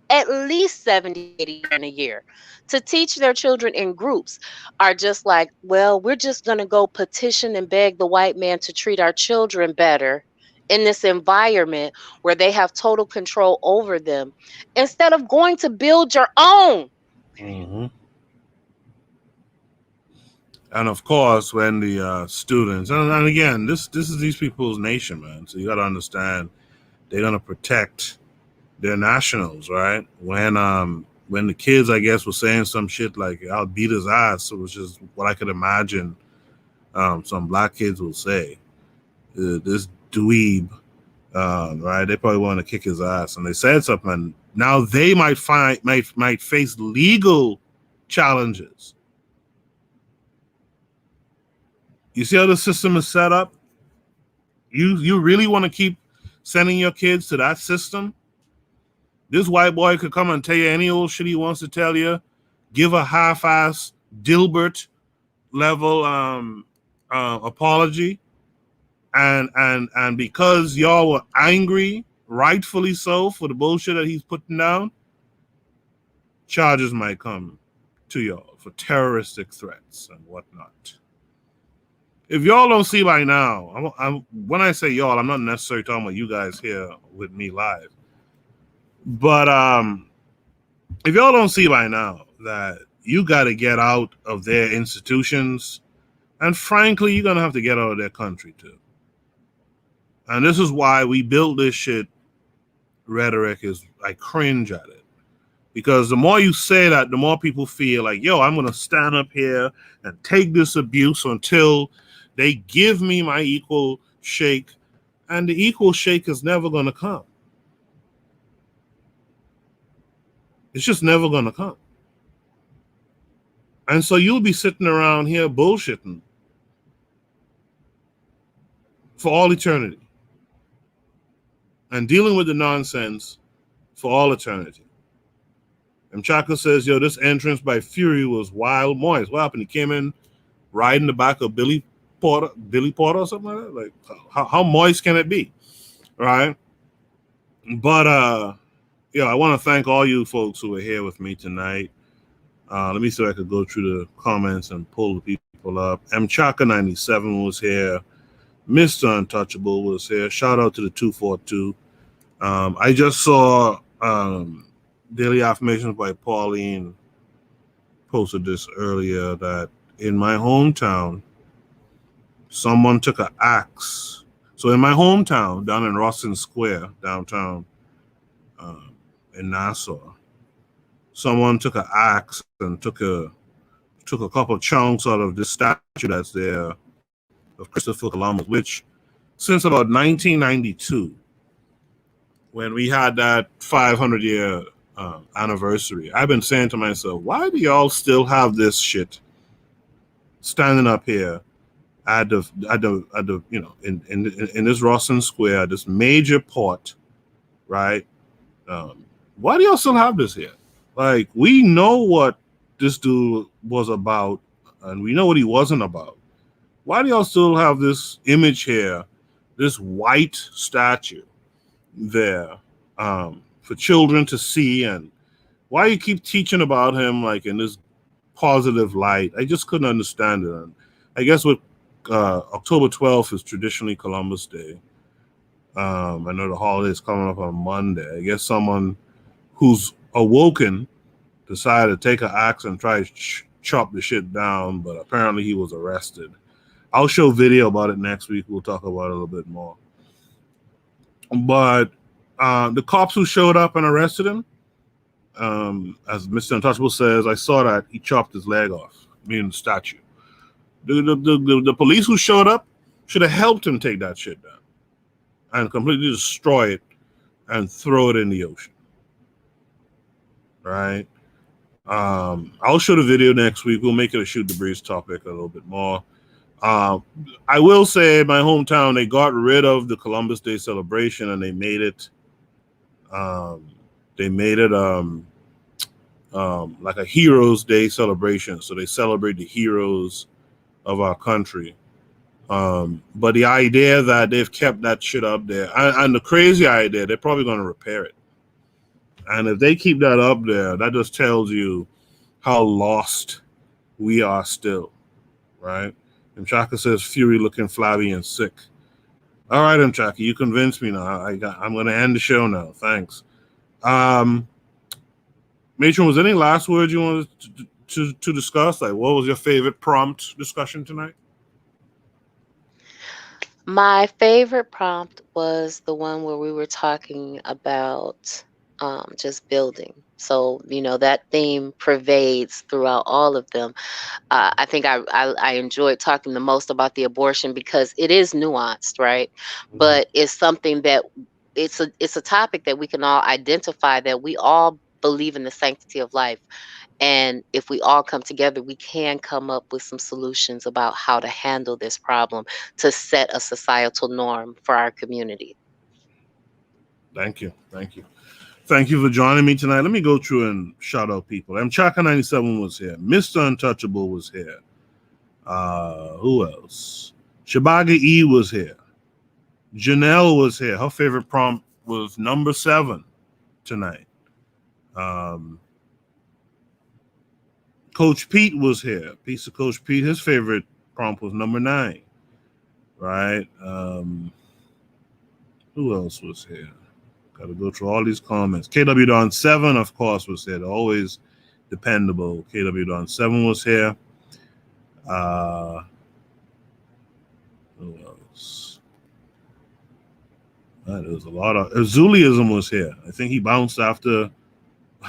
Speaker 9: at least $70, $80 a year to teach their children in groups are just like, well, we're just going to go petition and beg the white man to treat our children better in this environment where they have total control over them instead of going to build your own.
Speaker 1: Mm-hmm. And of course, when the students, and again, this is these people's nation, man. So you got to understand, they're gonna protect their nationals, right? When the kids, I guess, were saying some shit like "I'll beat his ass," which is what I could imagine some black kids will say. This dweeb, right? They probably want to kick his ass, and they said something. Now they might face legal challenges. You see how the system is set up? You really want to keep sending your kids to that system? This white boy could come and tell you any old shit he wants to tell you, give a half-ass Dilbert level apology, and because y'all were angry, rightfully so, for the bullshit that he's putting down, charges might come to y'all for terroristic threats and whatnot. If y'all don't see by now, when I say y'all, I'm not necessarily talking about you guys here with me live. But if y'all don't see by now that you got to get out of their institutions, and frankly, you're going to have to get out of their country too. And this is why we built this shit rhetoric. I cringe at it. Because the more you say that, the more people feel like, yo, I'm going to stand up here and take this abuse until they give me my equal shake, and the equal shake is never going to come. It's just never going to come. And so you'll be sitting around here bullshitting for all eternity and dealing with the nonsense for all eternity. And Chaka says, yo, this entrance by Fury was wild moist. What happened? He came in riding the back of Billy Porter or something like that. Like, how moist can it be, right? But I want to thank all you folks who are here with me tonight. Let me see if I could go through the comments and pull the people up. Chaka 97 was here. Mr. Untouchable was here. Shout out to the 242. I just saw Daily Affirmations by Pauline posted this earlier that in my hometown, someone took an axe. So in my hometown, down in Rawson Square, downtown in Nassau, someone took an axe and took a couple of chunks out of this statue that's there of Christopher Columbus, which since about 1992, when we had that 500-year anniversary, I've been saying to myself, why do y'all still have this shit standing up here at the you know, in this Rawson Square, this major port, right? Why do y'all still have this here? Like, we know what this dude was about, and we know what he wasn't about. Why do y'all still have this image here, this white statue there for children to see? And why you keep teaching about him like in this positive light? I just couldn't understand it. And I guess with October 12th is traditionally Columbus Day. I know the holiday is coming up on Monday. I guess someone who's awoken decided to take an axe and try to chop the shit down, but apparently he was arrested. I'll show video about it next week. We'll talk about it a little bit more. But the cops who showed up and arrested him, as Mr. Untouchable says, I saw that he chopped his leg off, meaning the statue. The police who showed up should have helped him take that shit down and completely destroy it and throw it in the ocean. Right? I'll show the video next week. We'll make it a Shoot the Breeze topic a little bit more. I will say my hometown, they got rid of the Columbus Day celebration and they made it like a Heroes Day celebration. So they celebrate the heroes of our country. But the idea that they've kept that shit up there, and the crazy idea, they're probably going to repair it. And if they keep that up there, that just tells you how lost we are still, right? Mchaka says, Fury looking flabby and sick. All right, Mchaka, you convinced me now. I'm going to end the show now. Thanks. Matron, was there any last words you wanted to discuss? Like, what was your favorite prompt discussion tonight?
Speaker 9: My favorite prompt was the one where we were talking about just building. So, you know, that theme pervades throughout all of them. I think I enjoyed talking the most about the abortion because it is nuanced, right? Mm-hmm. But it's something that it's a topic that we can all identify, that we all believe in the sanctity of life. And if we all come together, we can come up with some solutions about how to handle this problem to set a societal norm for our community.
Speaker 1: Thank you. Thank you. Thank you for joining me tonight. Let me go through and shout out people. Chaka97 was here. Mr. Untouchable was here. Who else? Shabaga E was here. Janelle was here. Her favorite prompt was number 7 tonight. Coach Pete was here. Piece of Coach Pete. His favorite prompt was number 9. Right? Who else was here? Got to go through all these comments. KW Don 7, of course, was here. They're always dependable. KW Don 7 was here. Who else? There was a lot of Zuliism was here. I think he bounced after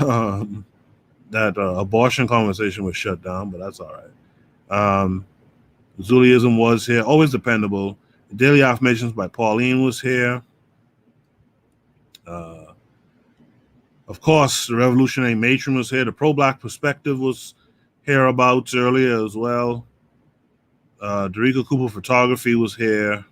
Speaker 1: that abortion conversation was shut down, but that's all right. Zuliism was here. Always dependable. Daily Affirmations by Pauline was here. Of course, the Revolutionary Matron was here. The Pro-Black Perspective was hereabouts earlier as well. Derica Cooper Photography was here.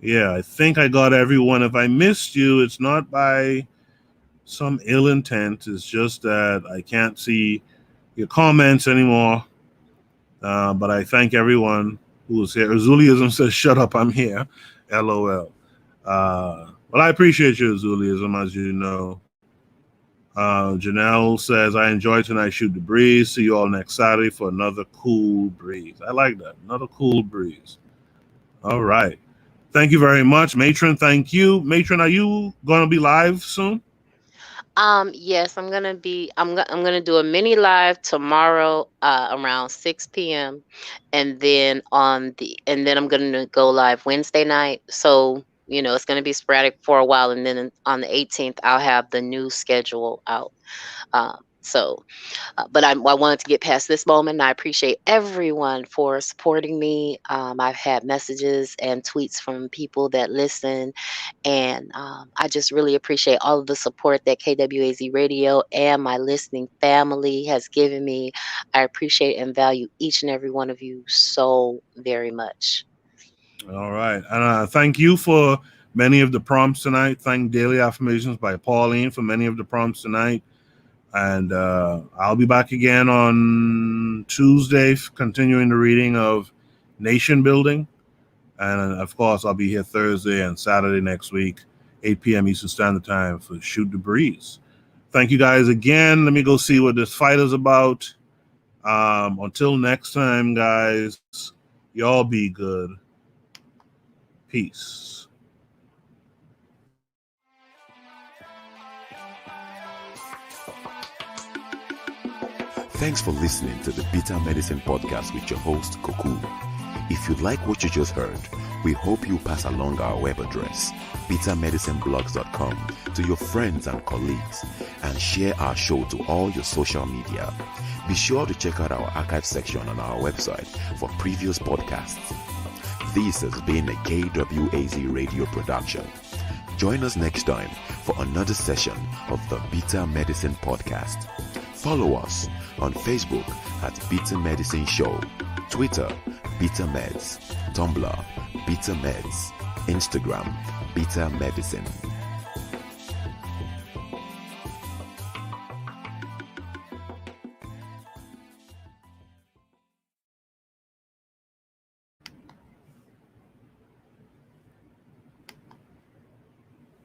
Speaker 1: Yeah, I think I got everyone. If I missed you, it's not by some ill intent. It's just that I can't see your comments anymore. But I thank everyone who was here. Azuliism says, shut up, I'm here. LOL. Well, I appreciate your Azuliism, as you know. Janelle says, I enjoyed tonight's Shoot the Breeze. See you all next Saturday for another cool breeze. I like that. Another cool breeze. All right. Thank you very much. Matron, thank you. Matron, are you going to be live soon?
Speaker 9: Yes, I'm gonna do a mini live tomorrow around 6 p.m. and then I'm gonna go live Wednesday night. So, it's gonna be sporadic for a while, and then on the 18th I'll have the new schedule out. But I wanted to get past this moment, and I appreciate everyone for supporting me. I've had messages and tweets from people that listen, and I just really appreciate all of the support that KWAZ Radio and my listening family has given me. I appreciate and value each and every one of you so very much.
Speaker 1: All right. And thank you for many of the prompts tonight. Thank Daily Affirmations by Pauline for many of the prompts tonight. And I'll be back again on Tuesday, continuing the reading of Nation Building. And of course, I'll be here Thursday and Saturday next week, 8 p.m. Eastern Standard Time for Shoot the Breeze. Thank you guys again. Let me go see what this fight is about. Until next time, guys, y'all be good. Peace.
Speaker 2: Thanks for listening to the Bitter Medicine Podcast with your host, Koku. If you like what you just heard, we hope you pass along our web address, bittermedicineblogs.com, to your friends and colleagues, and share our show to all your social media. Be sure to check out our archive section on our website for previous podcasts. This has been a KWAZ radio production. Join us next time for another session of the Bitter Medicine Podcast. Follow us on Facebook at Bitter Medicine Show, Twitter, Bitter Meds, Tumblr, Bitter Meds, Instagram, Bitter Medicine.